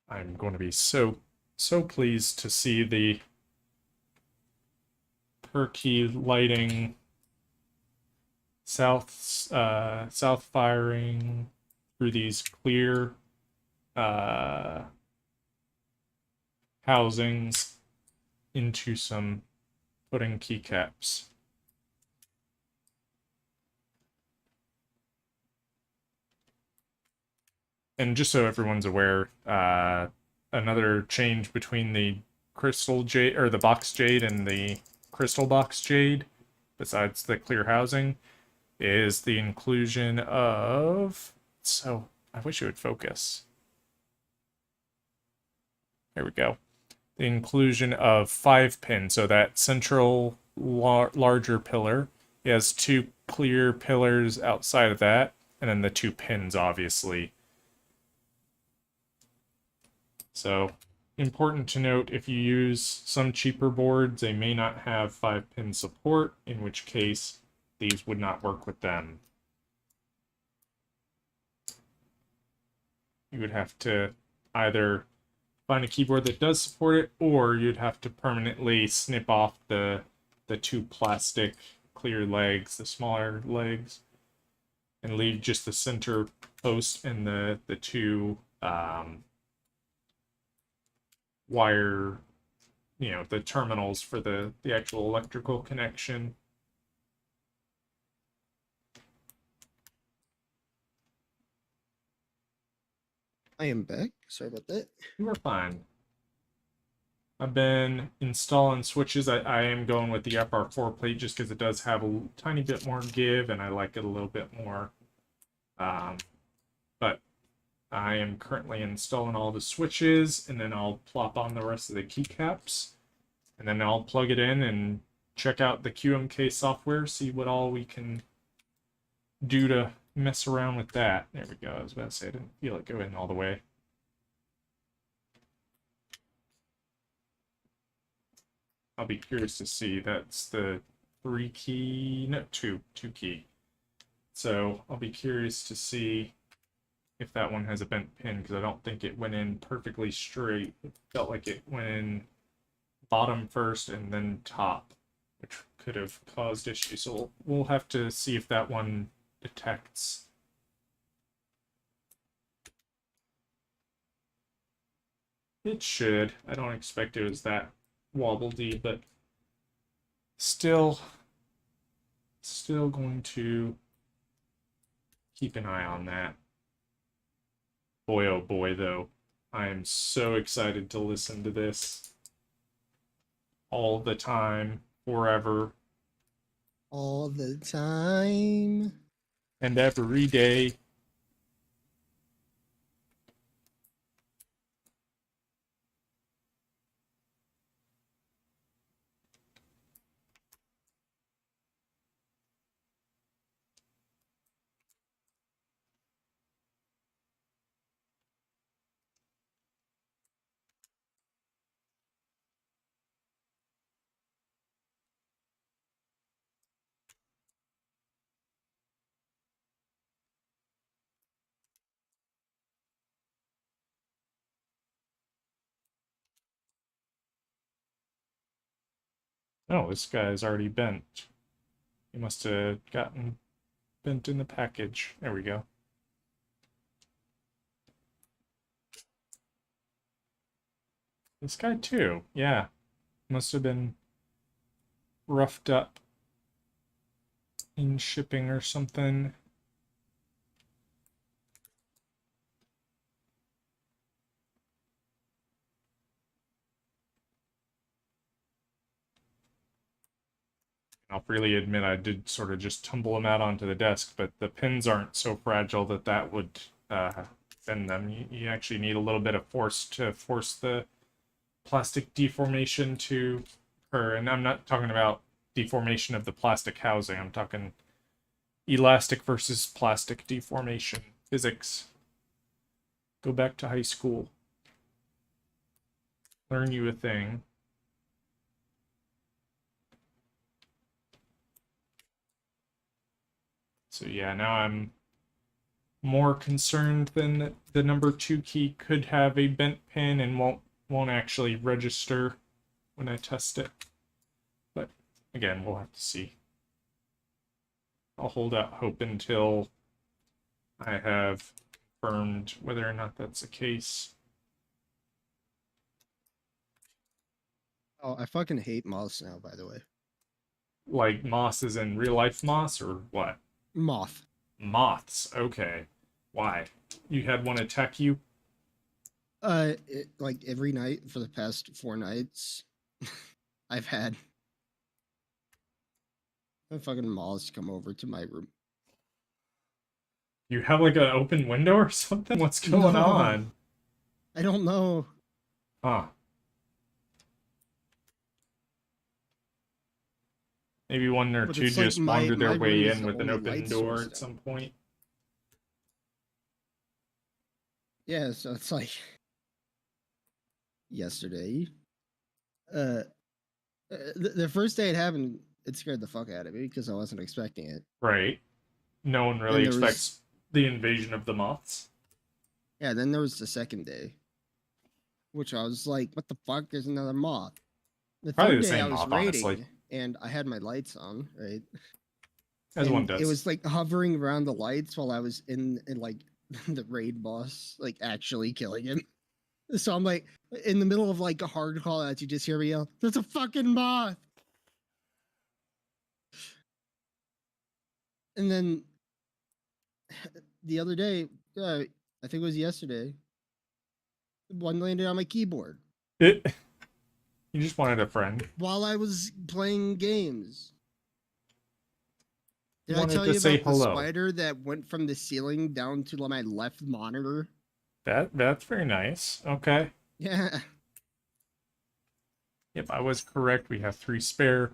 I'm going to be so pleased to see the perky lighting, south firing through these clear housings into some pudding keycaps. And just so everyone's aware, another change between the crystal jade, or the box jade, and the crystal box jade, besides the clear housing, is the inclusion of... So, I wish it would focus. There we go. The inclusion of 5 pins, so that central larger pillar. It has 2 clear pillars outside of that, and then the 2 pins, obviously. So, important to note, if you use some cheaper boards, they may not have 5-pin support, in which case these would not work with them. You would have to either find a keyboard that does support it, or you'd have to permanently snip off the 2 plastic clear legs, the smaller legs, and leave just the center post and the 2 wire, the terminals for the actual electrical connection. I am back. Sorry about that. You are fine. I've been installing switches. I am going with the FR4 plate just because it does have a tiny bit more give, and I like it a little bit more. But I am currently installing all the switches, and then I'll plop on the rest of the keycaps, and then I'll plug it in and check out the QMK software, see what all we can do to mess around with that. There we go. I was about to say I didn't feel it go in all the way. I'll be curious to see. That's the 3 key, no, two key. So I'll be curious to see if that one has a bent pin, because I don't think it went in perfectly straight. It felt like it went in bottom first and then top, which could have caused issues. So we'll have to see if that one detects. It should. I don't expect it was that wobbledy, but still going to keep an eye on that. Boy, oh boy, though. I am so excited to listen to this all the time, forever, All the time. and every day. Oh, this guy's already bent. He must have gotten bent in the package. There we go. This guy too. Yeah. Must have been roughed up in shipping or something. I'll freely admit I did sort of just tumble them out onto the desk, but the pins aren't so fragile that that would bend them. You actually need a little bit of force to force the plastic deformation to occur. And I'm not talking about deformation of the plastic housing. I'm talking elastic versus plastic deformation. Physics. Go back to high school. Learn you a thing. So yeah, now I'm more concerned than the number 2 key could have a bent pin and won't actually register when I test it. But again, we'll have to see. I'll hold out hope until I have confirmed whether or not that's the case. Oh, I fucking hate moths now, by the way. Like moss is in real life moss or what? Moth. Moths. Okay. Why? You had one attack you? Like every night for the past 4 nights, I've had fucking moths come over to my room. You have like an open window or something? What's going No, on? I don't know. Huh. Maybe one or But two it's like just wander my their room way is in the with an only open light door source at now. some point. Yeah, so it's like yesterday. Uh, the first day it happened, it scared the fuck out of me because I wasn't expecting it. Right. No one really Then there was expects the invasion of the moths. yeah, then there was the second day, which I was like, what the fuck? There's another moth. The Probably third the day I same was moth, honestly. raiding and I had my lights on, right? As one And it does. was like hovering around the lights while I was in like the raid boss, like actually killing him. So I'm like in the middle of like a hard call out, you just hear me yell, "There's a fucking moth!" And then the other day, I think it was yesterday, one landed on my keyboard It. You just wanted a friend. while I was playing games. Did I Wanted tell to you say about the hello. spider that went from the ceiling down to my left monitor? That's very nice. Okay. Yeah. Yep, I was correct. We have 3 spare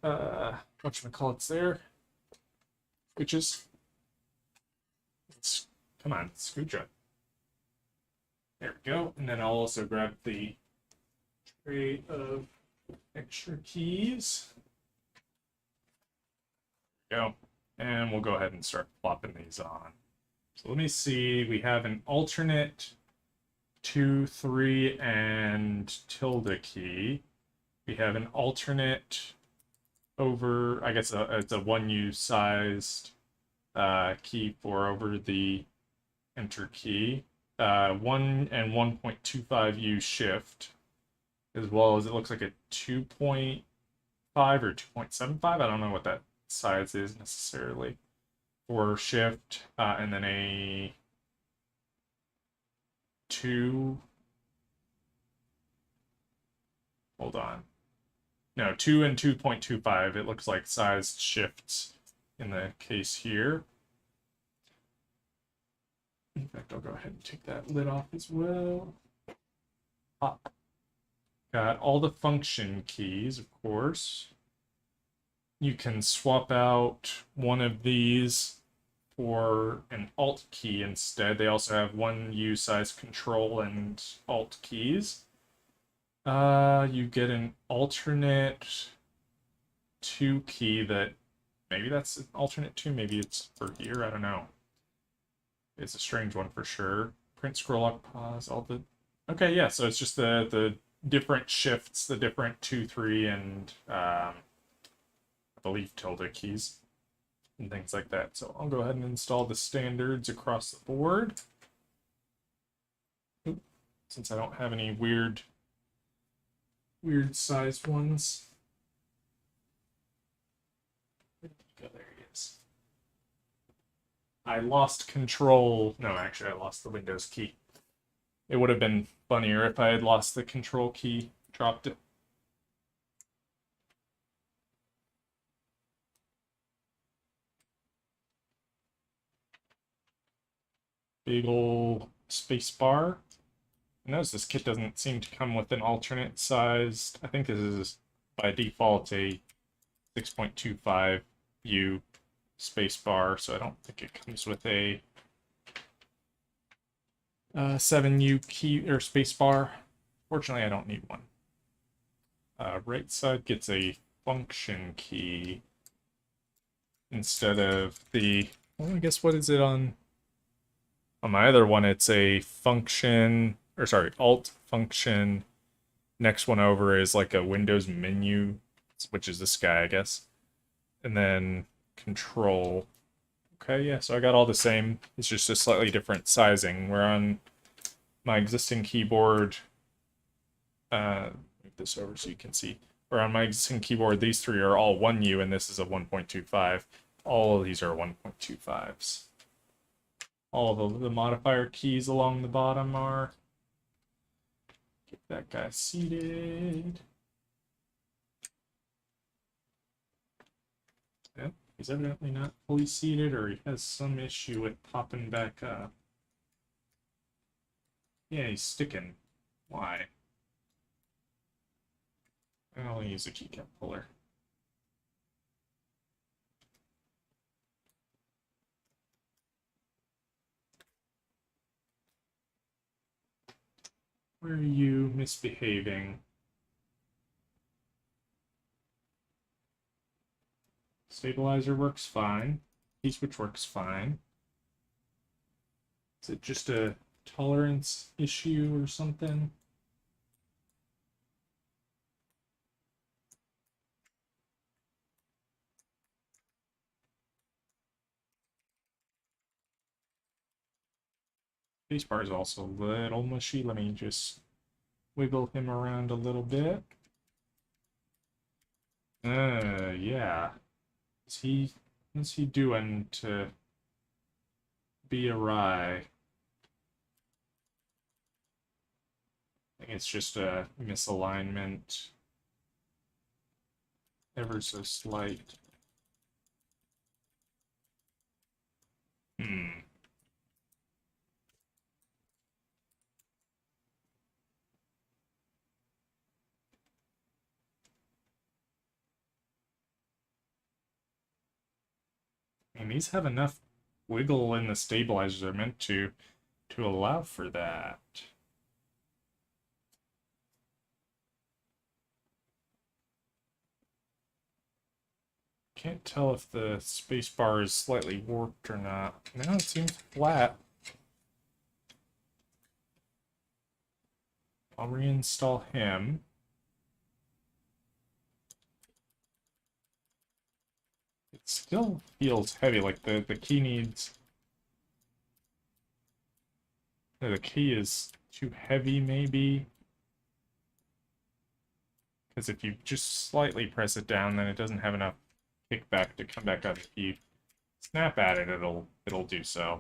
whatchamacallits there. Scooches. Come on, scooch up. There we go. And then I'll also grab the Crate of extra keys. Go. And we'll go ahead and start plopping these on. So let me see. We have an alternate 2, 3, and tilde key. We have an alternate over, I guess it's a 1U sized key for over the enter key. 1 and 1.25U shift, as well as it looks like a 2.5 or 2.75. I don't know what that size is necessarily for shift, and then a 2. Hold on. No, 2 and 2.25. It looks like size shifts in the case here. In fact, I'll go ahead and take that lid off as well. Pop. Got all the function keys, of course. You can swap out one of these for an alt key instead. They also have 1U size control and alt keys. You get an alternate 2 key that maybe that's an alternate 2, maybe it's for here, I don't know. It's a strange one for sure. Print, scroll up, pause, all the... Okay, yeah, so it's just the different shifts, the different 2, 3, and I believe tilde keys and things like that. So I'll go ahead and install the standards across the board. Oop, since I don't have any weird sized ones. Where did he go? There he is. I lost control. No, actually, I lost the Windows key. It would have been funnier if I had lost the control key, dropped it. Big ol' space bar. Notice this kit doesn't seem to come with an alternate sized. I think this is by default a 6.25U space bar, so I don't think it comes with a 7U key or space bar. Fortunately, I don't need one. Right side gets a function key instead of the. Well, I guess what is it on? On my other one, it's a function, or sorry, alt function. Next one over is like a Windows menu, which is this guy, I guess. And then control. Okay, yeah, so I got all the same. It's just a slightly different sizing. Where on my existing keyboard, move this over so you can see. Where on my existing keyboard, these 3 are all 1U, and this is a 1.25. All of these are 1.25s. All of the modifier keys along the bottom are. Get that guy seated. Yep, he's evidently not fully seated, or he has some issue with popping back up. Yeah, he's sticking. Why? I'll use a keycap puller. Where are you misbehaving? Stabilizer works fine. Key switch works fine. Is it just a tolerance issue or something? Spacebar is also a little mushy. Let me just wiggle him around a little bit. Yeah. What's he doing to be awry? I think it's just a misalignment. Ever so slight. And these have enough wiggle in the stabilizers they're meant to allow for that. can't tell if the space bar is slightly warped or not. Now it seems flat. I'll reinstall him. It still feels heavy, like the key needs... The key is too heavy, maybe. Because if you just slightly press it down, then it doesn't have enough kickback to come back up. If you snap at it, it'll do so.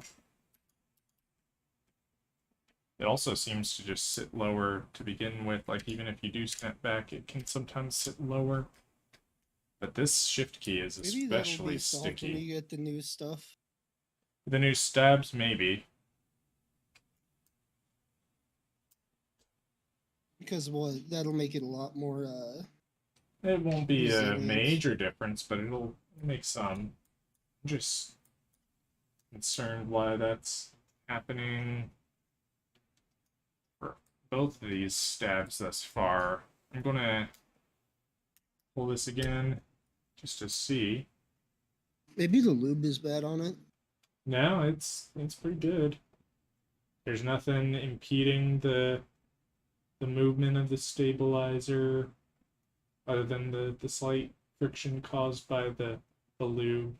It also seems to just sit lower to begin with. Like, even if you do snap back, it can sometimes sit lower. But this shift key is especially sticky. When you get the new stuff. The new stabs, maybe. Because that'll make it a lot more. It won't be resilient. a major difference, but it'll make some. I'm just concerned why that's happening for both of these stabs thus far. I'm gonna pull this again just to see. Maybe the lube is bad on it. No, it's pretty good. There's nothing impeding the movement of the stabilizer other than the slight friction caused by the lube.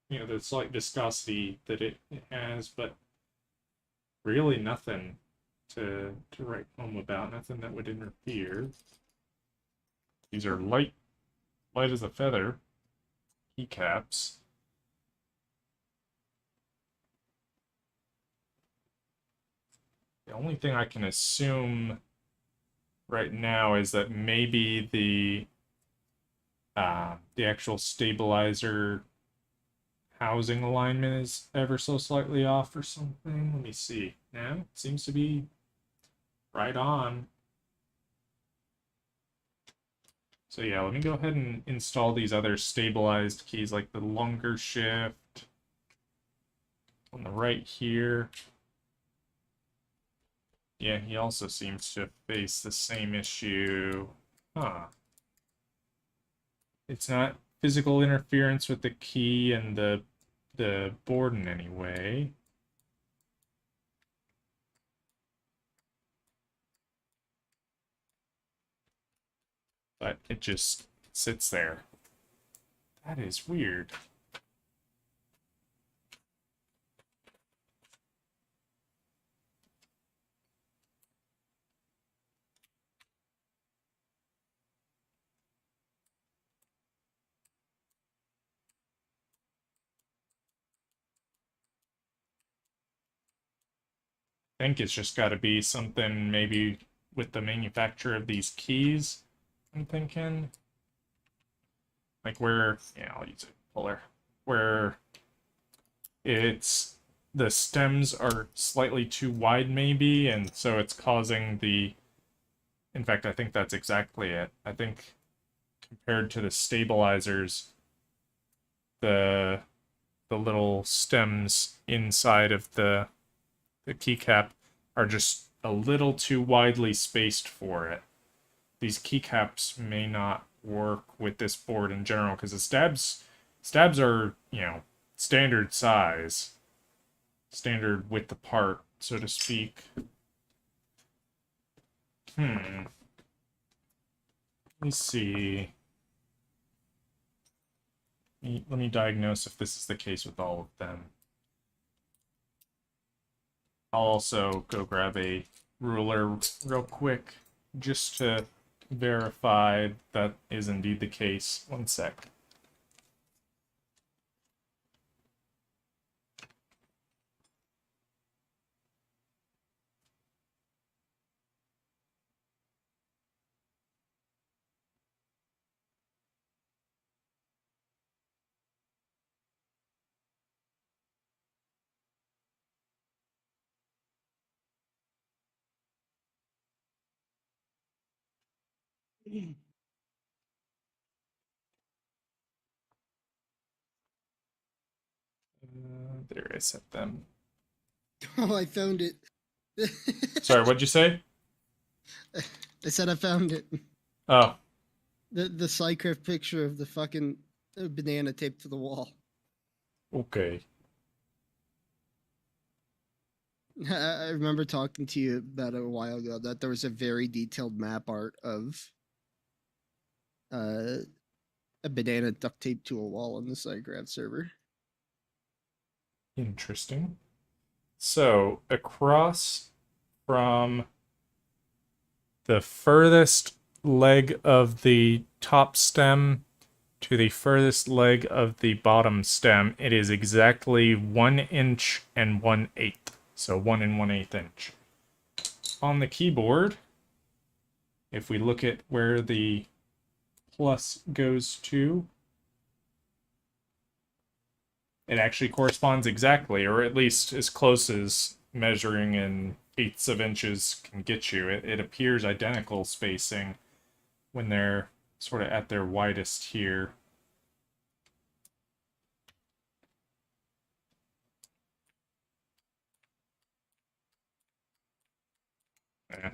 You know, the slight viscosity that it has, but really nothing to write home about, nothing that would interfere. These are light as a feather keycaps. The only thing I can assume right now is that maybe the actual stabilizer housing alignment is ever so slightly off or something. Let me see. Now it seems to be right on. So yeah, let me go ahead and install these other stabilized keys, like the longer shift on the right here. Yeah, he also seems to face the same issue. Huh. It's not physical interference with the key and the board in any way. But it just sits there. That is weird. I think it's just got to be something maybe with the manufacture of these keys, I'm thinking. Like where, yeah, I'll use a puller. Where it's, the stems are slightly too wide maybe, and so it's causing the, in fact, I think that's exactly it. I think compared to the stabilizers, the little stems inside of the keycap are just a little too widely spaced for it. These keycaps may not work with this board in general because the stabs are, you know, standard size, standard width apart, so to speak. Let me see. Let me diagnose if this is the case with all of them. I'll also go grab a ruler real quick just to verify that is indeed the case. One sec. There I set them. Oh, I found it. Sorry, what'd you say? I said I found it. Oh. The Psycraft picture of the fucking A banana taped to the wall. Okay. I remember talking to you about it a while ago that there was a very detailed map art of uh, a banana duct taped to a wall on the SiteGraph server. Interesting. So, across from the furthest leg of the top stem to the furthest leg of the bottom stem, it is exactly 1 inch and 1/8. So 1 1/8 inch. On the keyboard, if we look at where the plus goes to, it actually corresponds exactly, or at least as close as measuring in eighths of inches can get you. It appears identical spacing when they're sort of at their widest here. Yeah.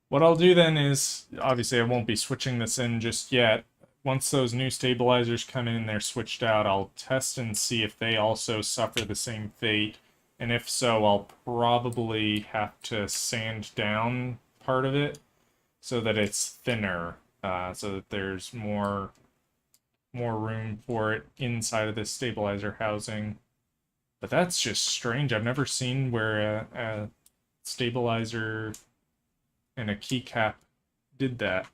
What I'll do then is, obviously I won't be switching this in just yet. Once those new stabilizers come in and they're switched out, I'll test and see if they also suffer the same fate. And if so, I'll probably have to sand down part of it so that it's thinner, so that there's more room for it inside of this stabilizer housing. But that's just strange. I've never seen where a stabilizer and a keycap did that.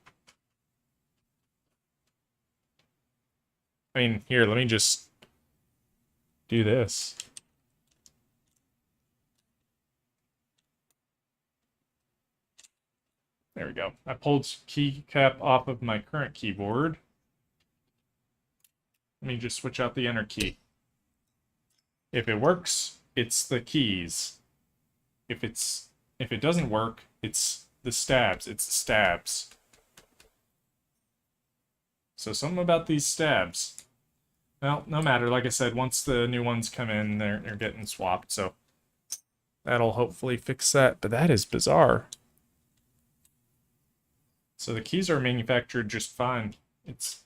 I mean, here, let me just do this. There we go. I pulled keycap off of my current keyboard. Let me just switch out the enter key. If it works, it's the keys. If it doesn't work, it's the stabs. It's the stabs. So something about these stabs. Well, no matter. Like I said, once the new ones come in, they're getting swapped. So that'll hopefully fix that. But that is bizarre. So the keys are manufactured just fine. It's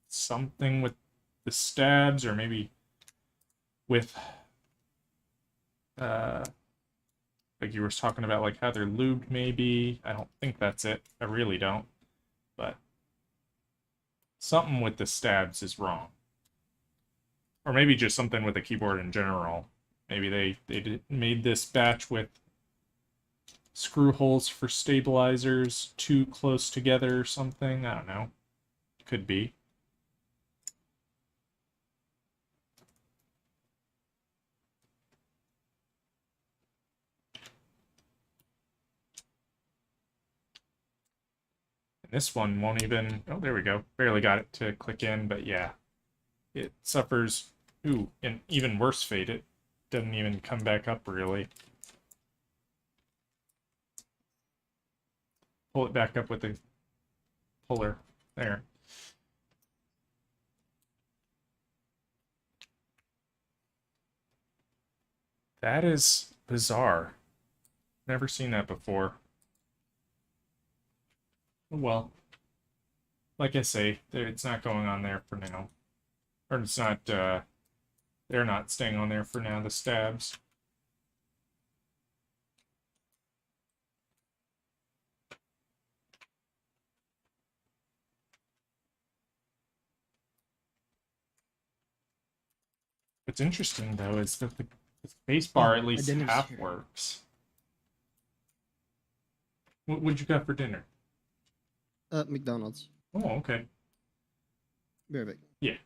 something with the stabs, or maybe with like you were talking about, like how they're lubed. Maybe I don't think that's it. I really don't. But something with the stabs is wrong, or maybe just something with the keyboard in general. Maybe they made this batch with screw holes for stabilizers too close together or something. I don't know. Could be. And this one won't even... Oh, there we go. Barely got it to click in, but yeah. It suffers... Ooh, an even worse fate. It doesn't even come back up, really. Pull it back up with the puller. There. That is bizarre. Never seen that before. Well, like I say, it's not going on there for now. Or it's not, they're not staying on there for now, the stabs. What's interesting, though, is that the space bar at least half works. What'd you got for dinner? McDonald's. Oh, okay. Be right back. Yeah.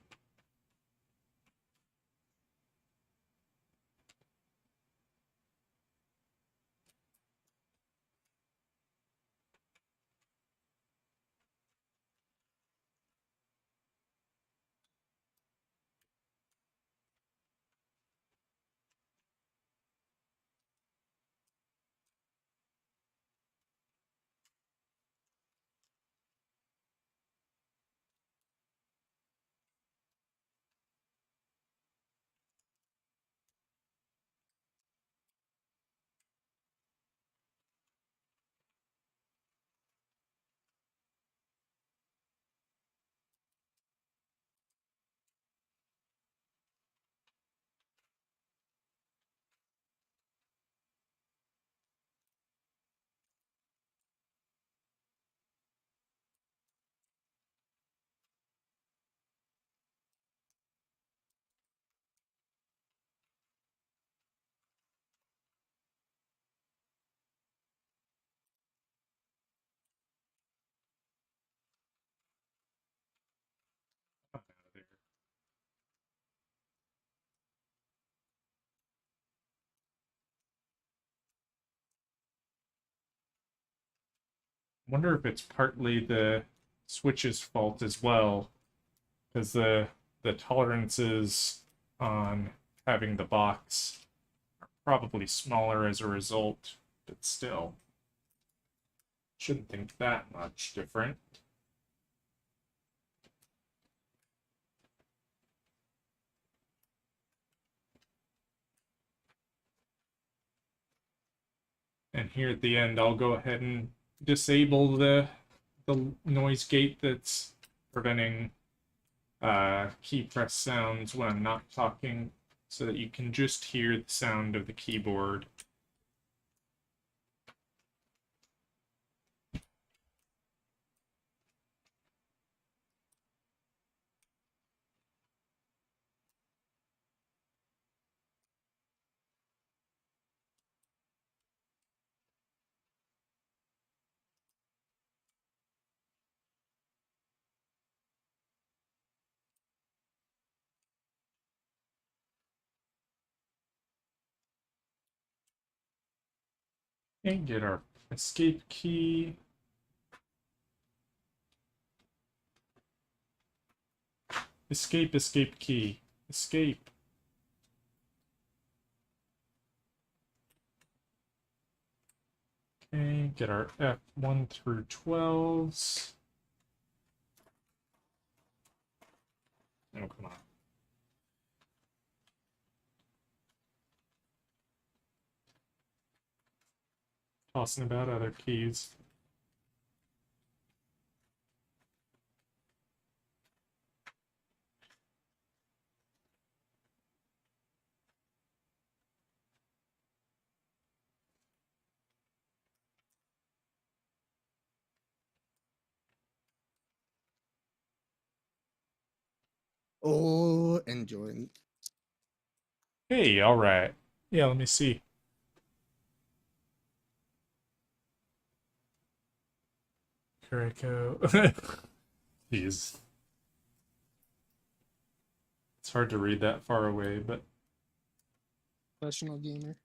wonder if it's partly the Switch's fault as well, because the tolerances on having the box are probably smaller as a result, but still shouldn't think that much different. And here at the end, I'll go ahead and disable the noise gate that's preventing key press sounds when I'm not talking, so that you can just hear the sound of the keyboard. And get our escape key. Escape, escape key. Escape. Okay, get our F1 through 12s. Oh, come on. Tossing about other keys. Oh, enjoying. Hey, all right. Yeah, let me see. Kuriko. Jeez. It's hard to read that far away, but Professional gamer.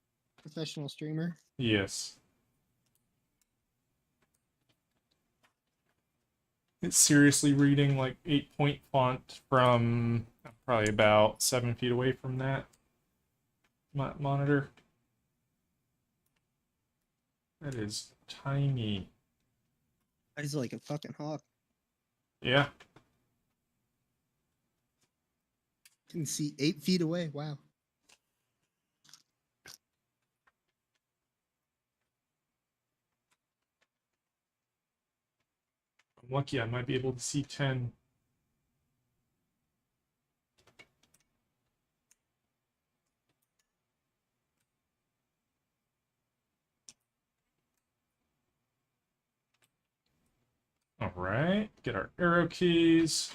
Professional streamer. yes. It's seriously reading like 8-point font from probably about 7 feet away from that monitor. That is tiny. He's like a fucking hawk. Yeah. Can see 8 feet away. Wow. I'm lucky I might be able to see 10. All right. Get our arrow keys.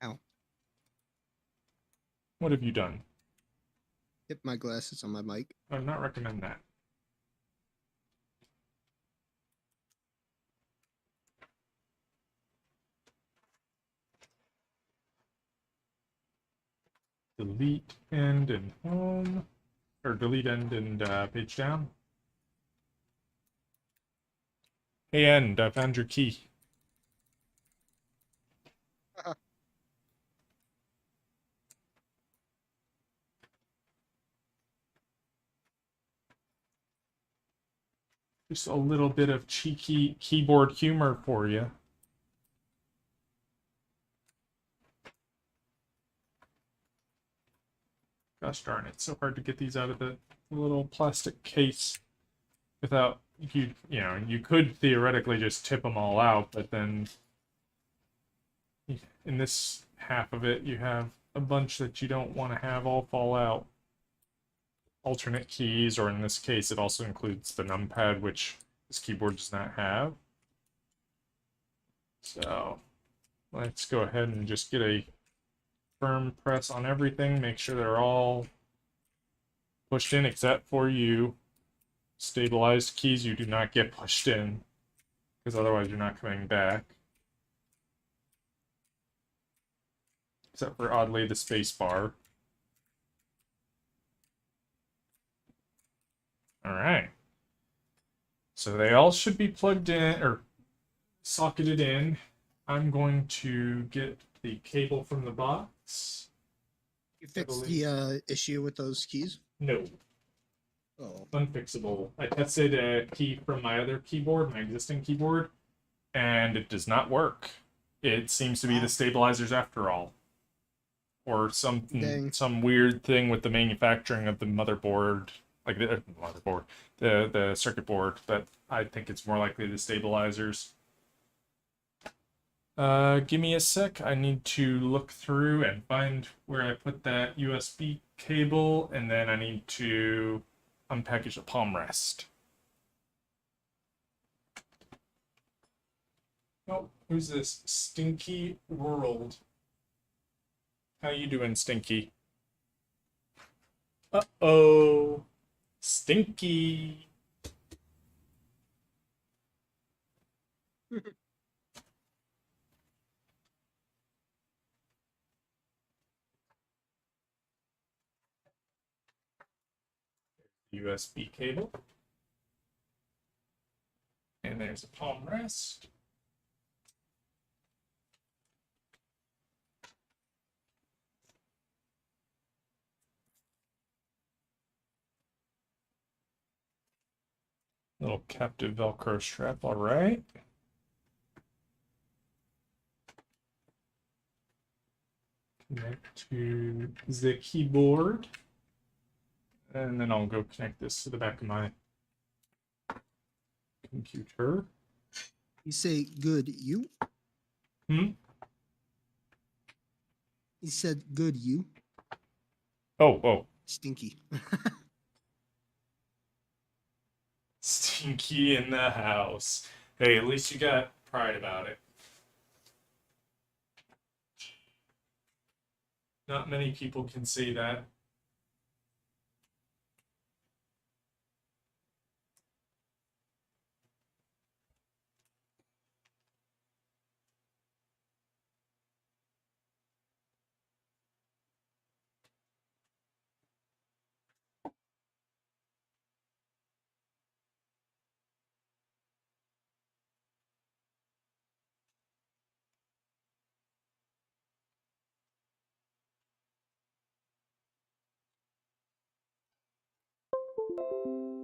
Ow. What have you done? Hit my glasses on my mic. I would not recommend that. Delete end and home. Or delete end and page down. Hey, end. I found your key. Just a little bit of cheeky keyboard humor for you. Gosh darn, it's so hard to get these out of the little plastic case without you could theoretically just tip them all out, but then in this half of it you have a bunch that you don't want to have all fall out. Alternate keys, or in this case it also includes the numpad, which this keyboard does not have. So let's go ahead and just get a firm press on everything, make sure they're all pushed in except for you. Stabilized keys you do not get pushed in, because otherwise you're not coming back. Except for, oddly, the space bar. Alright. So they all should be plugged in or socketed in. I'm going to get the cable from the box. You fixed the issue with those keys? No. Oh. Unfixable. I tested a key from my other keyboard, my existing keyboard, and it does not work. It seems to be the stabilizers after all. Or some weird thing with the manufacturing of the motherboard, like the motherboard, the circuit board, but I think it's more likely the stabilizers. Give me a sec. I need to look through and find where I put that USB cable, and then I need to unpackage the palm rest. Oh, who's this? Stinky World. How you doing, Stinky? Uh-oh. Stinky. USB cable. And there's a palm rest. Little captive Velcro strap, all right. Connect to the keyboard. And then I'll go connect this to the back of my computer. You say good you? Hmm? He said good you? Oh. Stinky. Stinky in the house. Hey, at least you got pride about it. Not many people can say that.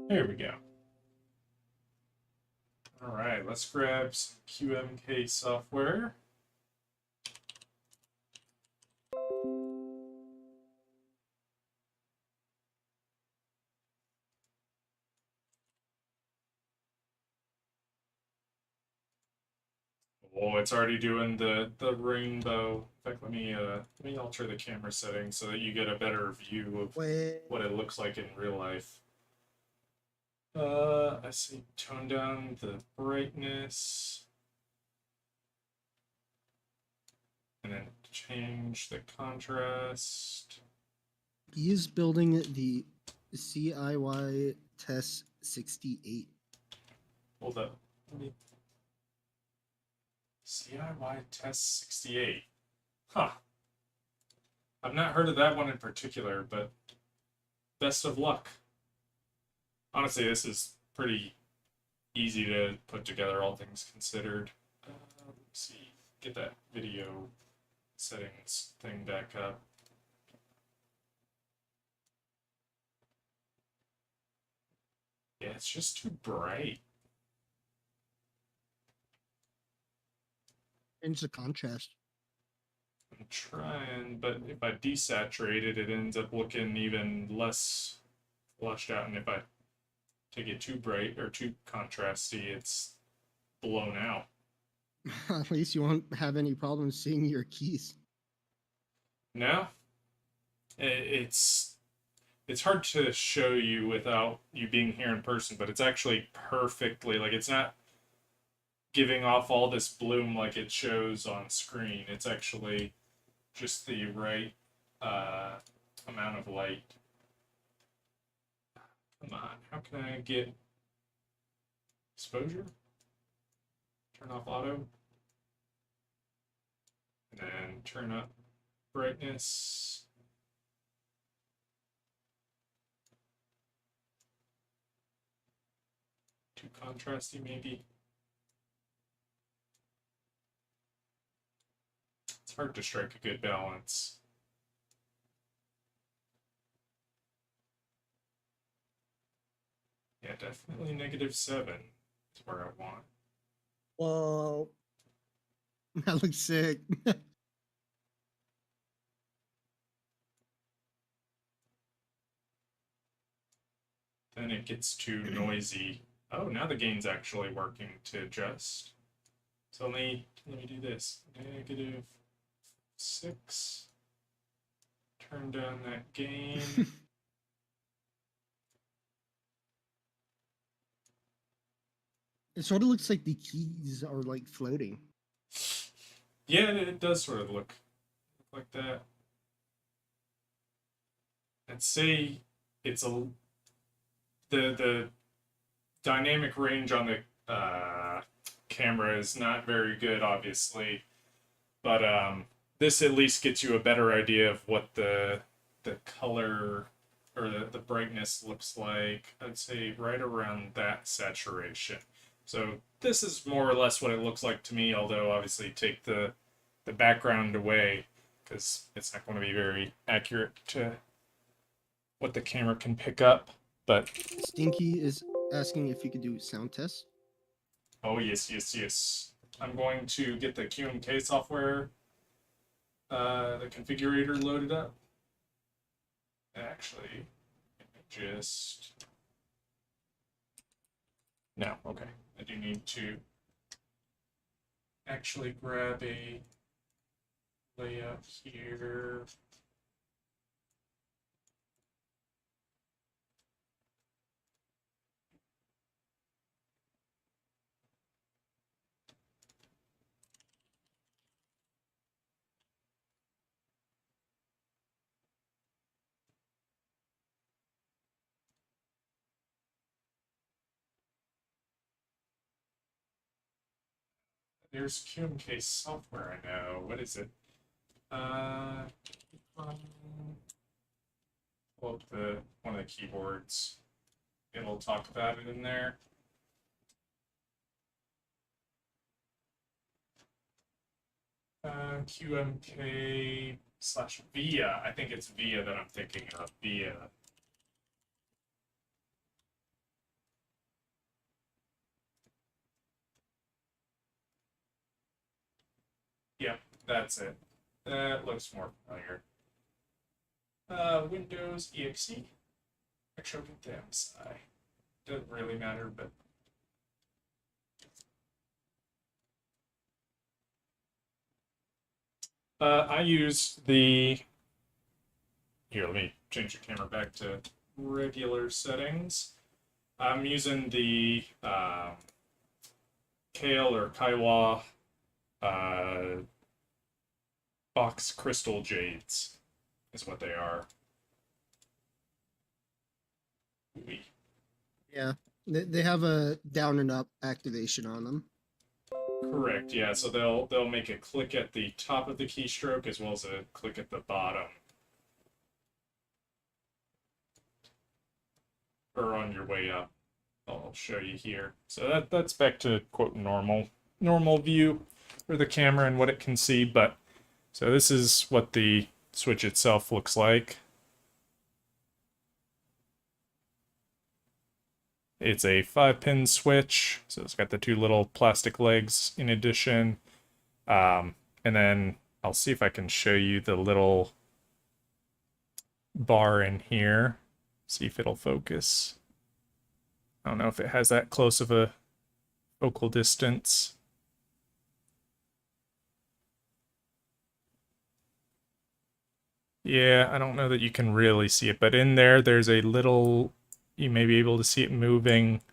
There we go. All right, let's grab some QMK software. Oh, it's already doing the rainbow. In fact, let me alter the camera settings so that you get a better view of what it looks like in real life. I see. Tone down the brightness, and then change the contrast. He is building the CIY Test 68. Hold up. CIY Test 68. Huh. I've not heard of that one in particular, but best of luck. Honestly, this is pretty easy to put together, all things considered. Let's see. Get that video settings thing back up. Yeah, it's just too bright. Change the contrast. I'm trying, but if I desaturate it, it ends up looking even less flushed out. And if I take it too bright or too contrasty, it's blown out. At least you won't have any problems seeing your keys. No, it's hard to show you without you being here in person, but it's actually perfectly, like, it's not giving off all this bloom like it shows on screen. It's actually just the right amount of light. Come on, how can I get exposure? Turn off auto. And then turn up brightness. Too contrasty, maybe. It's hard to strike a good balance. Yeah, definitely -7 is where I want. Well, that looks sick. Then it gets too noisy. Oh, now the gain's actually working to adjust. So let me do this. -6. Turn down that gain. It sort of looks like the keys are like floating. Yeah, it does sort of look like that. I'd say it's the dynamic range on the camera is not very good, obviously, but this at least gets you a better idea of what the color or the brightness looks like. I'd say right around that saturation. So this is more or less what it looks like to me, although obviously take the background away because it's not going to be very accurate to what the camera can pick up. But Stinky is asking if you could do sound tests. oh yes. I'm going to get the QMK software, the configurator loaded up. Actually, just no. Okay, I do need to actually grab a layout here. There's QMK software, I know. What is it? Pull up one of the keyboards. It'll talk about it in there. QMK/VIA. I think it's VIA that I'm thinking of. VIA. Yep, that's it. That looks more familiar. Windows EXE. Actually, I'll get the MSI. Doesn't really matter, but I use the. Here, let me change the camera back to regular settings. I'm using the Kale or Kaiwa box crystal jades, is what they are. Ooh. Yeah, they have a down and up activation on them. Correct. Yeah. So they'll make a click at the top of the keystroke as well as a click at the bottom, or on your way up. I'll show you here. So that's back to quote normal view for the camera and what it can see. But so this is what the switch itself looks like. It's a 5-pin switch, so it's got the two little plastic legs in addition. And then I'll see if I can show you the little bar in here. See if it'll focus. I don't know if it has that close of a focal distance. Yeah, I don't know that you can really see it, but in there's a little, you may be able to see it moving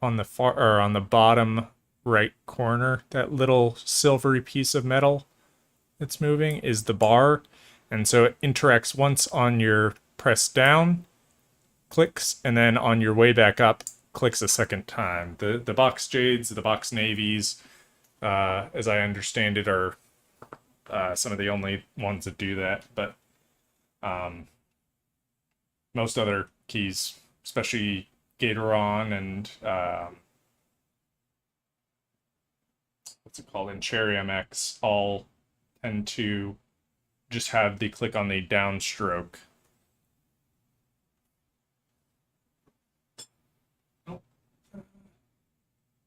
on the far or on the bottom right corner. That little silvery piece of metal that's moving is the bar. And so it interacts once on your press down, clicks, and then on your way back up, clicks a second time. The box jades, the box navies, as I understand it, are some of the only ones that do that. But most other keys, especially Gatoron and what's it called, and Cherry MX all tend to just have the click on the downstroke. Oh.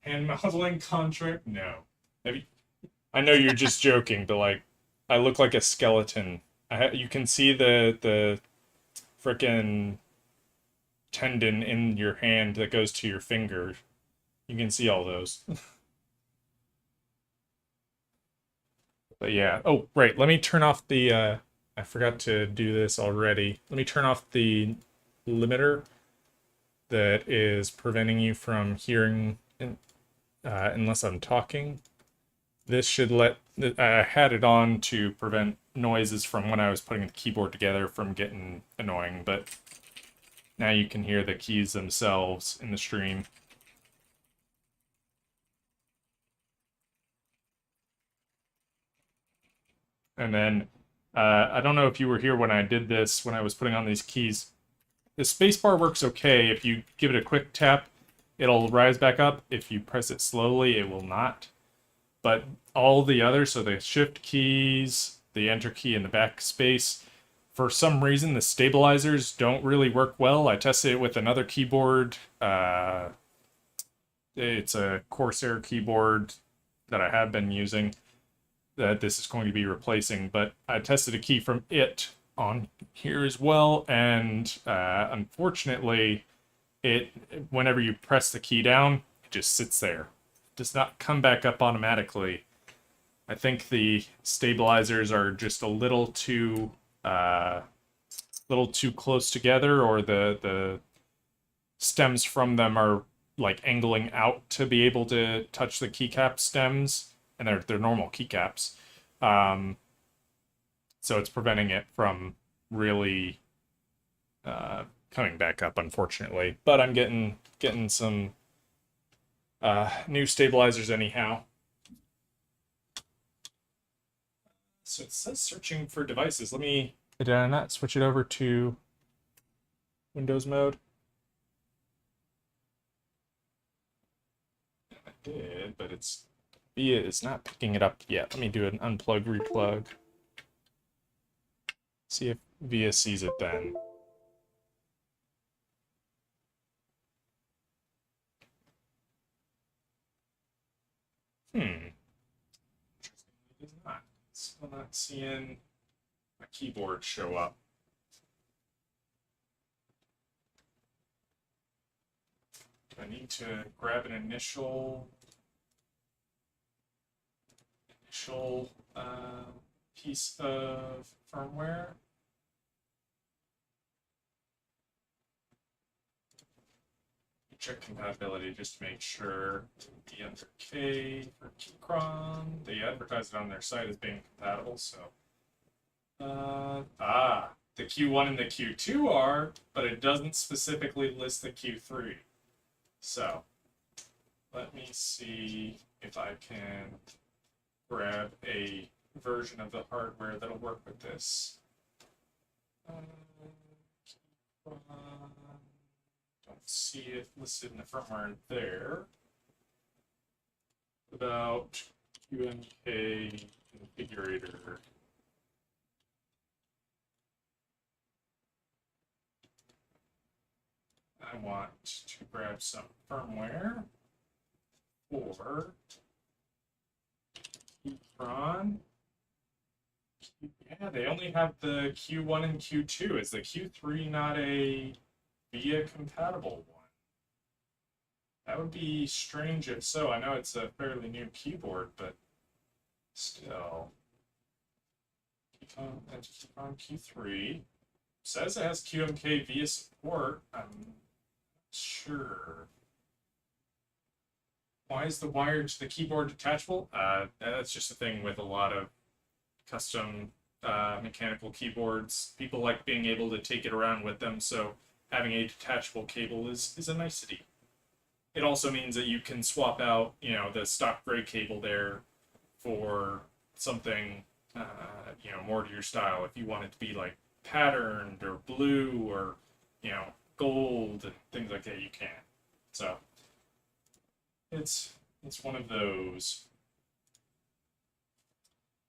Hand modeling contract? No. I know you're just joking, but like, I look like a skeleton. You can see the frickin' tendon in your hand that goes to your finger. You can see all those. But yeah. Oh, right. Let me turn off the. I forgot to do this already. Let me turn off the limiter that is preventing you from hearing unless I'm talking. This should let. I had it on to prevent noises from when I was putting the keyboard together from getting annoying, but now you can hear the keys themselves in the stream. And then, I don't know if you were here when I did this, when I was putting on these keys. The spacebar works okay. If you give it a quick tap, it'll rise back up. If you press it slowly, it will not. But all the others, so the shift keys, the enter key, and the backspace, for some reason, the stabilizers don't really work well. I tested it with another keyboard. It's a Corsair keyboard that I have been using that this is going to be replacing, but I tested a key from it on here as well, and unfortunately, whenever you press the key down, it just sits there. It does not come back up automatically. I think the stabilizers are just a little too close together, or the stems from them are like angling out to be able to touch the keycap stems, and they're normal keycaps. So it's preventing it from really coming back up, unfortunately. But I'm getting some new stabilizers anyhow. So it says searching for devices. Did I not switch it over to Windows mode? I did, but it's not picking it up yet. Let me do an unplug, replug. See if VIA sees it then. It does not. Still not seeing a keyboard show up. Do I need to grab an initial piece of firmware? Check compatibility just to make sure. D under K for Keychron. They advertise it on their site as being compatible, so. The Q1 and the Q2 are, but it doesn't specifically list the Q3. So, let me see if I can grab a version of the hardware that'll work with this. Don't see it listed in the firmware there. What about QMK configurator? I want to grab some firmware for Keychron. Yeah, they only have the Q1 and Q2. Is the Q3 not a VIA compatible one? That would be strange if so. I know it's a fairly new keyboard, but still. Keychron Q3 says it has QMK VIA support. I'm not sure. Why is the wire to the keyboard detachable? That's just a thing with a lot of custom mechanical keyboards. People like being able to take it around with them, so having a detachable cable is a nicety. It also means that you can swap out, the stock gray cable there for something, more to your style. If you want it to be patterned or blue or, gold and things like that, you can. So it's one of those.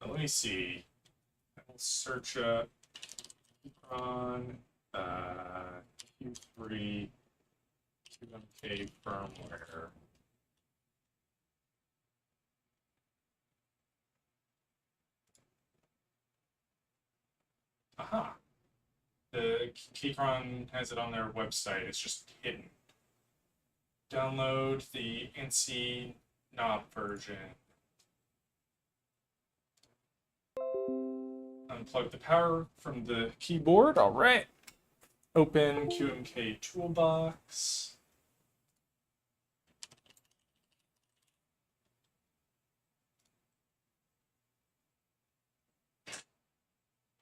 Now, let me see. I will search up Keychron Q3 QMK firmware. Aha. The Keychron has it on their website. It's just hidden. Download the NC knob version. Unplug the power from the keyboard. All right. Open QMK toolbox.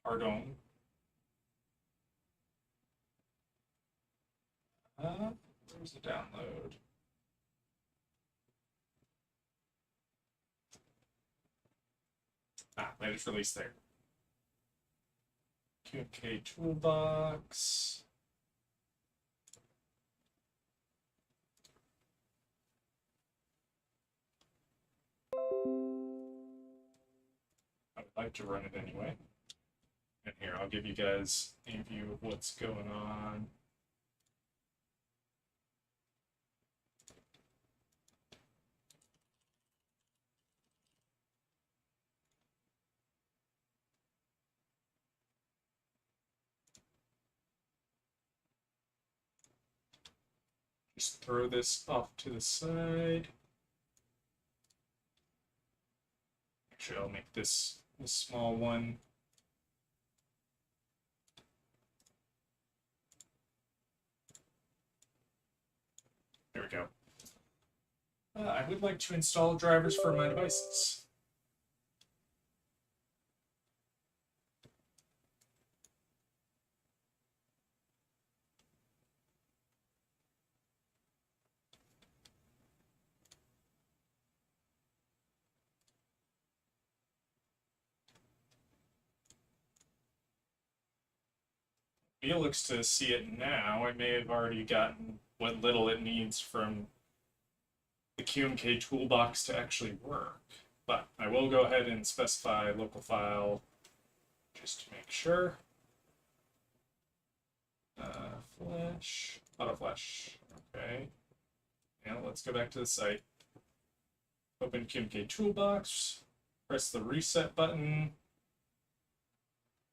Pardon. Where's the download? Latest release there. QMK toolbox. I would like to run it anyway. And here, I'll give you guys a view of what's going on. Just throw this off to the side. Actually, I'll make this a small one. There we go. I would like to install drivers for my devices. Felix to see it now. I may have already gotten what little it needs from the QMK toolbox to actually work. But I will go ahead and specify local file just to make sure. Flash, auto flash. Okay. Now let's go back to the site. Open QMK toolbox. Press the reset button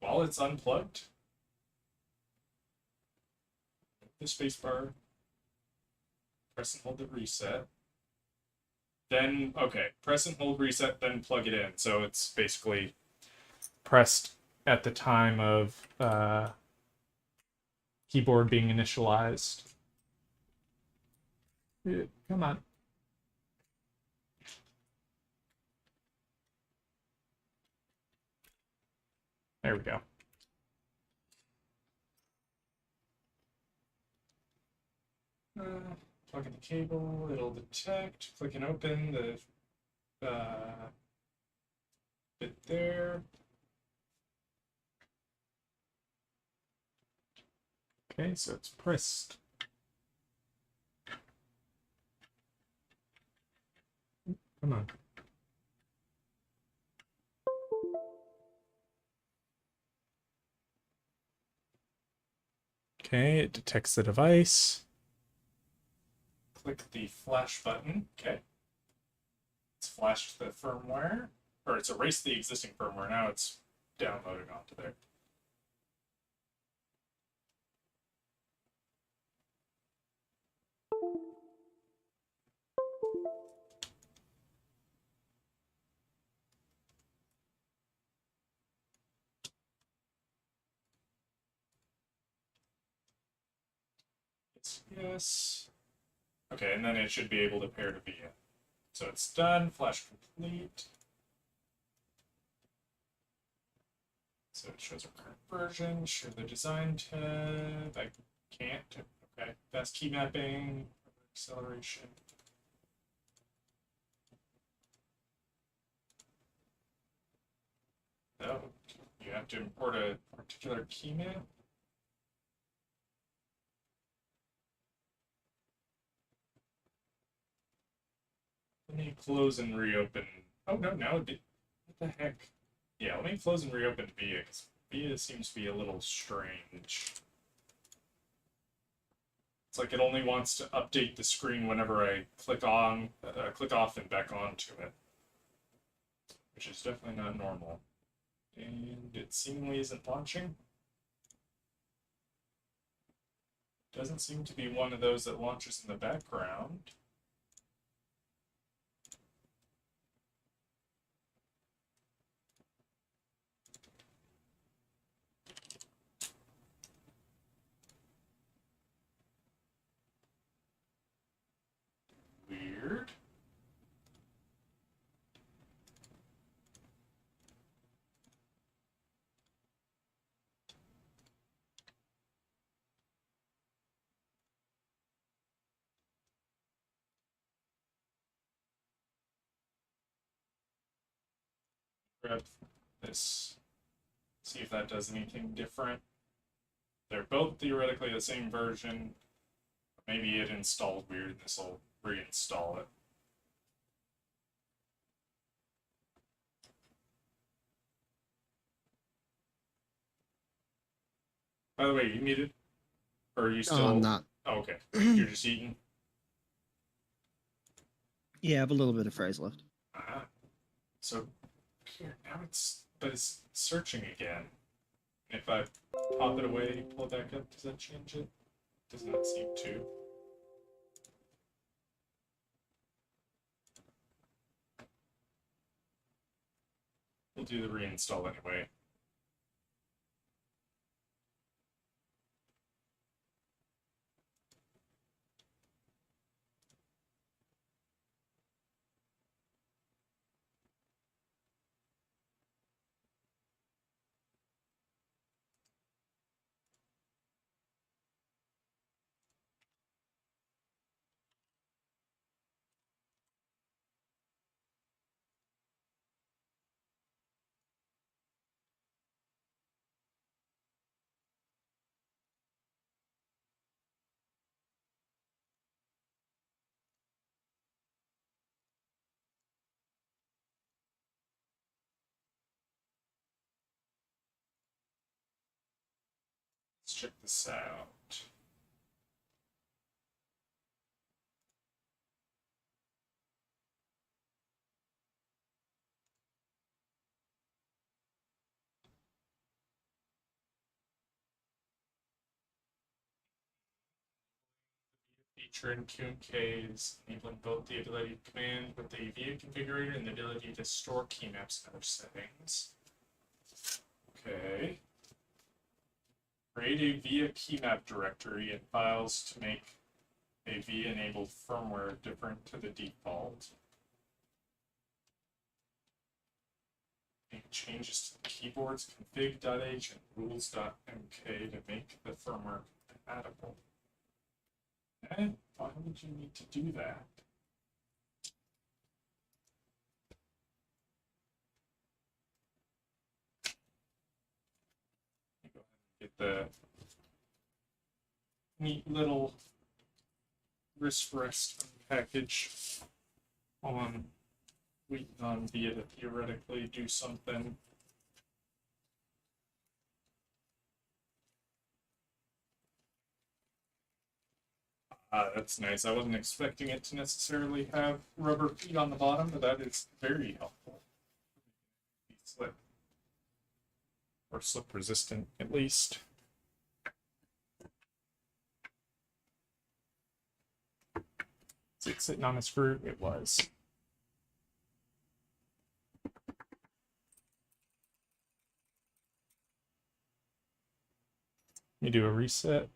while it's unplugged. The spacebar. Press and hold the reset. Then, okay, press and hold reset, then plug it in. So it's basically pressed at the time of keyboard being initialized. Come on. There we go. Plug in the cable, it'll detect, click and open the bit there. Okay, so it's pressed. Come on. Okay, it detects the device. Click the flash button. Okay. It's flashed the firmware, or it's erased the existing firmware. Now it's downloading onto there. It's yes. Okay, and then it should be able to pair to VIA. So it's done, flash complete. So it shows our current version, show the design tab. I can't. Okay, fast key mapping, acceleration. Oh, you have to import a particular key map. Let me close and reopen. Oh no, now it did. What the heck? Yeah, let me close and reopen Via, because Via seems to be a little strange. It's like it only wants to update the screen whenever I click off and back onto it, which is definitely not normal. And it seemingly isn't launching. Doesn't seem to be one of those that launches in the background. Weird. Grab this, see if that does anything different. They're both theoretically the same version. Maybe it installed weird and this will reinstall it. By the way, you muted? Or are you still... Oh, I'm not. Oh, okay. You're just eating? Yeah, I have a little bit of fries left. So, here, now but it's searching again. If I pop it away, pull it back up, does that change it? Does not seem to. We'll do the reinstall anyway. Let's check this out. Feature in Q&Ks, enabling both the ability to command with the VIA configurator and the ability to store key maps and other settings. Okay. Create a VIA keymap directory and files to make a VIA-enabled firmware different to the default. Make changes to the keyboard's config.h and rules.mk to make the firmware compatible. And why would you need to do that? Go ahead and get the neat little wrist rest package on waiting on VIA to theoretically do something. That's nice. I wasn't expecting it to necessarily have rubber feet on the bottom, but that is very helpful. Slip. Or slip resistant, at least. Is it sitting on a screw? It was. Let me do a reset.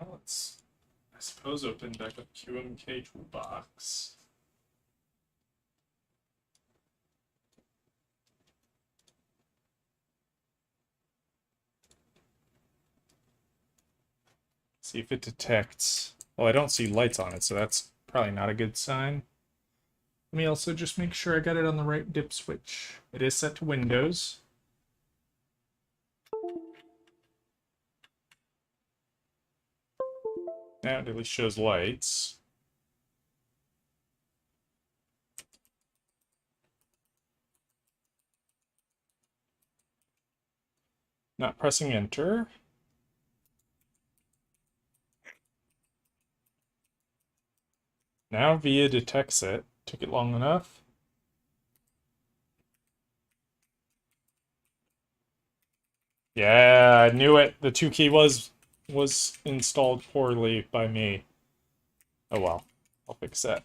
Now let's, I suppose, open back up QMK toolbox. See if it detects. Well, I don't see lights on it, so that's probably not a good sign. Let me also just make sure I got it on the right dip switch. It is set to Windows. Now it at least shows lights. Not pressing enter. Now VIA detects it. Took it long enough. Yeah, I knew it. The 2 key was installed poorly by me. Oh well, I'll fix that.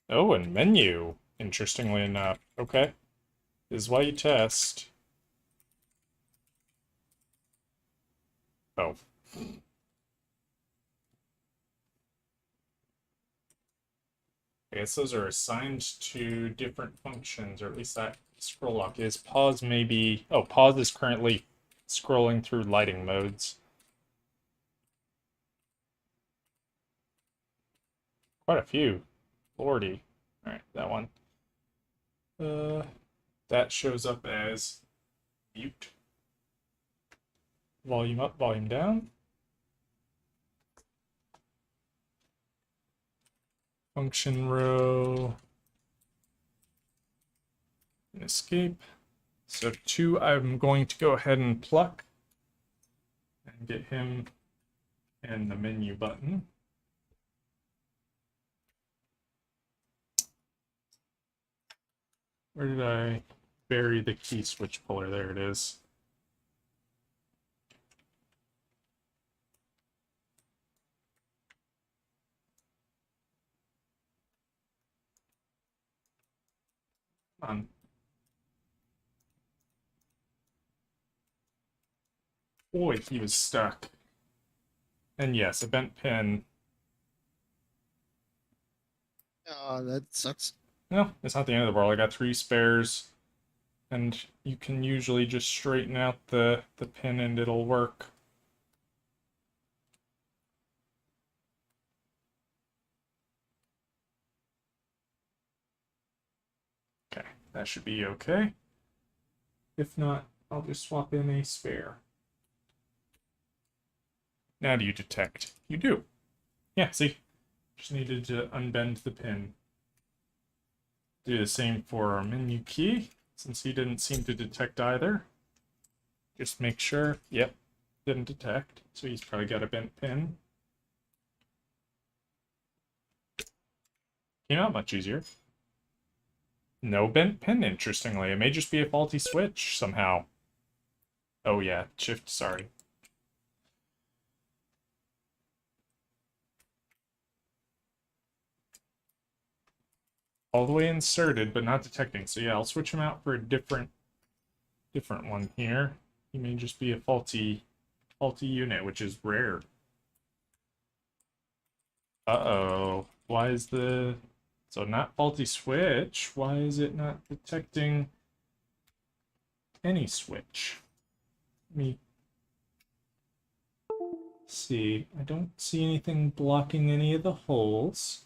Oh, and menu. Interestingly enough. Okay. This is why you test. Oh. I guess those are assigned to different functions, or at least that scroll lock is. Pause maybe... Oh, pause is currently scrolling through lighting modes. Quite a few. Lordy. Alright, that one. That shows up as mute. Volume up, volume down. Function row. And escape. So 2, I'm going to go ahead and pluck and get him and the menu button. Where did I bury the key switch puller? There it is. On. Boy, he was stuck. And yes, a bent pin. Oh, that sucks. No, it's not the end of the world. I got 3 spares. And you can usually just straighten out the pin and it'll work. Okay, that should be okay. If not, I'll just swap in a spare. Now do you detect? You do. Yeah, see? Just needed to unbend the pin. Do the same for our menu key, since he didn't seem to detect either. Just make sure, yep, didn't detect, so he's probably got a bent pin. Came out much easier. No bent pin, interestingly. It may just be a faulty switch, somehow. Oh yeah, shift, sorry. All the way inserted, but not detecting. So yeah, I'll switch him out for a different one here. He may just be a faulty unit, which is rare. Uh-oh. Why is the... So not faulty switch. Why is it not detecting any switch? Let me see. I don't see anything blocking any of the holes.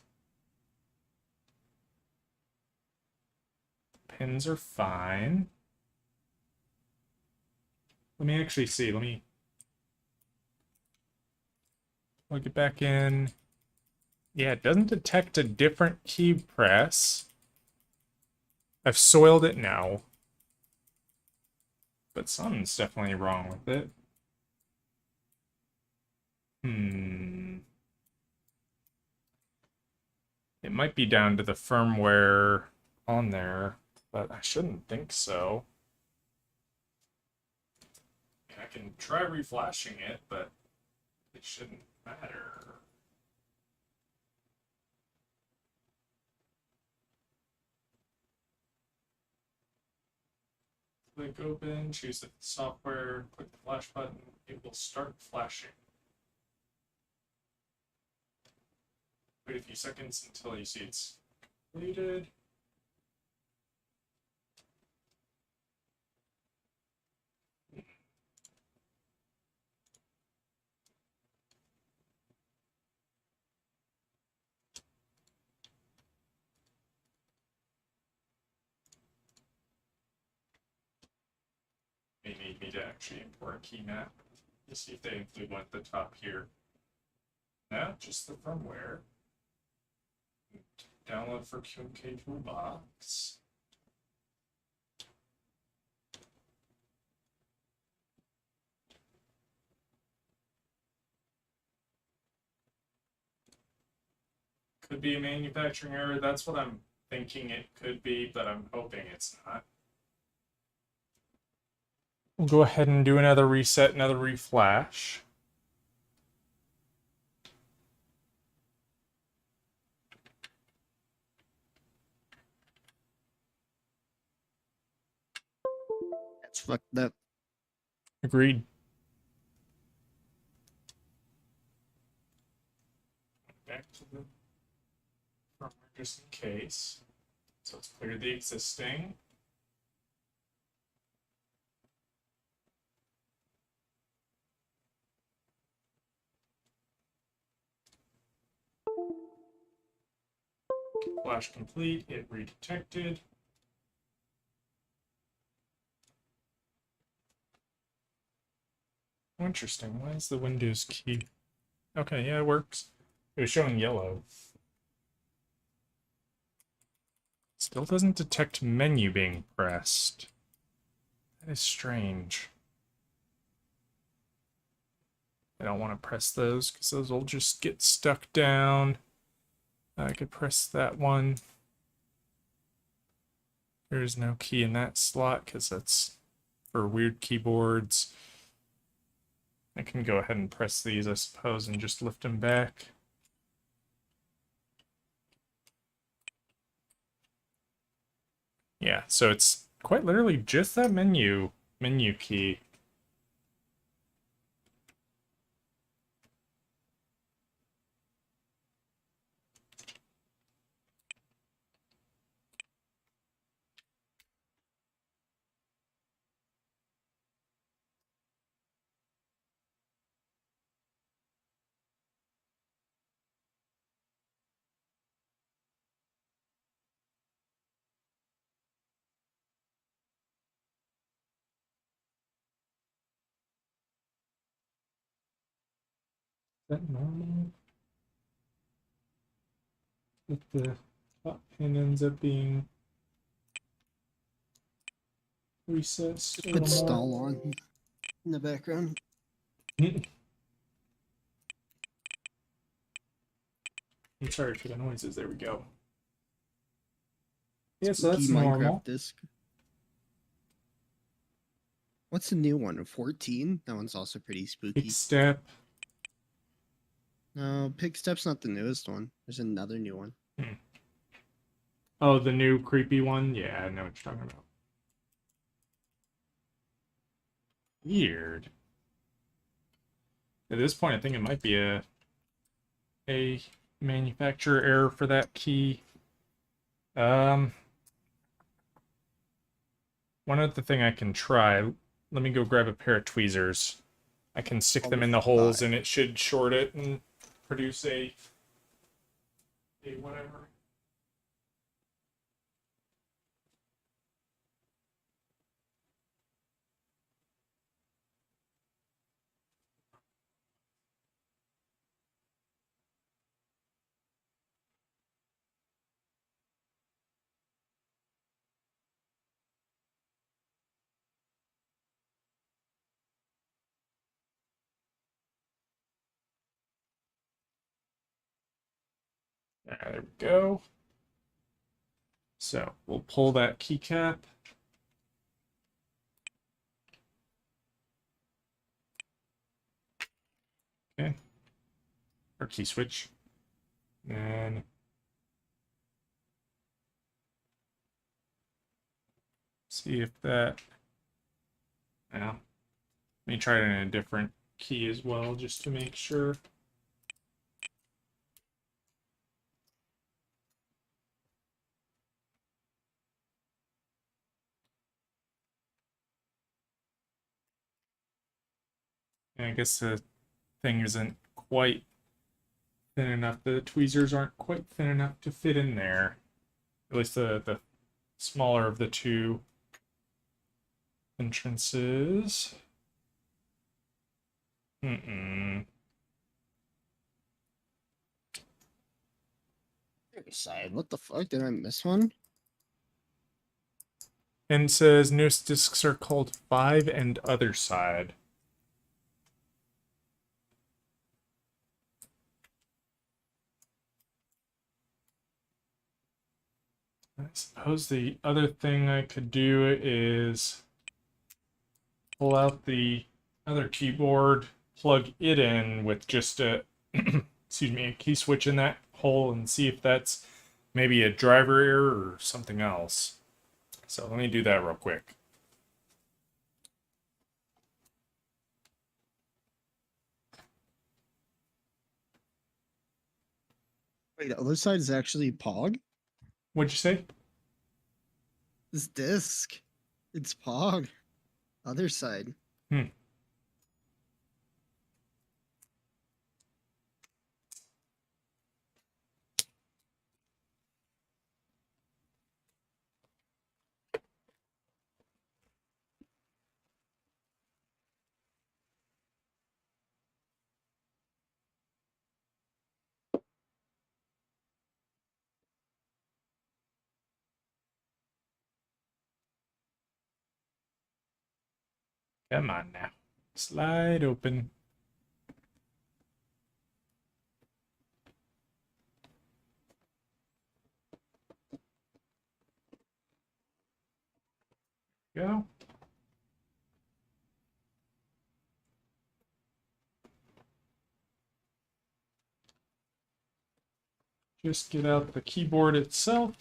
The pins are fine. Let me actually see. Let me plug it back in. Yeah, it doesn't detect a different key press. I've soiled it now. But something's definitely wrong with it. It might be down to the firmware on there, but I shouldn't think so. I can try reflashing it, but it shouldn't matter. Click open, choose the software, click the flash button, it will start flashing. Wait a few seconds until you see it's completed. need me to actually import a key map. Let's see if they include one at the top here. No, just the firmware. Download for QMK Toolbox. Could be a manufacturing error. That's what I'm thinking it could be, but I'm hoping it's not. We'll go ahead and do another reset, another reflash. That's fucked up. Agreed. Back to the firmware just in case. So let's clear the existing. Flash complete, it redetected. Oh, interesting. Why is the Windows key? Okay, yeah, it works. It was showing yellow. Still doesn't detect menu being pressed. That is strange. I don't want to press those because those will just get stuck down. I could press that one. There's no key in that slot because that's for weird keyboards. I can go ahead and press these, I suppose, and just lift them back. Yeah, so it's quite literally just that menu key. Is that normal? If the top pin ends up being recessed a Put little stall more. on in the background. I'm sorry for the noises. There we go. Yeah, so that's Spooky normal. Minecraft disc. What's the new one? 14? That one's also pretty spooky. Big step. No, Pig Step's not the newest one. There's another new one. Oh, the new creepy one? Yeah, I know what you're talking about. Weird. At this point, I think it might be a manufacturer error for that key. One other thing I can try. Let me go grab a pair of tweezers. I can stick them in the holes, and it should short it and produce a whatever. There we go. So we'll pull that keycap. Okay. Or key switch. And see if that. Now, let me try it in a different key as well, just to make sure. And I guess the thing isn't quite thin enough. The tweezers aren't quite thin enough to fit in there. At least the smaller of the two. Entrances. Mm-mm. Side. What the fuck? Did I miss one? And it says newest discs are called 5 and Other Side. I suppose the other thing I could do is pull out the other keyboard, plug it in with just a excuse me, a key switch in that hole and see if that's maybe a driver error or something else. So let me do that real quick. Wait, the other side is actually Pog? What'd you say? This disc. It's Pog. Other side. Hmm. Come on now. Slide open. Go. Just get out the keyboard itself.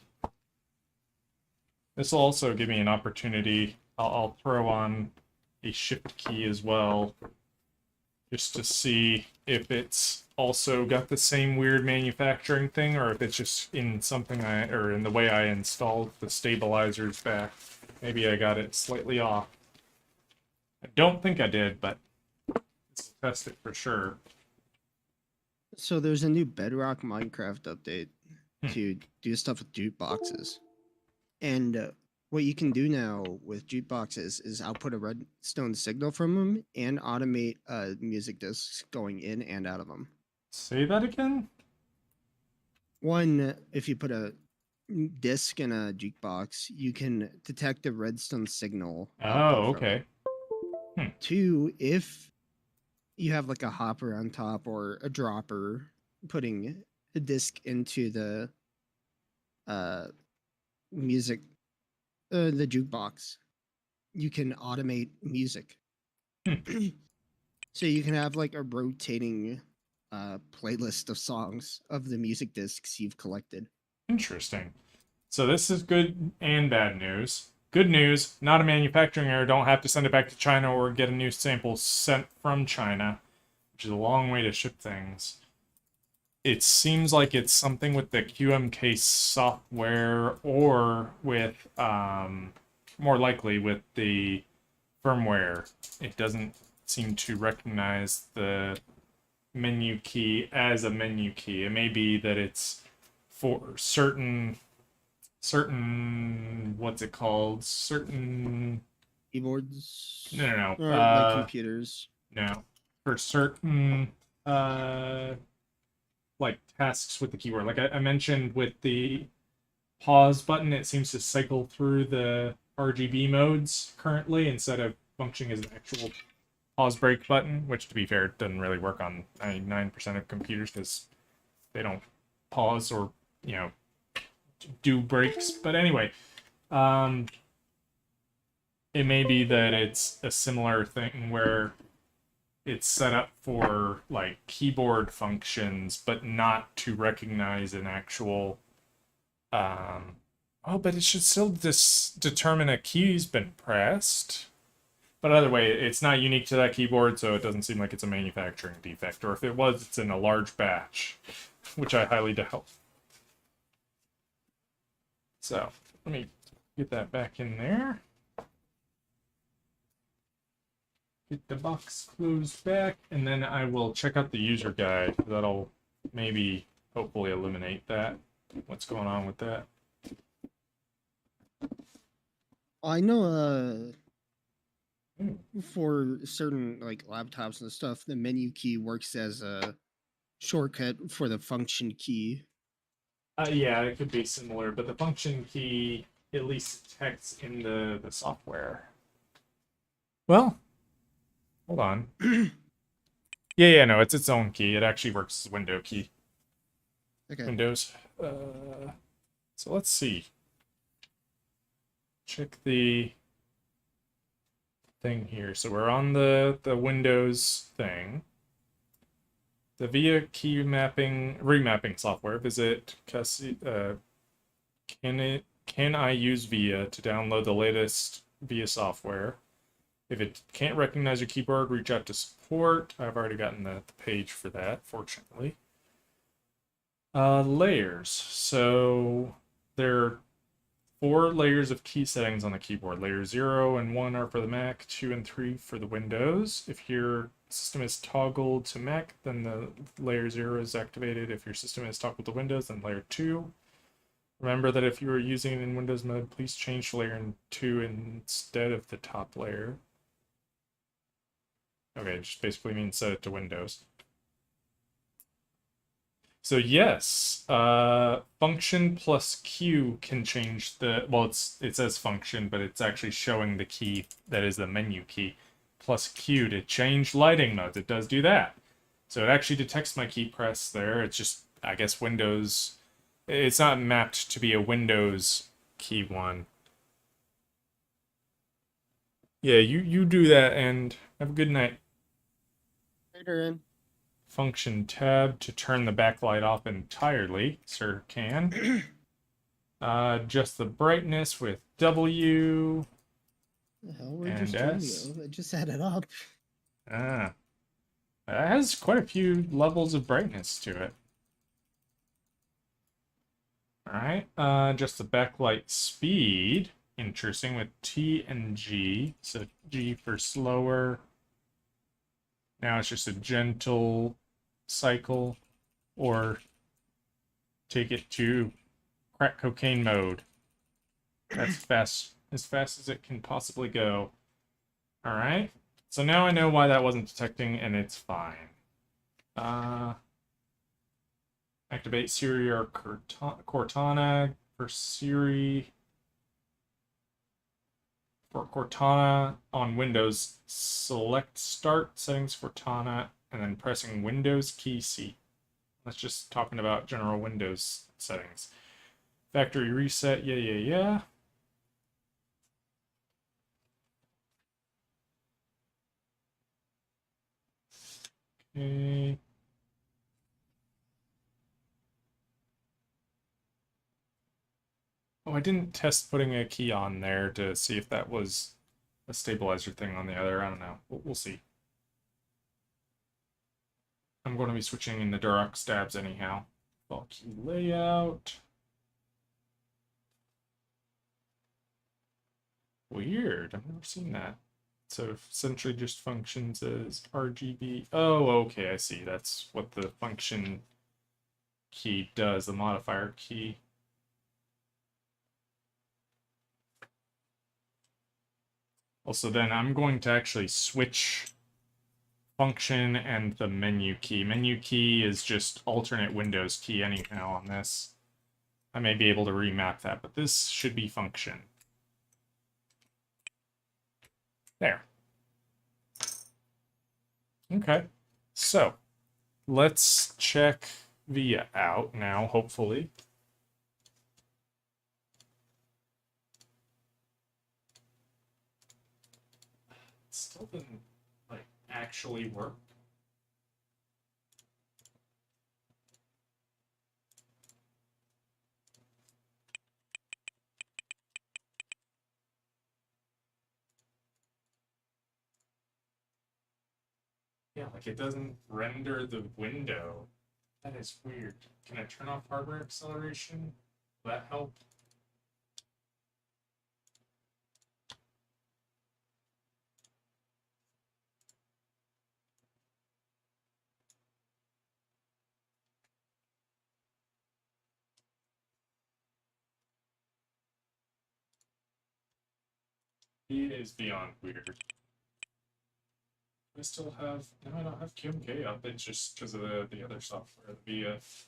This will also give me an opportunity. I'll throw on a shift key as well, just to see if it's also got the same weird manufacturing thing, or if it's just in something or in the way I installed the stabilizers back. Maybe I got it slightly off. I don't think I did, but let's test it for sure. So there's a new Bedrock Minecraft update to do stuff with jukeboxes. And what you can do now with jukeboxes is output a redstone signal from them and automate music discs going in and out of them. Say that again? One, if you put a disc in a jukebox, you can detect a redstone signal. Oh, okay. Two, if you have like a hopper on top or a dropper putting a disc into the music, the jukebox, you can automate music. So you can have like a rotating playlist of songs of the music discs you've collected. Interesting. So this is good and bad news. Good news, not a manufacturing error. Don't have to send it back to China or get a new sample sent from China, which is a long way to ship things. It seems like it's something with the QMK software or with, more likely with the firmware. It doesn't seem to recognize the menu key as a menu key. It may be that it's for certain what's it called? Certain Keyboards? no Or like computers? no for certain like tasks with the keyboard. Like I mentioned with the pause button, it seems to cycle through the RGB modes currently instead of functioning as an actual pause break button, which to be fair doesn't really work on 99% of computers because they don't pause or do breaks. But anyway, it may be that it's a similar thing where it's set up for like keyboard functions, but not to recognize an actual. Oh, but it should still determine a key's been pressed. But either way, it's not unique to that keyboard, so it doesn't seem like it's a manufacturing defect. Or if it was, it's in a large batch, which I highly doubt. So let me get that back in there. Get the box closed back, and then I will check out the user guide. That'll maybe, hopefully, eliminate that. What's going on with that? I know for certain like laptops and stuff, the menu key works as a shortcut for the function key. Yeah, it could be similar, but the function key at least detects in the software. Well, hold on. Yeah, no, it's its own key. It actually works as a window key. Okay. Windows. So let's see. Check the thing here. So we're on the Windows thing. The VIA key mapping remapping software. Visit can I use VIA to download the latest VIA software? If it can't recognize your keyboard, reach out to support. I've already gotten the page for that, fortunately. Layers. So there are 4 layers of key settings on the keyboard. Layer 0 and 1 are for the Mac, 2 and 3 for the Windows. If your system is toggled to Mac, then the layer 0 is activated. If your system is toggled to Windows, then layer 2. Remember that if you are using it in Windows mode, please change to layer 2 instead of the top layer. Okay, it just basically means set it to Windows. So yes, function plus Q can change the, well, it says function, but it's actually showing the key that is the menu key, plus Q to change lighting modes. It does do that. So it actually detects my key press there. It's just, I guess, Windows, it's not mapped to be a Windows key one. Yeah, you do that and have a good night. Later in. Function tab to turn the backlight off entirely. Sir can. Adjust the brightness with W The hell, where'd your and stream S. go? I just added up. Ah, that has quite a few levels of brightness to it. Alright, adjust the backlight speed. Interesting, with T and G. So G for slower. Now it's just a gentle cycle. Or take it to crack cocaine mode. That's fast, as fast as it can possibly go. All right. So now I know why that wasn't detecting, and it's fine. Activate Siri or Cortana for Siri. For Cortana on Windows, select Start Settings for Cortana, and then pressing Windows key C. That's just talking about general Windows settings. Factory reset, yeah. Okay. Oh, I didn't test putting a key on there to see if that was a stabilizer thing on the other. I don't know. We'll see. I'm going to be switching in the Durox stabs anyhow. Default key layout. Weird. I've never seen that. So essentially just functions as RGB. Oh, okay, I see. That's what the function key does, the modifier key. Also, then I'm going to actually switch function and the menu key. Menu key is just alternate Windows key anyhow on this. I may be able to remap that, but this should be function. There. Okay. So, let's check VIA out now, hopefully. It still didn't, like, actually work. Yeah, like it doesn't render the window. That is weird. Can I turn off hardware acceleration? Will that help? It is beyond weird. I still have no. I don't have QMK up. It's just because of the other software, the VF.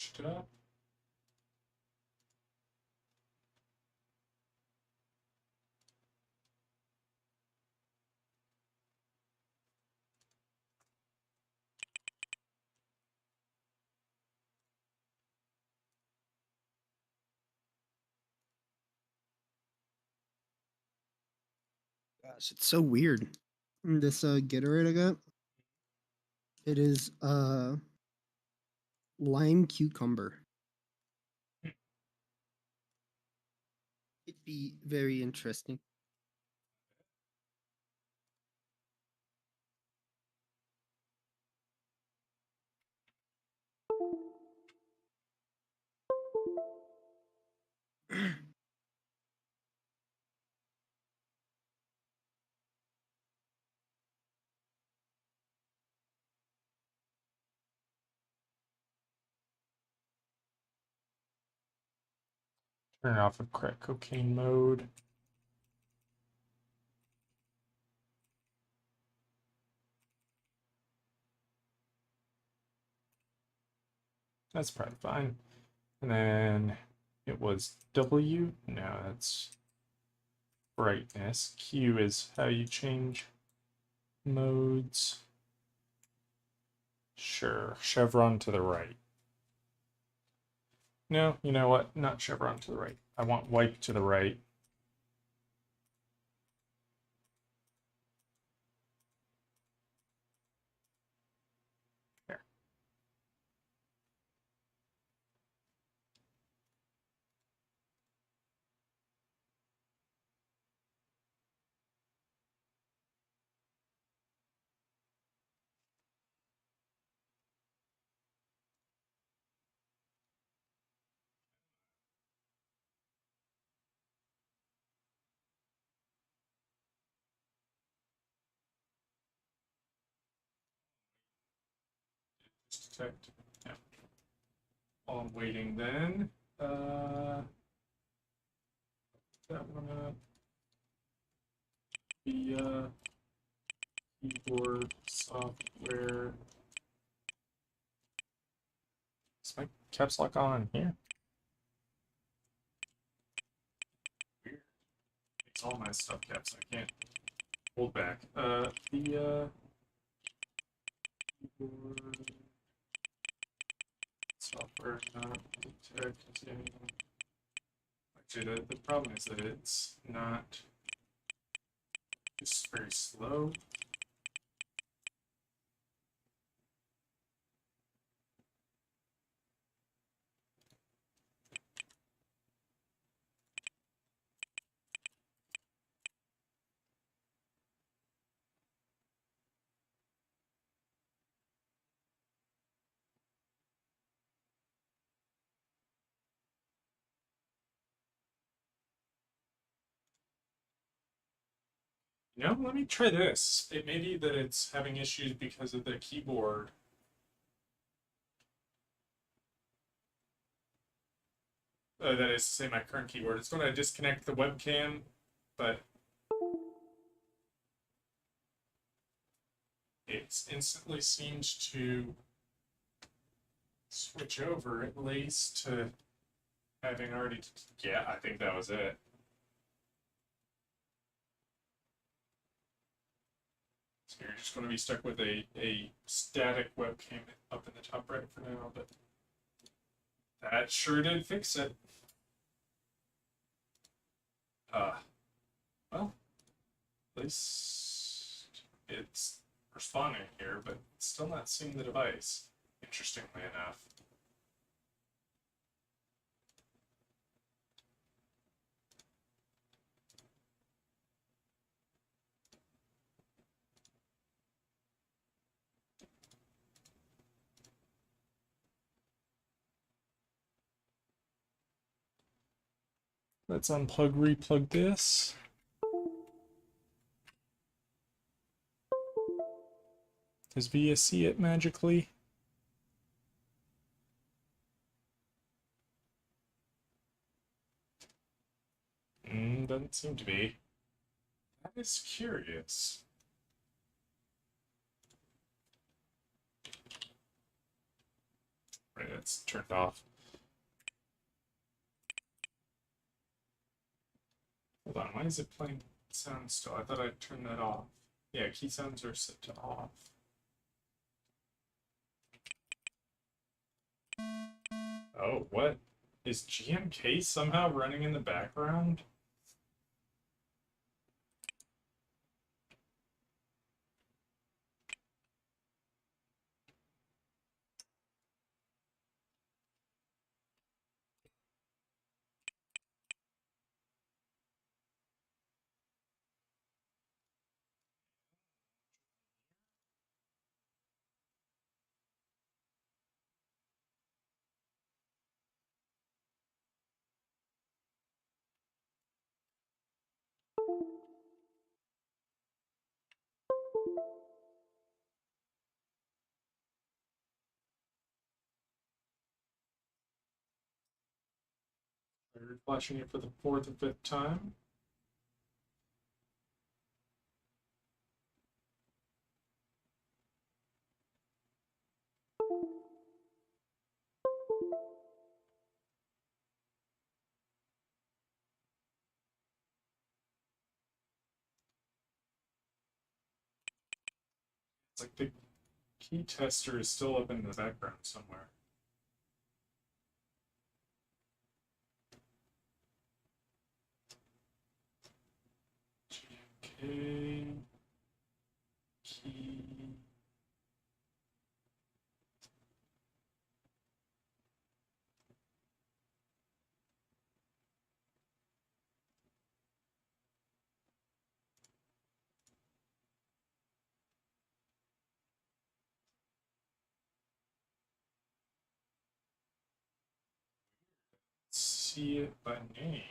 Launched it up. Gosh, it's so weird. This Gatorade I got. It is lime cucumber. It'd be very interesting. Turn it off of crack cocaine mode. That's probably fine. And then it was W. No, that's brightness. Q is how you change modes. Sure, chevron to the right. No, you know what? Not chevron to the right. I want wipe to the right. There. Just detect. Yeah. While I'm waiting then, that one up. The keyboard software. Is my caps lock on here? Weird. It's all my stuff caps. I can't hold back. The keyboard software not detecting. Actually, the problem is that it's not just very slow. You know, let me try this. It may be that it's having issues because of the keyboard. That is to say, my current keyboard. It's going to disconnect the webcam, but it instantly seems to switch over at least to having already. Yeah, I think that was it. So you're just going to be stuck with a static webcam up in the top right for now, but that sure did fix it. Uh, well, at least it's responding here, but it's still not seeing the device, interestingly enough. Let's unplug, replug this. Does Via see it magically? Doesn't seem to be. That is curious. Right, it's turned off. Hold on, why is it playing sound still? I thought I'd turn that off. Yeah, key sounds are set to off. Oh, what? Is GMK somehow running in the background? Are flashing it for the fourth or fifth time? It's like the key tester is still up in the background somewhere. GMK key. See it by name.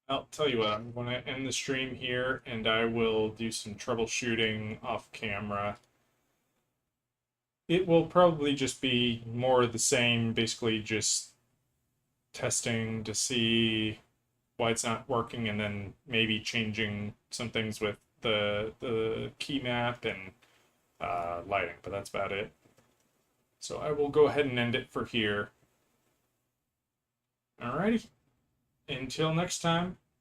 I'll tell you what, I'm going to end the stream here and I will do some troubleshooting off camera. It will probably just be more of the same, basically just testing to see why it's not working and then maybe changing some things with the key map and lighting, but that's about it. So I will go ahead and end it for here. Alrighty. Until next time.